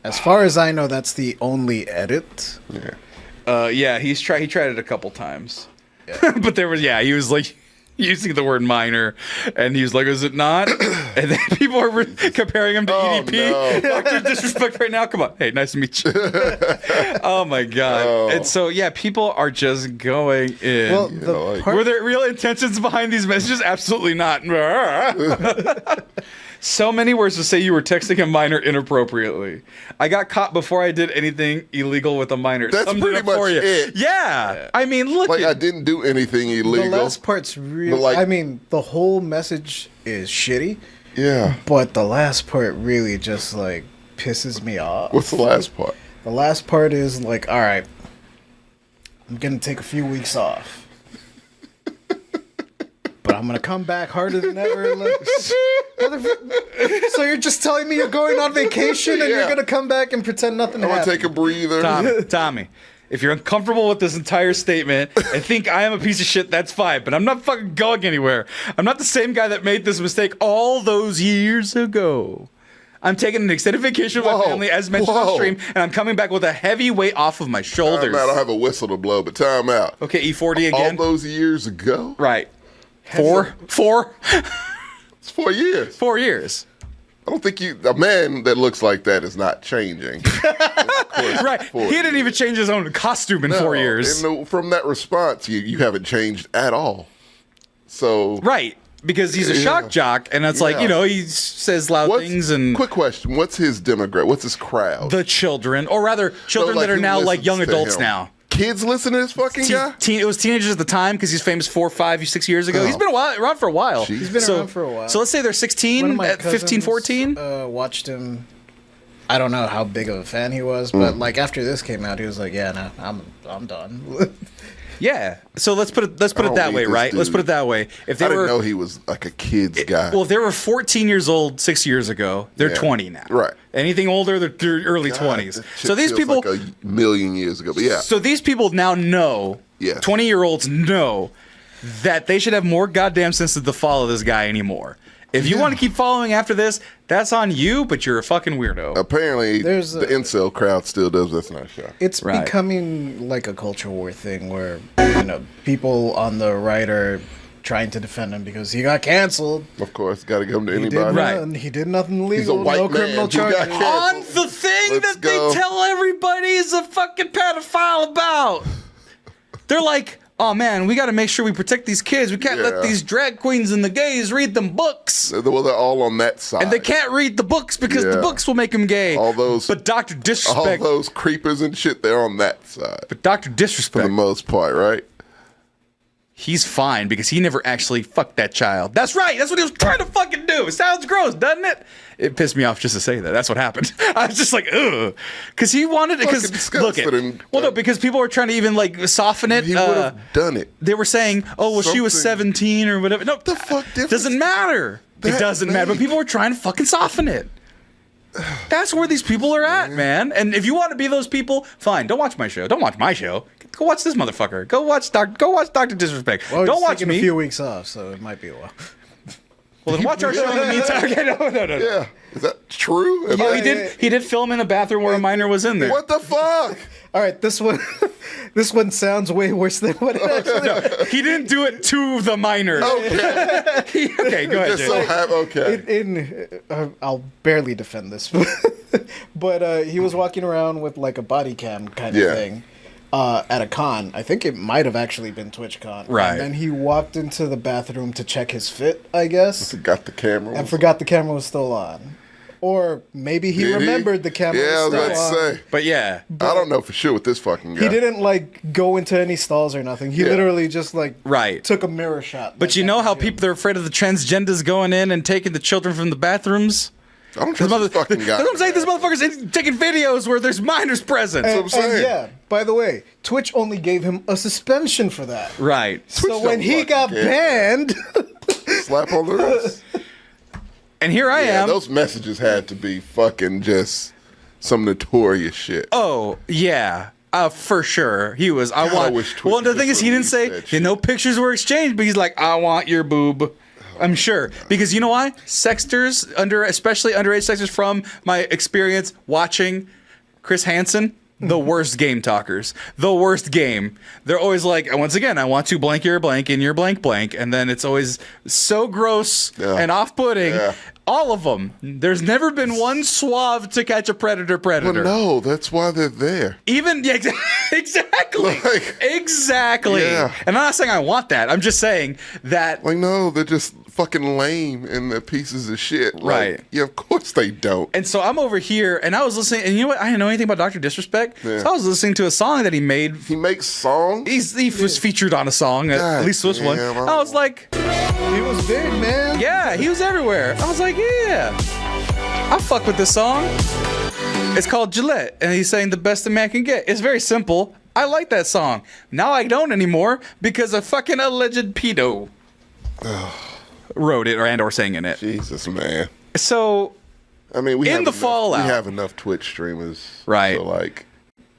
As far as I know, that's the only edit. Yeah. He tried it a couple times. Yeah. But he was like using the word minor, and he was like, is it not? And then people were comparing him to EDP. No. Doctor disrespect right now. Come on. Hey, nice to meet you. Oh my God. Oh. And so people are just going in. Well, were there real intentions behind these messages? Absolutely not. So many words to say you were texting a minor inappropriately. I got caught before I did anything illegal with a minor. That's Summed pretty up for much you. it. Yeah. I mean, look. Like, I didn't do anything illegal. The last part's real. But, like- I mean, the whole message is shitty. Yeah. But the last part really just like pisses me off. What's the last part? The last part is like, all right, I'm gonna take a few weeks off. But I'm gonna come back harder than ever. So you're just telling me you're going on vacation and you're gonna come back and pretend nothing I'm gonna happened? take a breather. Tommy, if you're uncomfortable with this entire statement and think I am a piece of shit, that's fine. But I'm not fucking going anywhere. I'm not the same guy that made this mistake all those years ago. I'm taking an extended vacation with my family, as mentioned on stream, and I'm coming back with a heavy weight off of my shoulders. I don't have a whistle to blow, but time out. Okay, E40 again. All those years ago? Right. Four? It's 4 years. 4 years. I don't think a man that looks like that is not changing. Right. He didn't even change his own costume in 4 years. And from that response, you haven't changed at all. So right. Because he's a shock jock, and it's like, he says loud things. And quick question: what's his demographic? What's his crowd? The children, or rather, children that are now like young adults now. Kids listen to this fucking guy? It was teenagers at the time because he's famous 4, 5, 6 years ago. He's been around for a while. He's been around for a while. So let's say they're 16, at 15, 14. Watched him. I don't know how big of a fan he was, but like after this came out, he was like, "Yeah, no, I'm done." Yeah. So let's put it that way, right? Let's put it that way. If they I didn't know he was like a kid's guy. Well, if they were 14 years old 6 years ago, they're 20 now. Right. Anything older, they're early 20s. So these people, like a million years ago, but yeah. So these people now know. Yes. 20-year-olds know that they should have more goddamn sense to follow this guy anymore. If you want to keep following after this, that's on you, but you're a fucking weirdo. Apparently, the incel crowd still does this. Not sure. It's becoming like a culture war thing where, people on the right are trying to defend him because he got canceled. Of course, got to come to anybody. He did nothing illegal. He's a white no man criminal who got charges. canceled. On the thing that they tell everybody is a fucking pedophile about. They're like, oh man, we got to make sure we protect these kids. We can't let these drag queens and the gays read them books. Well, they're all on that side. And they can't read the books because the books will make them gay. But Dr. All Disrespect. those creepers and shit, they're on that side. But Dr. Disrespect. For the most part, right? He's fine because he never actually fucked that child. That's right. That's what he was trying to fucking do. It sounds gross, doesn't it? It pissed me off just to say that. That's what happened. I was just like, ugh. Because he wanted it. Because look at well, no, because people were trying to even like soften it. He would have done it. They were saying, oh, well, she was 17 or whatever. No, the fuck difference? Doesn't matter. It doesn't matter. But people were trying to fucking soften it. That's where these people are at, man. And if you want to be those people, fine. Don't watch my show. Don't watch my show. Go watch this motherfucker. Go watch Dr. Disrespect. Well, don't watch taking me. a few weeks off, so it might be a while. Well, then watch our show in the meantime. Okay, no. Yeah, is that true? Oh, he did. He did film in a bathroom where a minor was in there. What the fuck? All right, this one sounds way worse than what it actually. No, he didn't do it to the minor. Okay. Okay, go ahead. Just I'll barely defend this, but he was walking around with like a body cam kind of thing. At a con. I think it might have actually been TwitchCon. Right. And then he walked into the bathroom to check his fit, I guess. Forgot the camera. And forgot the camera was still on. Or maybe he Did he? remembered the camera. Yeah, I was was about still to on. say. But yeah, I don't know for sure with this fucking guy. He didn't like go into any stalls or nothing. He Yeah. literally just like right. took a mirror shot. But you know how people are afraid of the transgenders going in and taking the children from the bathrooms? I don't trust this fucking guy. That's what I'm saying. This motherfucker's taking videos where there's minors present. And yeah, by the way, Twitch only gave him a suspension for that. Right. So when he got banned, slap on the wrist. And here I am. Those messages had to be fucking just some notorious shit. Oh yeah, for sure. He was. I wish Twitch Well, the would thing just is, he didn't release say no pictures were exchanged, but he's like, I want your boob. I'm sure because you know why? Sexters, especially underage sexters, from my experience watching Chris Hansen. The worst game talkers. The worst game. They're always like, once again, I want to blank your blank in your blank blank. And then it's always so gross and off-putting. Yeah. All of them. There's never been one suave to catch a predator. Well, no, that's why they're there. Even, yeah, exactly. Exactly. Yeah. And I'm not saying I want that. I'm just saying that. Like, no, they're just fucking lame and they're pieces of shit. Like, right. Yeah, of course they don't. And so I'm over here and I was listening, and you know what? I didn't know anything about Dr. Disrespect. Yeah. So I was listening to a song that he made. He makes songs? He was featured on a song, at least this one. I was like, he was big, man. Yeah, he was everywhere. I was like, yeah, I'll fuck with this song. It's called Gillette, and he's saying the best a man can get. It's very simple. I like that song. Now I don't anymore because a fucking alleged pedo wrote it or sang in it. Jesus, man. So, I mean, we fallout, we have enough Twitch streamers, right? So like,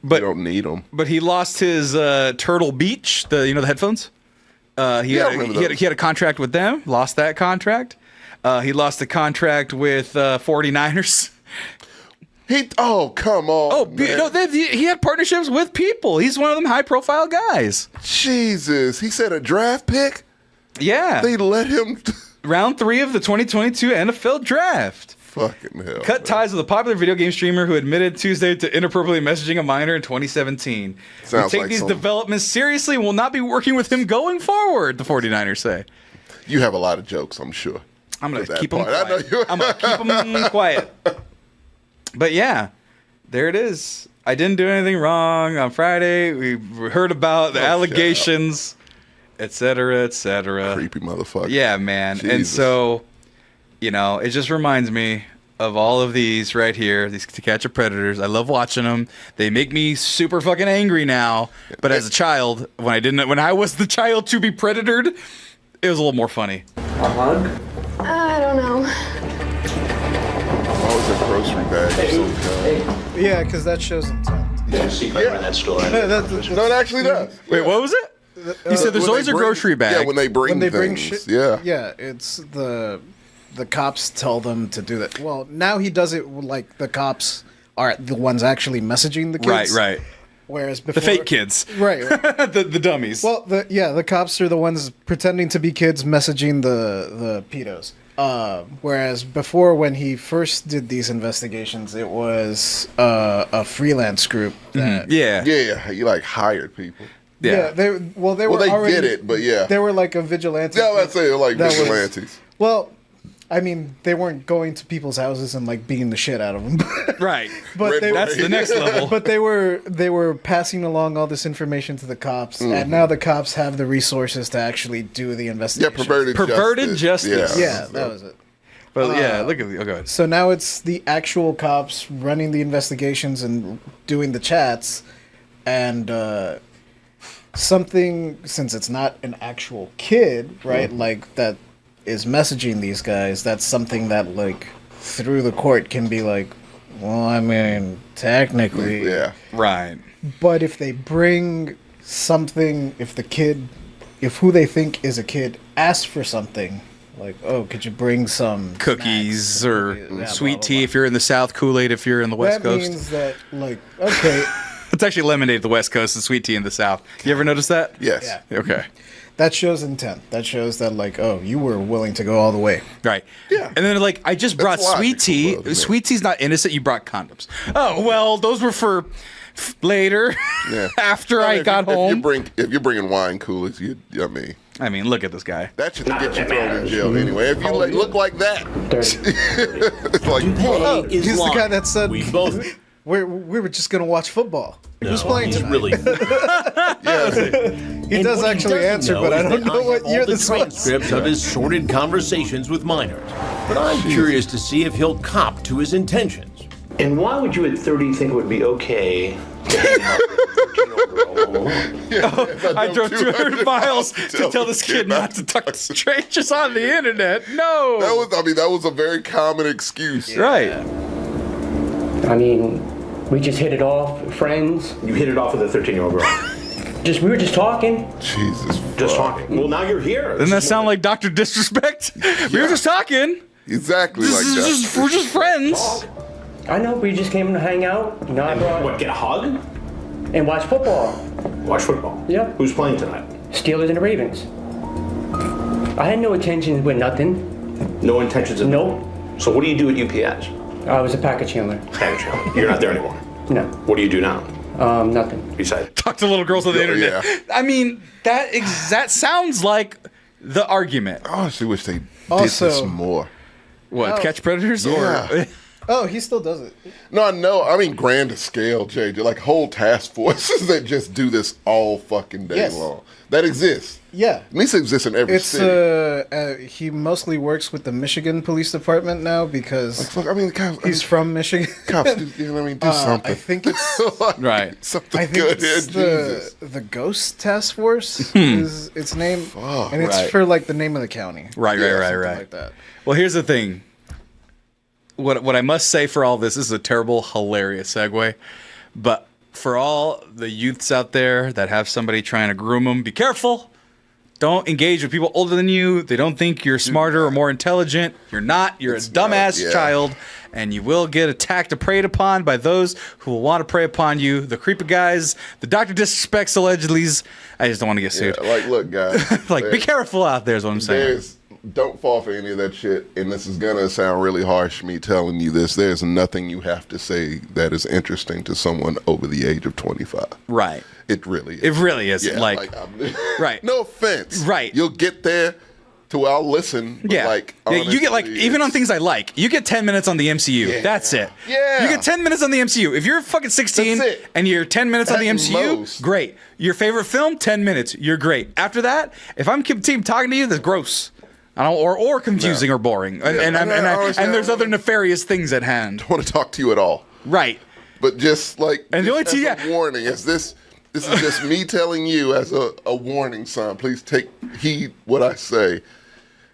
but we don't need them. But he lost his Turtle Beach, the headphones. He had a contract with them. Lost that contract. He lost the contract with 49ers. Come on. Oh, no, he had partnerships with people. He's one of them high-profile guys. Jesus, he said a draft pick. Yeah, they let him. Round 3 of the 2022 NFL Draft. Fucking hell. Cut ties with a popular video game streamer who admitted Tuesday to inappropriately messaging a minor in 2017. We take these developments seriously and will not be working with him going forward, the 49ers say. You have a lot of jokes, I'm sure. I'm going to keep them quiet. I'm going to keep them quiet. But yeah, there it is. I didn't do anything wrong. On Friday, we heard about the allegations, et cetera, et cetera. Creepy motherfucker. Yeah, man. Jesus. And so, it just reminds me of all of these right here, these To Catch a Predators. I love watching them. They make me super fucking angry now. But as a child, when I was the child to be predatored, it was a little more funny. A hug? I don't know. Why was a grocery bag so cold? Yeah, because that shows intent. Yeah, secret in that store. No, it actually does. Wait, what was it? You said there's always a grocery bag. Yeah, when they bring things. Shit. Yeah. Yeah, it's the cops tell them to do that. Well, now he does it like the cops are the ones actually messaging the kids. Right. Whereas before, the fake kids. Right. the dummies. Well, the cops are the ones pretending to be kids messaging the pedos. Whereas before, when he first did these investigations, it was a freelance group. That, Yeah, you like hired people. Yeah, they were they already, did it, but yeah. They were like a vigilante. Yeah, let's say like vigilantes. Well, I mean, they weren't going to people's houses and like beating the shit out of them. Right. But that's the next level. But they were passing along all this information to the cops, and now the cops have the resources to actually do the investigation. Yeah, perverted justice. Yeah, that was it. But look at the. Oh, go ahead. So now it's the actual cops running the investigations and doing the chats, and something, since it's not an actual kid, right? Like that is messaging these guys. That's something that like through the court can be like, well, I mean, technically, yeah, right. But if they bring something, if who they think is a kid asks for something. Like, oh, could you bring some cookies snacks? or sweet tea if you're in the South, Kool-Aid if you're in the West Coast? That means that, like, okay. It's actually lemonade at the West Coast and sweet tea in the South. You ever notice that? Yes. Yeah. Okay. That shows intent. That shows that, like, oh, you were willing to go all the way. Right. Yeah. And then, like, I just brought sweet tea. Sweet tea's not innocent. You brought condoms. Oh, well, those were for later. Yeah. After I got home. If you're bringing wine coolers, I mean, I mean, look at this guy. That should get you thrown in jail anyway. If you look like that, it's like he's the guy that said we both. we were just gonna watch football. Who's playing tonight? Really. He does actually answer, but I don't know what year this was. Transcripts of his sordid conversations with minors. But I'm curious to see if he'll cop to his intentions. And why would you at 30 think it would be okay? I drove 200 miles to tell this kid not to talk to strangers on the internet. No. That was a very common excuse. Right. I mean, we just hit it off, friends. You hit it off with a 13-year-old girl. We were just talking. Jesus. Just talking. Well, now you're here. Doesn't that sound like Dr. Disrespect? We were just talking. Exactly like that. We're just friends. I know, we just came to hang out. You know, What, get a hug? And watch football. Watch football? Yep. Who's playing tonight? Steelers and the Ravens. I had no intentions with nothing. No intentions of... Nope. So what do you do at UPS? I was a package handler. Package handler. You're not there anymore? No. What do you do now? Nothing. Besides... Talk to little girls on the internet. Yeah. I mean, that sounds like the argument. I honestly wish they did Also- this more. What, catch predators? Yeah. Or Oh, he still does it. No, I mean grander scale, JJ. Like whole task forces that just do this all fucking day long. That exists. Yeah. At least it exists in every city. He mostly works with the Michigan Police Department now because he's from Michigan. Cops, do something. I think it's right. Something I think good. it's Jesus. the Ghost Task Force is its name, and it's for like the name of the county. Right. Like that. Well, here's the thing. What I must say for all this is a terrible, hilarious segue, but for all the youths out there that have somebody trying to groom them, be careful. Don't engage with people older than you. They don't think you're smarter or more intelligent. You're not. You're a dumbass child, and you will get attacked or preyed upon by those who will want to prey upon you. The creepy guys, the Dr. Disrespects allegedly's. I just don't want to get sued. Like, look, guys. Be careful out there is what I'm saying. Don't fall for any of that shit. And this is going to sound really harsh, me telling you this. There's nothing you have to say that is interesting to someone over the age of 25. Right. It really is. It really is. Yeah, right. No offense. Right. You'll get there to where I'll listen. But you get even on things I like, you get 10 minutes on the MCU. Yeah. That's it. Yeah. You get 10 minutes on the MCU. If you're fucking 16 and you're 10 minutes on the MCU, great. Your favorite film, 10 minutes. You're great. After that, if I'm talking to you, that's gross. Or confusing or boring. And there's other nefarious things at hand. I don't want to talk to you at all. Right. But just like and the only as a warning, this is just me telling you as a warning sign. Please take heed what I say.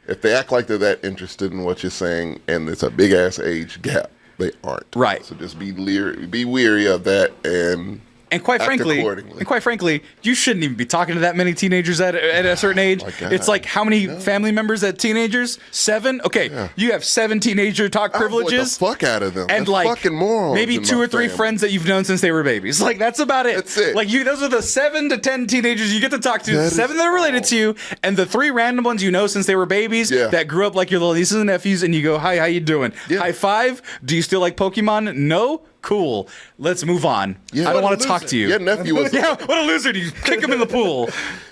If they act like they're that interested in what you're saying and it's a big ass age gap, they aren't. Right. So just be weary of that and quite frankly, you shouldn't even be talking to that many teenagers at a certain age. It's like how many family members at teenagers? 7? Okay, you have 7 teenager talk privileges. The fuck out of them. And They're fucking morons. Maybe 2 or 3 friends that you've known since they were babies. Like that's about it. That's it. Like those are the 7 to 10 teenagers you get to talk to. The 7 that are related to you, and the 3 random ones you know since they were babies that grew up like your little nieces and nephews. And you go, hi, how you doing? High five. Do you still like Pokemon? No. Cool. Let's move on. I don't want to talk to you. Your nephew was what a loser! Do you kick him in the pool?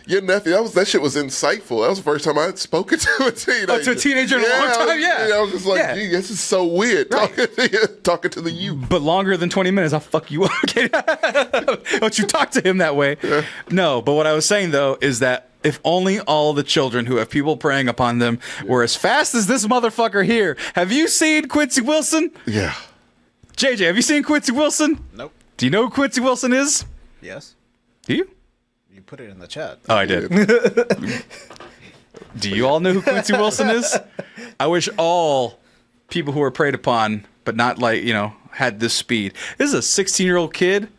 Your nephew, that shit was insightful. That was the first time I had spoken to a teenager. Oh, to a teenager in a long time? I was just like, gee, this is so weird talking to the youth. But longer than 20 minutes, I'll fuck you up. Don't you talk to him that way. Yeah. No, but what I was saying, though, is that if only all the children who have people preying upon them were as fast as this motherfucker here. Have you seen Quincy Wilson? Yeah. JJ, have you seen Quincy Wilson? Nope. Do you know who Quincy Wilson is? Yes. Do you? You put it in the chat. Oh, I did. Do you all know who Quincy Wilson is? I wish all people who were preyed upon, but not had this speed. This is a 16-year-old kid.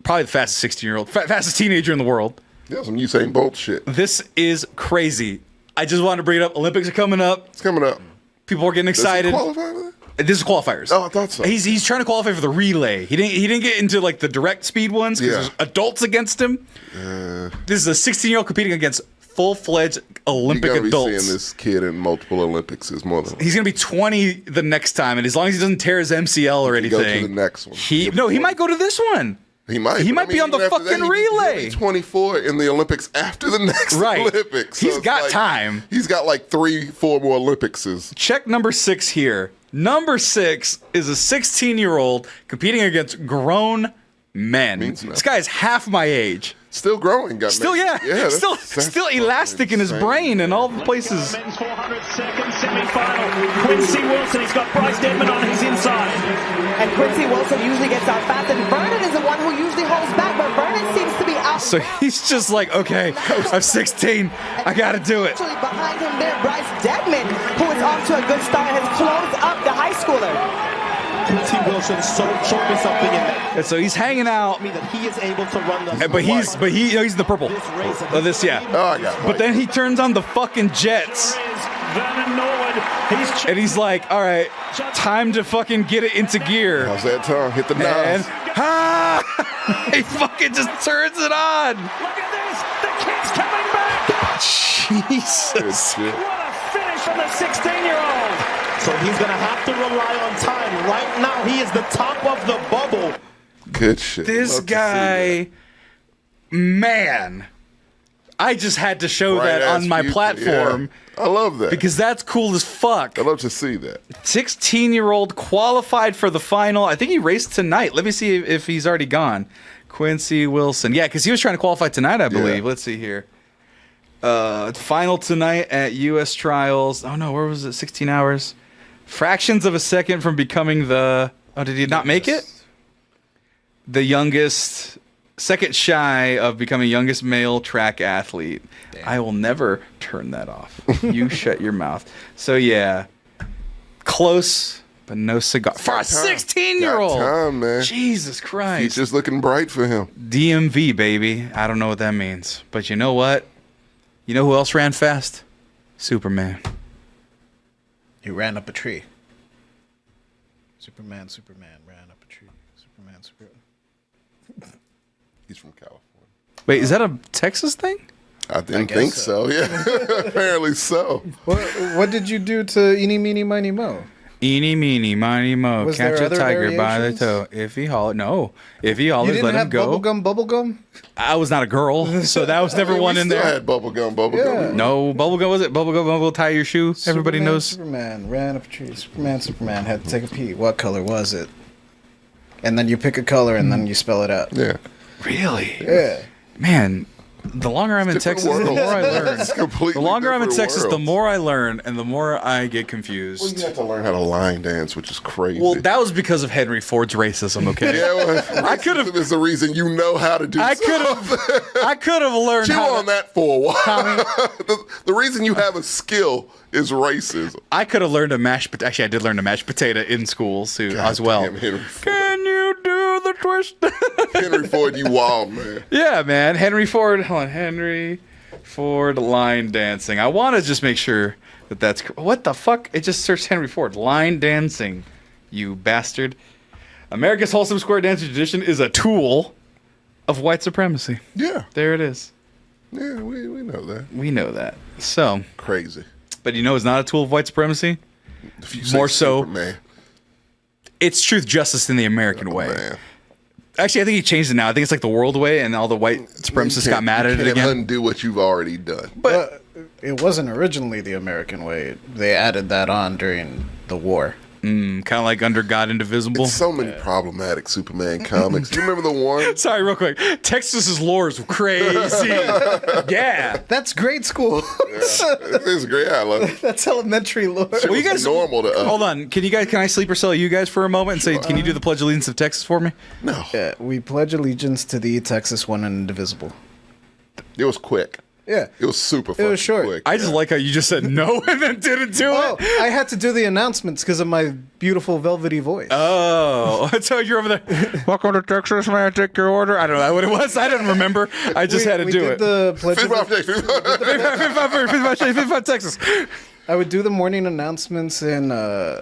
Probably the fastest 16-year-old, fastest teenager in the world. Yeah, some Usain Bolt shit. This is crazy. I just wanted to bring it up. Olympics are coming up. It's coming up. People are getting excited. Does he qualify for that? This is qualifiers. Oh, I thought so. He's trying to qualify for the relay. He didn't get into like the direct speed ones because there's adults against him. This is a 16-year-old competing against full-fledged Olympic adults. Be seeing this kid in multiple Olympics is more than he's gonna be 20 the next time, and as long as he doesn't tear his MCL or anything, go to the next one. He might go to this one. He might. He might be on the fucking relay. He's 24 in the Olympics after the next Olympics. So He's got time. He's got like 3-4 more Olympicses. Check number 6 here. Number 6 is a 16-year-old competing against grown men. This guy is half my age. Still growing, still still elastic in his brain and all the places. Men's 400 seconds semi-final. Quincy Wilson, he's got Bryce Deadman on his inside. And Quincy Wilson usually gets out fast, and Vernon is the one who usually holds back, but Vernon seems to be out. So he's just like, okay, I'm 16, I gotta do it. Actually, behind him there, Bryce Deadman, who is off to a good start, has closed up the high schooler. Quincy Wilson showed me something in that. And so he's hanging out. That he is able to run the But he's the purple. This, yeah. Oh, I got it. But then he turns on the fucking jets. Vernon Norwood. And he's like, all right, time to fucking get it into gear. How's that tongue? Hit the nose. He fucking just turns it on. Look at this. The kid's coming back. Jesus. What a finish from the 16-year-old. So he's going to have to rely on time. Right now, he is the top of the bubble. Good shit. This guy, man, I just had to show that on my platform. Yeah. I love that. Because that's cool as fuck. I love to see that. 16-year-old qualified for the final. I think he raced tonight. Let me see if he's already gone. Quincy Wilson. Yeah, because he was trying to qualify tonight, I believe. Let's see here. Final tonight at U.S. Trials. Oh, no, where was it? 16 hours. Fractions of a second from becoming the... Oh, did he not make it? The youngest... Second shy of becoming youngest male track athlete. Damn. I will never turn that off. You shut your mouth. So, yeah. Close, but no cigar. For a 16-year-old! Got time, man. Jesus Christ. Future's looking bright for him. DMV, baby. I don't know what that means. But you know what? You know who else ran fast? Superman. He ran up a tree. Superman ran up a tree. Superman. He's from California. Wait, is that a Texas thing? I didn't think so. Yeah, apparently so. What did you do to Eeny, Meeny, Miny, Mo? Eeny, meeny, miny, mo. Was Catch there a other tiger by the variations? toe. If he hollers, no. If he hollers, You let didn't him have go. bubblegum? I was not a girl, so that was never one in We still there. had bubblegum. Yeah. No, bubblegum was it? Bubblegum will tie your shoe. Everybody knows. Superman ran up a tree. Superman had to take a pee. What color was it? And then you pick a color and then you spell it out. Yeah. Really? Yeah. Man, the longer I'm in Texas, the more I learn. It's completely The longer I'm in different Texas, the worlds. more I learn, and the more I get confused. Well, you have to learn how to line dance, which is crazy. Well, that was because of Henry Ford's racism. Okay. Yeah, well, I could have. is the reason you know how to do. I could have learned. Chew how on that for a while. the reason you have a skill is racism. I could have learned to mash. Actually, I did learn to mash potato in school too, as well. Damn, Henry Ford. Can you do the twist? Henry Ford, you wild man. Yeah, man. Henry Ford. Hold on, Henry Ford line dancing. I want to just make sure that that's what the fuck. It just searched Henry Ford line dancing. You bastard. America's wholesome square dancing tradition is a tool of white supremacy. Yeah. There it is. Yeah, we know that. We know that. So crazy. But you know it's not a tool of white supremacy? If you say More so, Superman. It's truth, justice in the American way. Man. Actually, I think he changed it now. I think it's like the world way, and all the white supremacists got mad at it You again. can't undo what you've already done. But it wasn't originally the American way. They added that on during the war. Kind of like Under God Indivisible. It's so many problematic Superman comics. Do you remember the one? Sorry, real quick. Texas's lore is crazy. Yeah. That's grade school. It is great. I love it. That's elementary lore. Well, you guys normal to us. Hold on. Can I sleeper cell you guys for a moment and say, can you do the Pledge of Allegiance of Texas for me? No. Yeah, we pledge allegiance to thee, Texas, one and indivisible. It was quick. Yeah. It was super It was short. quick. I just like how you just said no and then didn't do it. I had to do the announcements because of my beautiful velvety voice. Oh, so you're over there. Welcome to Texas, may I take your order? I don't know what it was. I didn't remember. I just had to do it. The pledge of 55 Texas. I would do the morning announcements in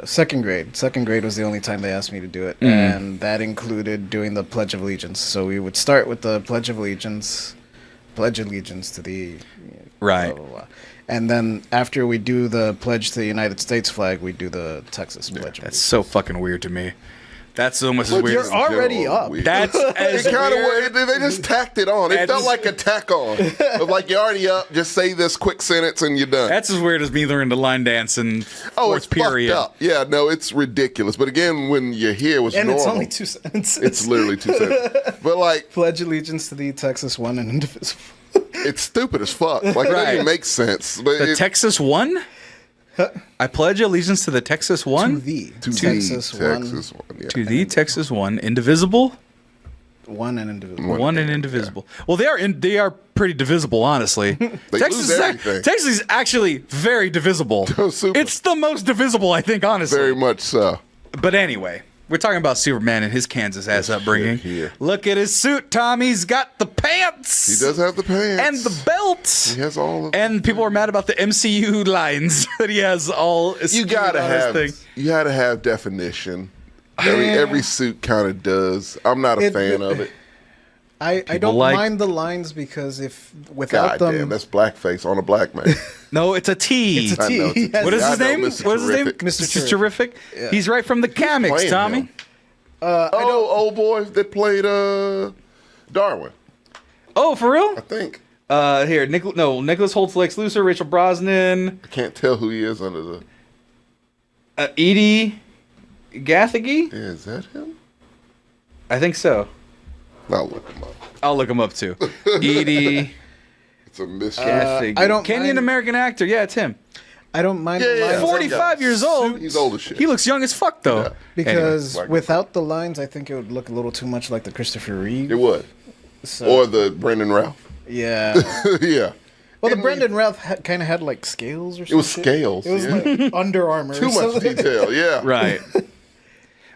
second grade. Second grade was the only time they asked me to do it, and that included doing the Pledge of Allegiance. So we would start with the Pledge of Allegiance. Pledge allegiance to the right, blah, blah, blah. And then after we do the pledge to the United States flag, we do the Texas Pledge. That's so fucking weird to me. That's almost as weird. You're already up. That's as It kind weird. of they just tacked it on. It felt like a tack on. Of like you're already up. Just say this quick sentence and you're done. That's as weird as me learning to line dance in fourth it's period. fucked up. Yeah, no, it's ridiculous. But again, when you're here, it's normal. It's only 2 sentences. It's literally 2 sentences. But like, pledge allegiance to the Texas one and indivisible. It's stupid as fuck. Like it doesn't even make sense. But The Texas one? I pledge allegiance to the Texas one. To the Texas one. Yeah. To the Texas one, indivisible. One and indivisible. One and indivisible. Well, they are pretty divisible, honestly. Texas lose everything. Texas is actually very divisible. It's the most divisible, I think, honestly. Very much so. But anyway, we're talking about Superman and his Kansas ass upbringing. Here. Look at his suit, Tom. He's got the pants. He does have the pants and the belt. He has all of. And people are mad about the MCU lines that he has all. You gotta on his have. thing. You gotta have definition. Every suit kind of does. I'm not a fan of it. I don't mind the lines because if without God them, damn, that's blackface on a black man. No, it's a T. It's a T. I know, it's a T. What is his I know, name? Mr. What is his name? Terrific. Mr. Terrific. Yeah. He's right from the comics, playing Tommy. him? Old boy that played Darwin. Oh, for real? I think. Here, Nicholas Holt's Lex Luthor, Rachel Brosnan, I can't tell who he is under the. Edie Gathegi. Yeah, is that him? I think so. I'll look him up. I'll look him up too. Edie It's a mystery. Gathegi. I don't Kenyan mind- American actor. Yeah, it's him. I don't mind Yeah, the yeah, lines 45 years old. He's old as shit. He looks young as fuck though. Yeah. because Anyway, without the lines, I think it would look a little too much like the Christopher Reeve. It would. So, Or the Brendan Ralph. yeah. Yeah. Well, the And Brendan Ralph kind of had like scales or something. It was scales. It was yeah. like Under Armour. Too or much something. detail. Yeah. Right.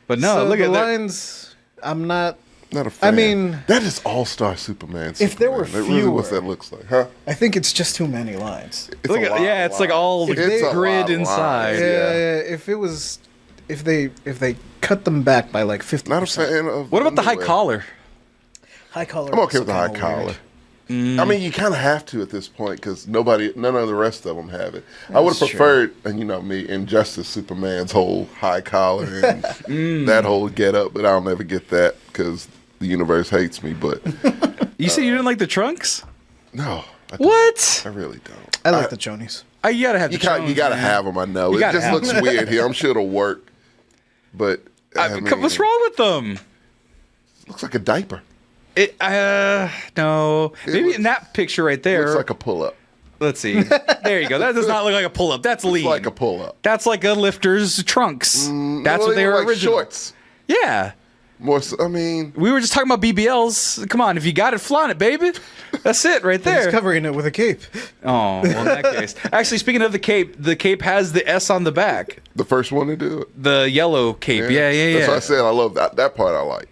But no, So look the at that. lines. I'm not. Not a fan. I mean, that is All-Star Superman. If there were Superman. That really what fewer- that looks like, huh? I think it's just too many lines. It's Look a at, lot yeah, of it's like lines. all It's a lot grid of inside. lines, Yeah, if it was, if they cut them back by like 50%. Not a fan of. What about the high underwear. collar? High collar. I'm okay also with the high kinda collar. weird. I mean, you kind of have to at this point because none of the rest of them have it. I would have That's true. preferred, and you know me, Injustice Superman's whole high collar and that whole get up, but I'll never get that because the universe hates me. But You said you didn't like the trunks? no, I don't. What? I really don't. I like the chonies. You gotta have the You gotta trunks, gotta man. have them. I know You it gotta just have looks them. weird here. I'm sure it'll work, but I mean, What's wrong with them? Looks like a diaper. No. Maybe looks- in that picture right there. Looks like a pull up. Let's see. There you go. That does not look like a pull up. That's lean. Like a pull up. That's like a lifter's trunks. That's what they were like originally. shorts. Yeah. More. So, I mean, We were just talking about BBLs. Come on, if you got it, flaunt it, baby. That's it right He's there. covering it with a cape. Oh, well, in that case. Actually, speaking of the cape has the S on the back. the first one to do it. The yellow cape. Yeah. That's what I said. I love that. That part I like.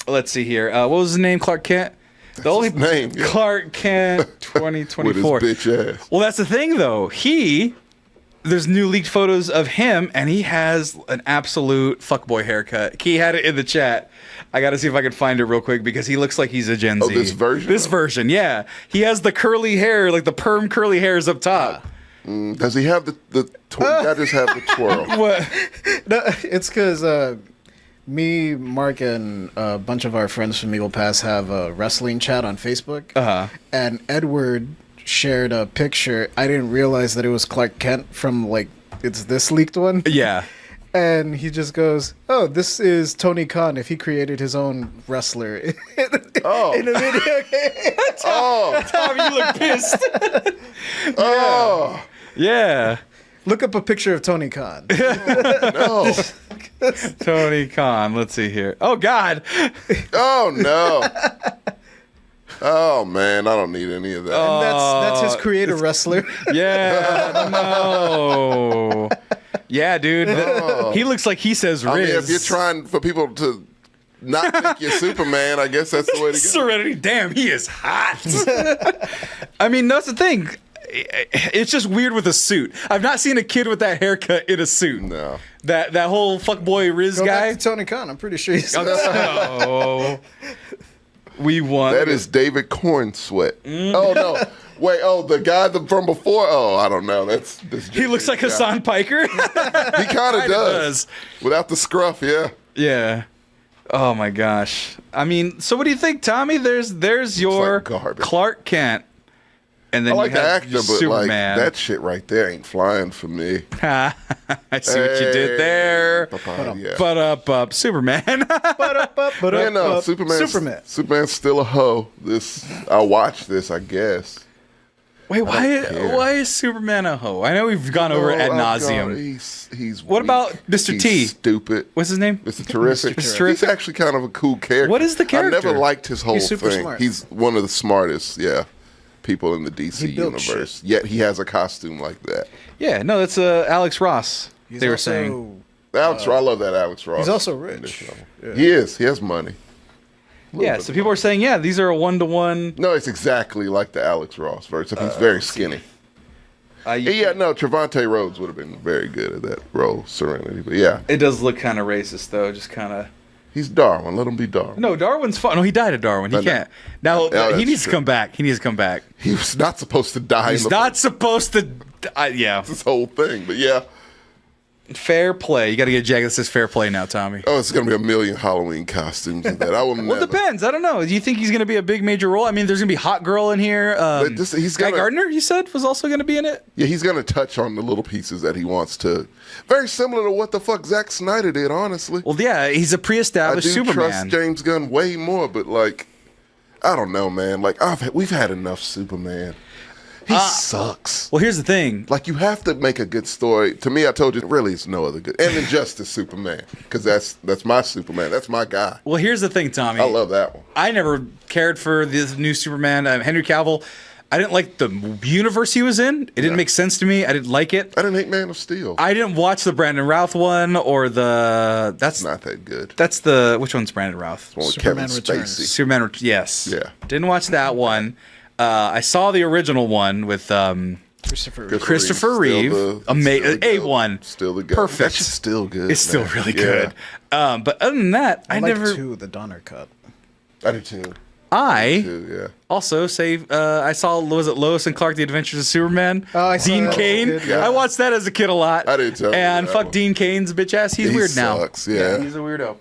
Let's see here. What was his name? Clark Kent? The only his name, yeah. Clark Kent With his 2024. bitch ass. Well, that's the thing, though. There's new leaked photos of him, and he has an absolute fuckboy haircut. Key had it in the chat. I got to see if I can find it real quick because he looks like he's a Gen Z. Oh, this version? This version, yeah. He has the curly hair, like the perm curly hairs up top. Does he have the twirl? That just have the twirl. What? No, it's because me, Mark, and a bunch of our friends from Eagle Pass have a wrestling chat on Facebook. And Edward shared a picture. I didn't realize that it was Clark Kent from it's this leaked one. Yeah. And he just goes, "Oh, this is Tony Khan if he created his own wrestler in a video game." Tom, you look pissed. Oh. Yeah. Look up a picture of Tony Khan. No. Tony Khan. Let's see here. Oh, God. Oh no. Oh man, I don't need any of that. And that's his creator wrestler. Yeah. No. Yeah, dude. He looks like he says Riz. I mean, if you're trying for people to not think you're Superman, I guess that's the way to go. Serenity, damn, he is hot. I mean, that's the thing. It's just weird with a suit. I've not seen a kid with that haircut in a suit. No. That whole fuckboy Riz Go guy. back to Tony Khan. I'm pretty sure he's. Oh. We won. That is David Corn Sweat. Oh no. Wait, the guy from before? Oh, I don't know. This he looks like Hassan Piker. He kind of does. Without the scruff, yeah. Yeah. Oh my gosh. I mean, so what do you think, Tommy? There's your like garbage. Clark Kent. And then I like you the have actor, but Superman. like that shit right there ain't flying for me. I see what you did there. Yeah. But Superman. Yeah, no, Superman's still a hoe. I'll watch this, I guess. Wait, why is Superman a hoe? I know we've gone over it ad nauseum. He's what weak. about Mr. He's T? Stupid. What's his name? Mr. Terrific. Mr. Terrific. He's actually kind of a cool character. What is the character? I never liked his whole He's super thing. smart. He's one of the smartest, people in the DC universe. Yet he has a costume like that. Yeah, no, that's Alex Ross. He's they were also, saying. Alex, I love that Alex Ross. He's also rich. Yeah. He is. He has money. Yeah, so people are saying, these are a 1-to-1. No, it's exactly like the Alex Ross version. He's very skinny. Trevante Rhodes would have been very good at that role, Serenity. But yeah. It does look kind of racist, though. Just kind of. He's Darwin. Let him be Darwin. No, Darwin's fine. No, he died at Darwin. He can't. Now, he needs to come back. He needs to come back. He was not supposed to die. He's not supposed to. Yeah. This whole thing, but yeah. Fair play. You got to get a jacket that says fair play now, Tommy. Oh, it's going to be a million Halloween costumes and that. I will never. Well, it depends. I don't know. Do you think he's going to be a big major role? I mean, there's going to be Hot Girl in here. Guy Gardner, you said, was also going to be in it? Yeah, he's going to touch on the little pieces that he wants to. Very similar to what the fuck Zack Snyder did, honestly. Well, yeah, he's a pre-established Superman. I do trust James Gunn way more, but like, I don't know, man. Like, we've had enough Superman. He sucks. Well, here's the thing. Like, you have to make a good story. To me, I told you, really, it's no other good. And Injustice Superman, because that's my Superman. That's my guy. Well, here's the thing, Tommy. I love that one. I never cared for this new Superman, Henry Cavill. I didn't like the universe he was in. It didn't make sense to me. I didn't like it. I didn't hate Man of Steel. I didn't watch the Brandon Routh one or the. That's not that good. That's the. Which one's Brandon Routh? One with Kevin Spacey. Superman. Yes. Yeah. Didn't watch that one. I saw the original one with Christopher Reeve. A1. Still the guy. Perfect. That's just still good. It's still really good. But other than that, I like never. the Donner cut. I did too. Also say I saw Lois and Clark: The Adventures of Superman. Dean Cain. Yeah. I watched that as a kid a lot. I did too. And fuck Dean Cain's bitch ass. He's weird now. Sucks, yeah. He's a weirdo.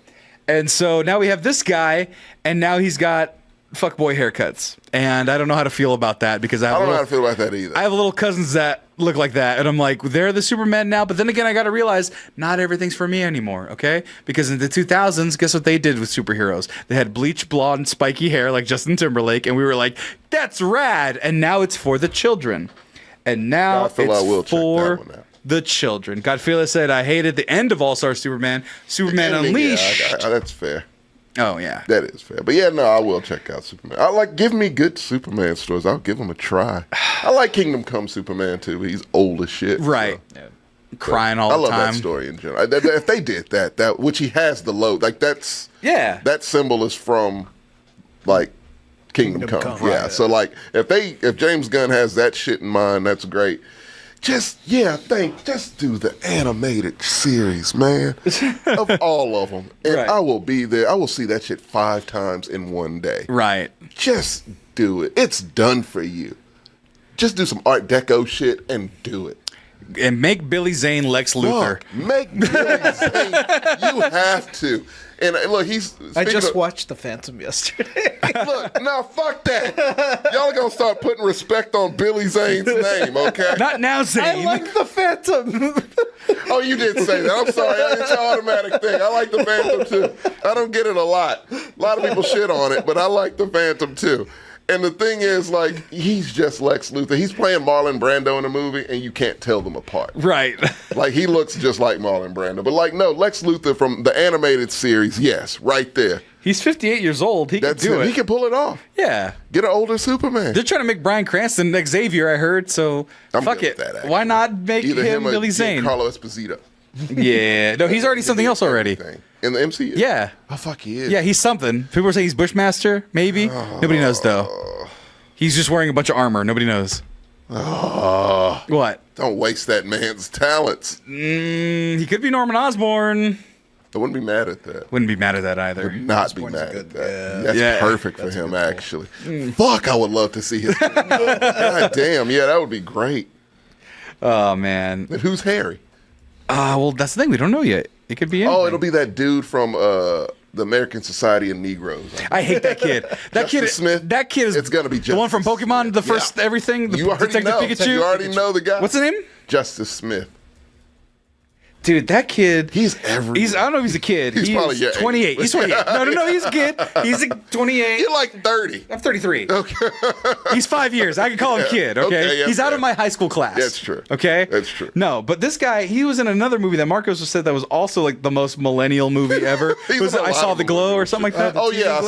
And so now we have this guy, and now he's got fuckboy haircuts, and I don't know how to feel about that because I don't know how to feel about that either. I have little cousins that look like that, and I'm like, they're the Superman now. But then again, I got to realize not everything's for me anymore. Okay, because in the 2000s, guess what they did with superheroes? They had bleach blonde, spiky hair like Justin Timberlake, and we were like, that's rad. And now it's for the children, and now it's for the children. Godfilla said, I hated the end of All-Star Superman. Superman Unleashed. Yeah, that's fair. Oh, yeah. That is fair. But yeah, no, I will check out Superman. Give me good Superman stories. I'll give them a try. I like Kingdom Come Superman, too. He's old as shit. Right. So. Yeah. Crying all the time. I love that story in general. If they did that, which he has the load, that's... Yeah. That symbol is from, Kingdom Come. Yeah. Right. So, if James Gunn has that shit in mind, that's great. Just do the animated series, man, of all of them. And I will be there. I will see that shit 5 times in one day. Right. Just do it. It's done for you. Just do some Art Deco shit and do it. And make Billy Zane Lex Luthor. Make Billy Zane. You have to. And look, I just watched The Phantom yesterday. Look, now fuck that. Y'all are gonna start putting respect on Billy Zane's name, okay? Not now, Zane. I like The Phantom. Oh, you did say that. I'm sorry. It's your automatic thing. I like The Phantom too. I don't get it a lot. A lot of people shit on it, but I like The Phantom too. And the thing is, he's just Lex Luthor. He's playing Marlon Brando in a movie, and you can't tell them apart. Right. He looks just like Marlon Brando. But, no, Lex Luthor from the animated series, yes, right there. He's 58 years old. He can do it. He can pull it off. Yeah. Get an older Superman. They're trying to make Bryan Cranston Xavier, I heard, so fuck it. Why not make him Billy Zane? Carlo Esposito. Yeah. No, he's already something else already. In the MCU? Yeah. Oh, fuck, he is. Yeah, he's something. People are saying he's Bushmaster, maybe. Nobody knows, though. He's just wearing a bunch of armor. Nobody knows. What? Don't waste that man's talents. He could be Norman Osborn. I wouldn't be mad at that. Wouldn't be mad at that either. Would not be mad at that. That's perfect for him, actually. Fuck, I would love to see his. God damn, yeah, that would be great. Oh, man. And who's Harry? Well, that's the thing. We don't know yet. It could be. Oh, it'll be that dude from the American Society of Negroes. I hate that kid. That kid, Smith. That kid is. It's gonna be the one from Pokemon. The first everything. You already Detective know. Pikachu. You already know the guy. What's the name? Justice Smith. Dude, that kid. He's everywhere. I don't know if he's a kid. He's probably your 28. age. He's 28. No, he's a kid. He's 28. You're like 30. I'm 33. Okay. He's 5 years. I can call him kid, okay? yeah, He's out of my high school class. That's true. Okay? That's true. No, but this guy, he was in another movie that Marcos said that was also like the most millennial movie ever. Was it I Saw the Glow or something like that? Oh, yeah, I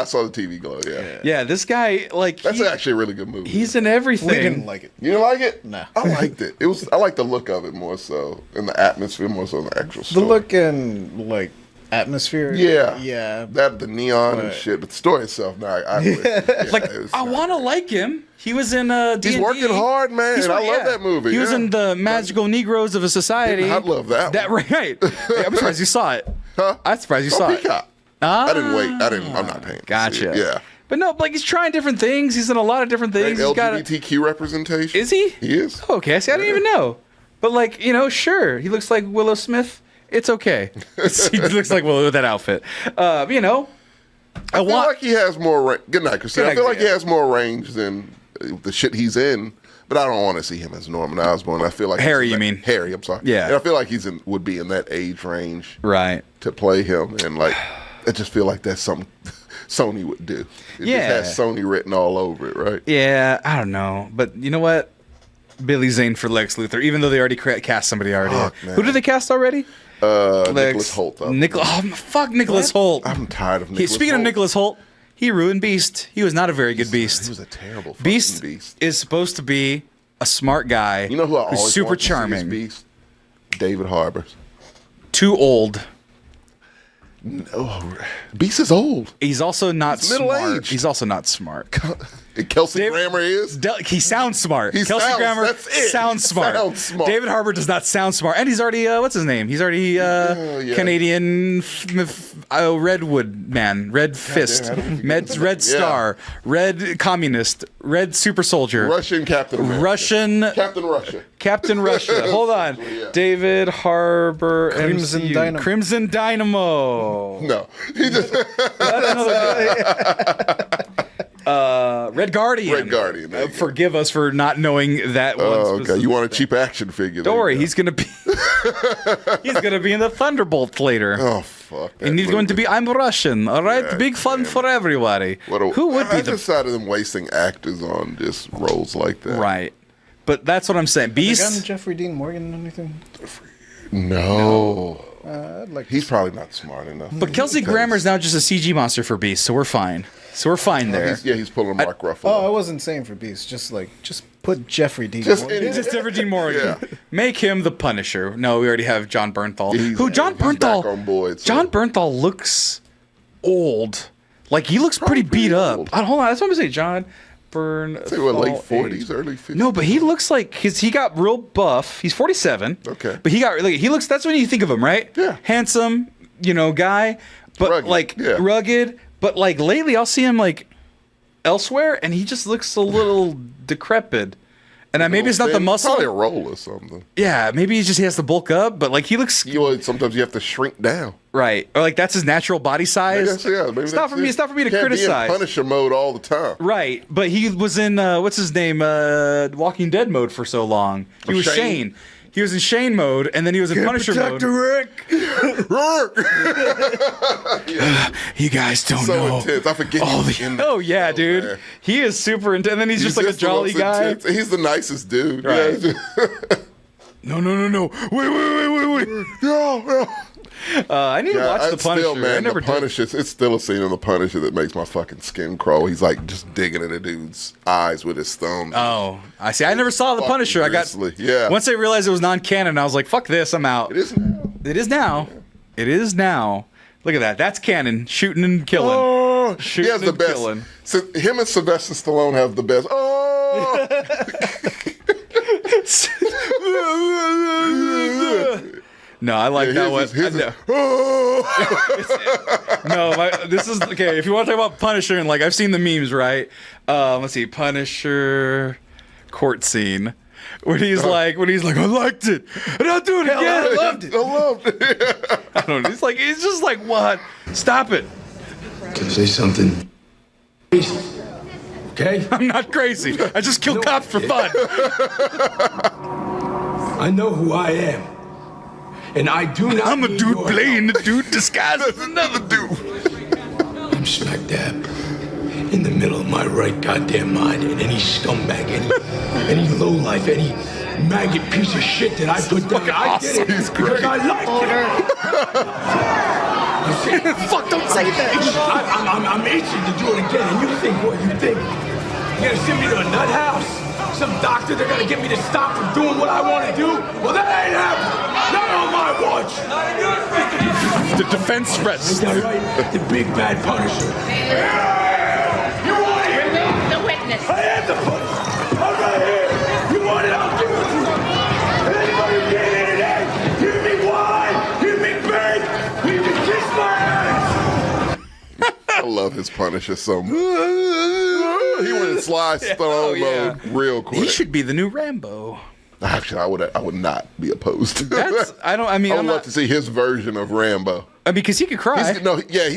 saw the TV Glow, yeah. Yeah, this guy, like... That's actually a really good movie. He's in everything. We didn't like it. You didn't like it? No. I liked it. I liked the look of it more so, and the atmosphere more so than the actual The story. look and like atmosphere. Yeah. That, the neon and shit, but the story itself, I want to like him. He was in D&D. He's working hard, man. I love that movie. He was in the Magical Negroes of a Society. I love that one. Right. I'm surprised you saw it. Huh? I'm surprised you saw Peacock. it. I didn't wait. I'm not paying. Gotcha. Yeah. But no, like he's trying different things. He's in a lot of different things. He's got LGBTQ representation. Is he? He is. Okay, see, I didn't even know. But like, sure, he looks like Willow Smith. It's okay. He looks like Willow with that outfit. I feel like he has more. Good night, Christine. I feel like he has more range than the shit he's in. But I don't want to see him as Norman Osborn. I feel like Harry. You mean Harry? I'm sorry. Yeah. And I feel like would be in that age range, right, to play him. And like, I just feel like that's something Sony would do. It just has Sony written all over it, right? Yeah, I don't know, but you know what? Billy Zane for Lex Luthor, even though they already cast somebody already. Who did they cast already? Nicholas Holt. Fuck Nicholas Holt. I'm tired of Nicholas Speaking Holt. of Nicholas Holt, he ruined Beast. He was not a very good Beast. He was a terrible fucking Beast. Beast Is supposed to be a smart guy. You know who I who's always super want to see as charming. Beast? David Harbour. Too old. No, Beast is old. He's also not He's smart. middle-aged. He's also not smart. Kelsey Grammer is. He sounds smart. Kelsey Grammer sounds smart. Sounds smart. David Harbour does not sound smart, and he's already what's his name? He's already Canadian Redwood man, Red Fist, Red Star, Red Communist, Red Super Soldier, Russian Captain America. Captain Russia. Hold on, David Harbour, Crimson Dynamo. Crimson Dynamo. No, he just Red Guardian. Red Guardian. Forgive us for not knowing that one. Okay. You want a cheap action figure? Don't worry, he's gonna be. He's gonna be in the Thunderbolt later. Oh fuck! And he's going to be. I'm Russian. All right, Yeah, big fun for everybody. Who would be I decided them wasting actors on just roles like that. Right? But that's what I'm saying. Have they Beast. gotten Jeffrey Dean Morgan anything? No. Like he's probably not smart enough. But Kelsey Grammer's now just a CG monster for Beast, so we're fine. there. He's pulling Mark Ruffalo. Oh, I wasn't saying for Beast. Just put Jeffrey Dean. Just Jeffrey Dean Morgan. Yeah. Make him the Punisher. No, we already have John Bernthal. John He's back on board, so- John Bernthal looks old. Like he looks pretty beat up. Hold on, that's what I'm saying. John Bernthal. Say what, late 40s, early 50s? No, but he looks like he got real buff. He's 47. Okay. But he looks. That's when you think of him, right? Yeah. Handsome, guy, but Rugged, rugged. But like lately, I'll see him like elsewhere, and he just looks a little decrepit. And maybe it's not the muscle. Probably a roll or something. Yeah, maybe he has to bulk up, but like he looks. Sometimes you have to shrink down. Right, or like that's his natural body size. I guess, maybe it's not for me. It's not for me to Can't criticize. be in Punisher mode all the time. Right, but he was in what's his name, Walking Dead mode for so long. He was Shane. He was in Shane mode, and then he was in Punisher mode. Rick. You guys don't so know. Intense. I forget. Oh yeah, dude. Man. He is super intense. And then he's just like a jolly guy. Intense. He's the nicest dude. Right. Yeah. No. Wait. No. I need to watch The Punisher. Still, man, I never The Punisher. It's still a scene in The Punisher that makes my fucking skin crawl. He's like just digging in a dude's eyes with his thumb. Oh, I see. I never saw The Punisher. Once I realized it was non-canon, I was like, "Fuck this, I'm out." It is now. It is now. Yeah. It is now. Look at that. That's canon. Shooting and killing. Oh, shooting he has the best. Killing. So him and Sylvester Stallone have the best. Oh. No, I like that one. This is okay. If you want to talk about Punisher, and like I've seen the memes, right? Let's see, Punisher court scene. When he's like, I liked it, and I'll do it again. I loved it. I don't know. He's just like, what? Stop it. Can I say something? Okay? I'm not crazy. I just kill cops for fun. I know who I am. And I do not. I'm a dude playing the dude disguised as another dude. I'm smack dab in the middle of my right goddamn mind, and any scumbag, any lowlife, any maggot piece of shit that I put down, I did it because I like it. Fuck, don't say that. I'm itching to do it again, and you think what you think? You're gonna send me to a nut house? Some doctor, they're gonna get me to stop from doing what I want to do? Well, that ain't happening. Not on my watch. The defense rests. Is that right? The big bad Punisher. Yeah! You want it? Remove the witness. I am the Punisher. I'm right here. You want it? I'll give it to you. Anybody who came here today, hear me whine, hear me beg, you can kiss my ass. I love his Punisher so much. He went Sly Stone mode real quick. He should be the new Rambo. Actually, I would not be opposed to That's, that. I would love to see his version of Rambo. Because he could cry. He's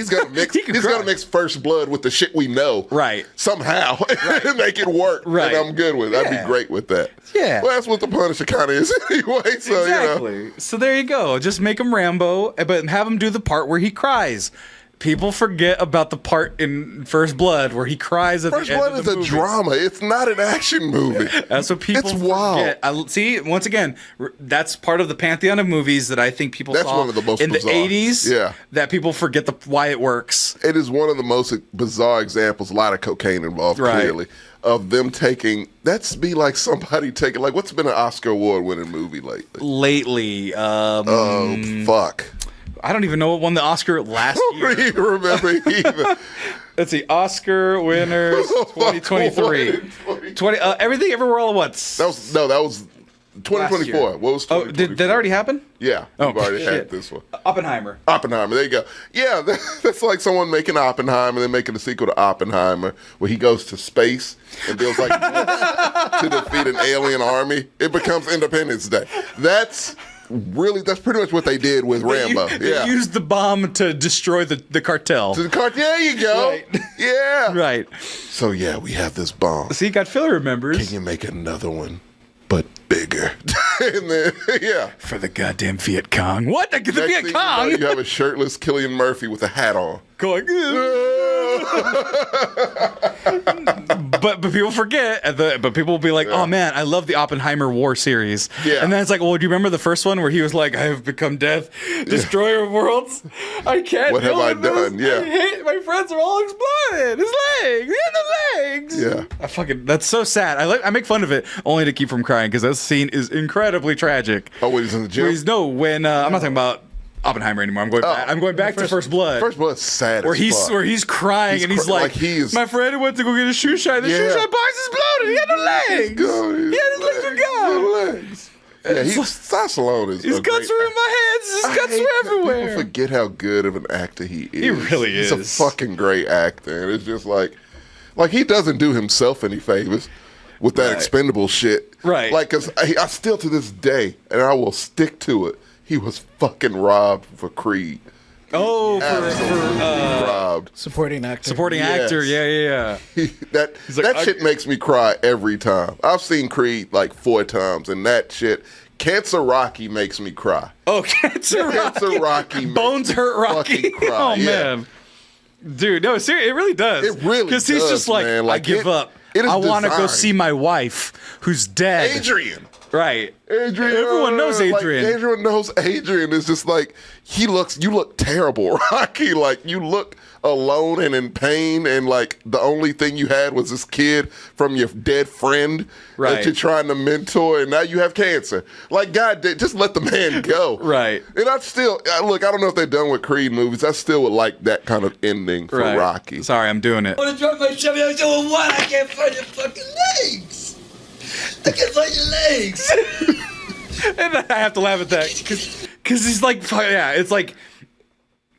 gonna mix. he's gonna mix First Blood with the shit we know, right? Somehow, and make it work. Right. And I'm good with it. I'd be great with that. Yeah. Well, that's what the Punisher kind of is anyway. So exactly. So there you go. Just make him Rambo, but have him do the part where he cries. People forget about the part in First Blood where he cries at First the end Blood of the is a drama. It's not an action movie. That's what people forget. See, once again, that's part of the pantheon of movies that I think people saw one of the most in bizarre. the 80s. Yeah. That people forget why it works. It is one of the most bizarre examples, a lot of cocaine involved, clearly, of them taking, that's be like somebody taking, like, what's been an Oscar award winning movie lately? Fuck. I don't even know what won the Oscar last year. I don't even remember either. Let's see, Oscar winners 2023. Everything Everywhere All at Once. That was 2024. What was 2024? Did that already happen? Yeah, we've already had this one. Oppenheimer, there you go. Yeah, that's like someone making Oppenheimer and then making a sequel to Oppenheimer where he goes to space and builds like to defeat an alien army. It becomes Independence Day. That's pretty much what they did with Rambo. They used the bomb to destroy the cartel. There you go. Right. Yeah. Right. So yeah, we have this bomb. See, God Phil remembers. Can you make another one, but bigger? And then, for the goddamn Viet Cong. What? The Viet Cong? You have a shirtless Cillian Murphy with a hat on. Going. But people forget. But people will be like, "Oh man, I love the Oppenheimer War series." Yeah. And then it's like, "Well, do you remember the first one where he was like, I have become death, destroyer of worlds. I can't. What have I done? This. Yeah. I hate my friends are all exploded. His legs. He had the legs. Yeah. That's so sad. I make fun of it only to keep from crying because that scene is incredibly tragic. Oh, when he's in the gym. When I'm not talking about Oppenheimer anymore. I'm going back to First Blood. First Blood's sad. Where he's crying and he's like, my friend went to go get a shoe shine. The shoe shine box exploded. He had no legs. He had his legs were gone. Yeah, Stallone is. His guts were in my hands. His guts were everywhere. People forget how good of an actor he is. He really is. He's a fucking great actor, and it's just like he doesn't do himself any favors with that expendable shit. Right. Like, cause I still to this day, and I will stick to it. He was fucking robbed for Creed. Oh, for robbed. Supporting actor. Supporting actor, yeah. That shit makes me cry every time. I've seen Creed like 4 times, and that shit, Cancer Rocky makes me cry. Oh, Cancer Rocky. Bones Hurt Rocky. Cry. Oh, man. Dude, no, seriously, it really does. It really does, because he's just like, I give up. I want to go see my wife, who's dead. Adrian. Right. Adrian. Everyone knows Adrian. Like, everyone knows Adrian. It's just like, you look terrible, Rocky. Like, you look alone and in pain, and like the only thing you had was this kid from your dead friend that you're trying to mentor, and now you have cancer. Like, God, just let the man go. Right. And I don't know if they're done with Creed movies. I still would like that kind of ending for Rocky. Sorry, I'm doing it. I want to drop my Chevy. I said, what? I can't find your fucking legs. I can't find your legs. And I have to laugh at that because he's like, it's like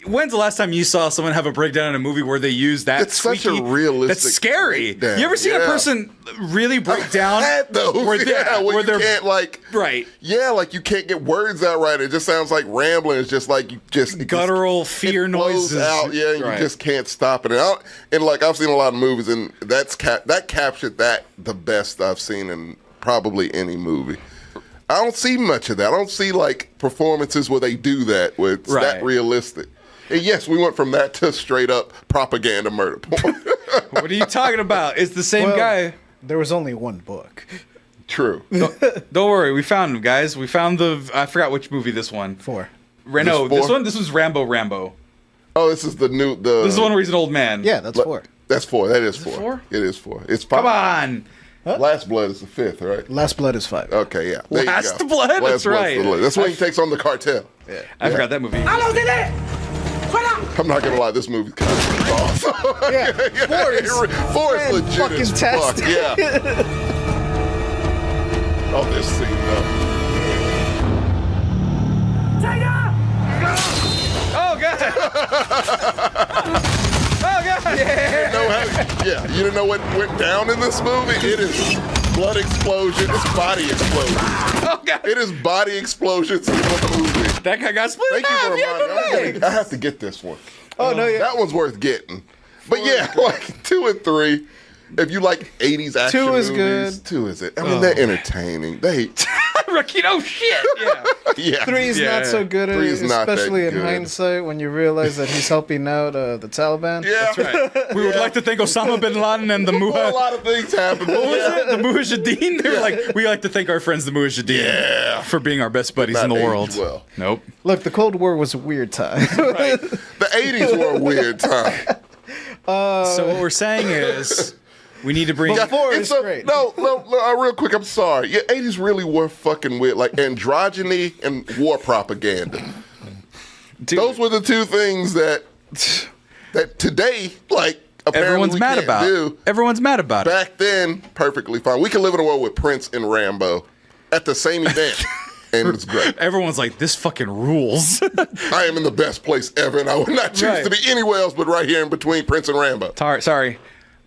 When's the last time you saw someone have a breakdown in a movie where they use that? It's such a realistic. That's scary. breakdown. You ever seen a person really break down? Where you can't like right. Yeah, like you can't get words out right. It just sounds like rambling. It's just like you just guttural fear noises out. Yeah, and you just can't stop it. And like I've seen a lot of movies, and that captured that the best I've seen in probably any movie. I don't see much of that. I don't see like performances where they do that, where it's that realistic. And yes, we went from that to straight up propaganda murder porn. What are you talking about? It's the same guy. There was only one book. True. Don't worry, we found him, guys. We found I forgot which movie this one. 4. No, this was Rambo. Oh, this is the new. This is the one where he's an old man. Yeah, that's 4. That's 4. That is 4. 4? It is 4. It's 5. Come on. Huh? Last Blood is the 5th, right? Last Blood is 5. Okay, yeah. There Last you go. Blood? That's right. That's when he takes on the cartel. Yeah. I forgot that movie. I'm not gonna lie, this movie kind of off. Yeah, 4 is legit fucking as test. fuck. Yeah. Oh, this scene though. Oh god! Oh god! Yeah. You didn't know what went down in this movie? It is blood explosion. It's body explosion. Oh god! It is body explosions in the movie. That guy got split in half. I have to get this one. Oh no, yeah. That one's worth getting. But yeah, like 2 and 3. If you like 80s action 2 is movies, good. 2 is it. I mean, they're entertaining. Rookie, no shit. Yeah. Yeah. 3 is not so good, 3 is not that especially in good. hindsight when you realize that he's helping out the Taliban. Yeah. That's right. We would like to thank Osama bin Laden and the A lot of things happened. What was it? The Mujahideen? They were like, we like to thank our friends, the Mujahideen, for being our best buddies in the world. Well. Nope. Look, the Cold War was a weird time. Right. The 80s were a weird time. So what we're saying is, we need to bring. Great. No, real quick. I'm sorry. Yeah, 80s really were fucking weird. Like androgyny and war propaganda. Dude. Those were the 2 things that today, like, apparently Everyone's we mad can't about. do. Everyone's mad about it. Back then, perfectly fine. We could live in a world with Prince and Rambo at the same event. And it's great. Everyone's like, this fucking rules. I am in the best place ever, and I would not choose to be anywhere else but right here in between Prince and Rambo. Sorry.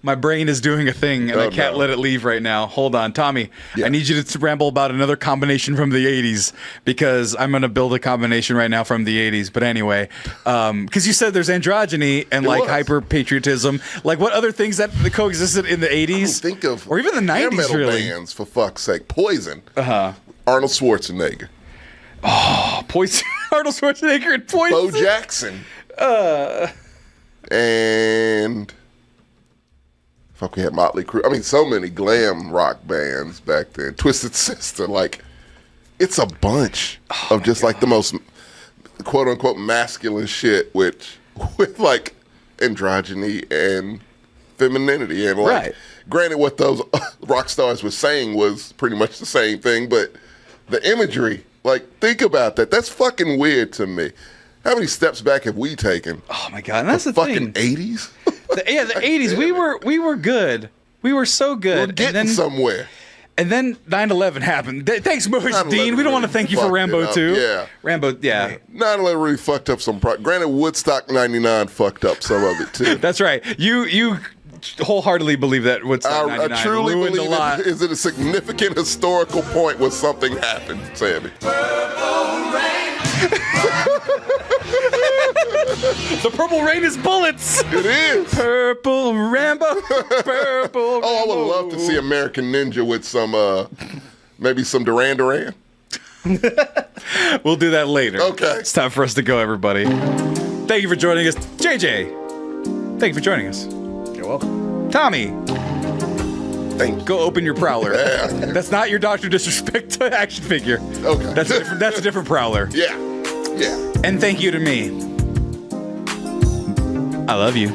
My brain is doing a thing, and I can't let it leave right now. Hold on. Tommy, I need you to ramble about another combination from the 80s, because I'm going to build a combination right now from the 80s. But anyway, because you said there's androgyny and like hyper-patriotism. Like, what other things that coexisted in the 80s? Think of or even the 90s, metal really. bands, for fuck's sake. Poison. Uh-huh. Arnold Schwarzenegger. Oh, Poison. Arnold Schwarzenegger and Poison. Bo Jackson. And fuck, we had Motley Crue. I mean, so many glam rock bands back then. Twisted Sister, like, it's a bunch of just like the most quote unquote masculine shit, with like androgyny and femininity, and like, granted, what those rock stars were saying was pretty much the same thing, but the imagery, like, think about that. That's fucking weird to me. How many steps back have we taken? Oh my god, and that's the fucking thing. 80s. The 80s. We were good. We were so good. We're getting somewhere. And then 9/11 happened. Thanks, Dean. We don't want to thank you for Rambo 2. Yeah. Rambo, yeah. 9/11 really fucked up some. Granted, Woodstock '99 fucked up some of it too. That's right. You wholeheartedly believe that Woodstock '99 I truly ruined believe a lot. Is it a significant historical point where something happened, Sammy? The purple rain is bullets. It is. Purple Rambo. Purple. Oh, I would love to see American Ninja with some, maybe some Duran Duran. We'll do that later. Okay. It's time for us to go, everybody. Thank you for joining us. JJ, thank you for joining us. You're welcome. Tommy, thank you. Go open your Prowler. Yeah. That's not your Dr. Disrespect action figure. Okay. That's a different Prowler. Yeah. Yeah. And thank you to me. I love you.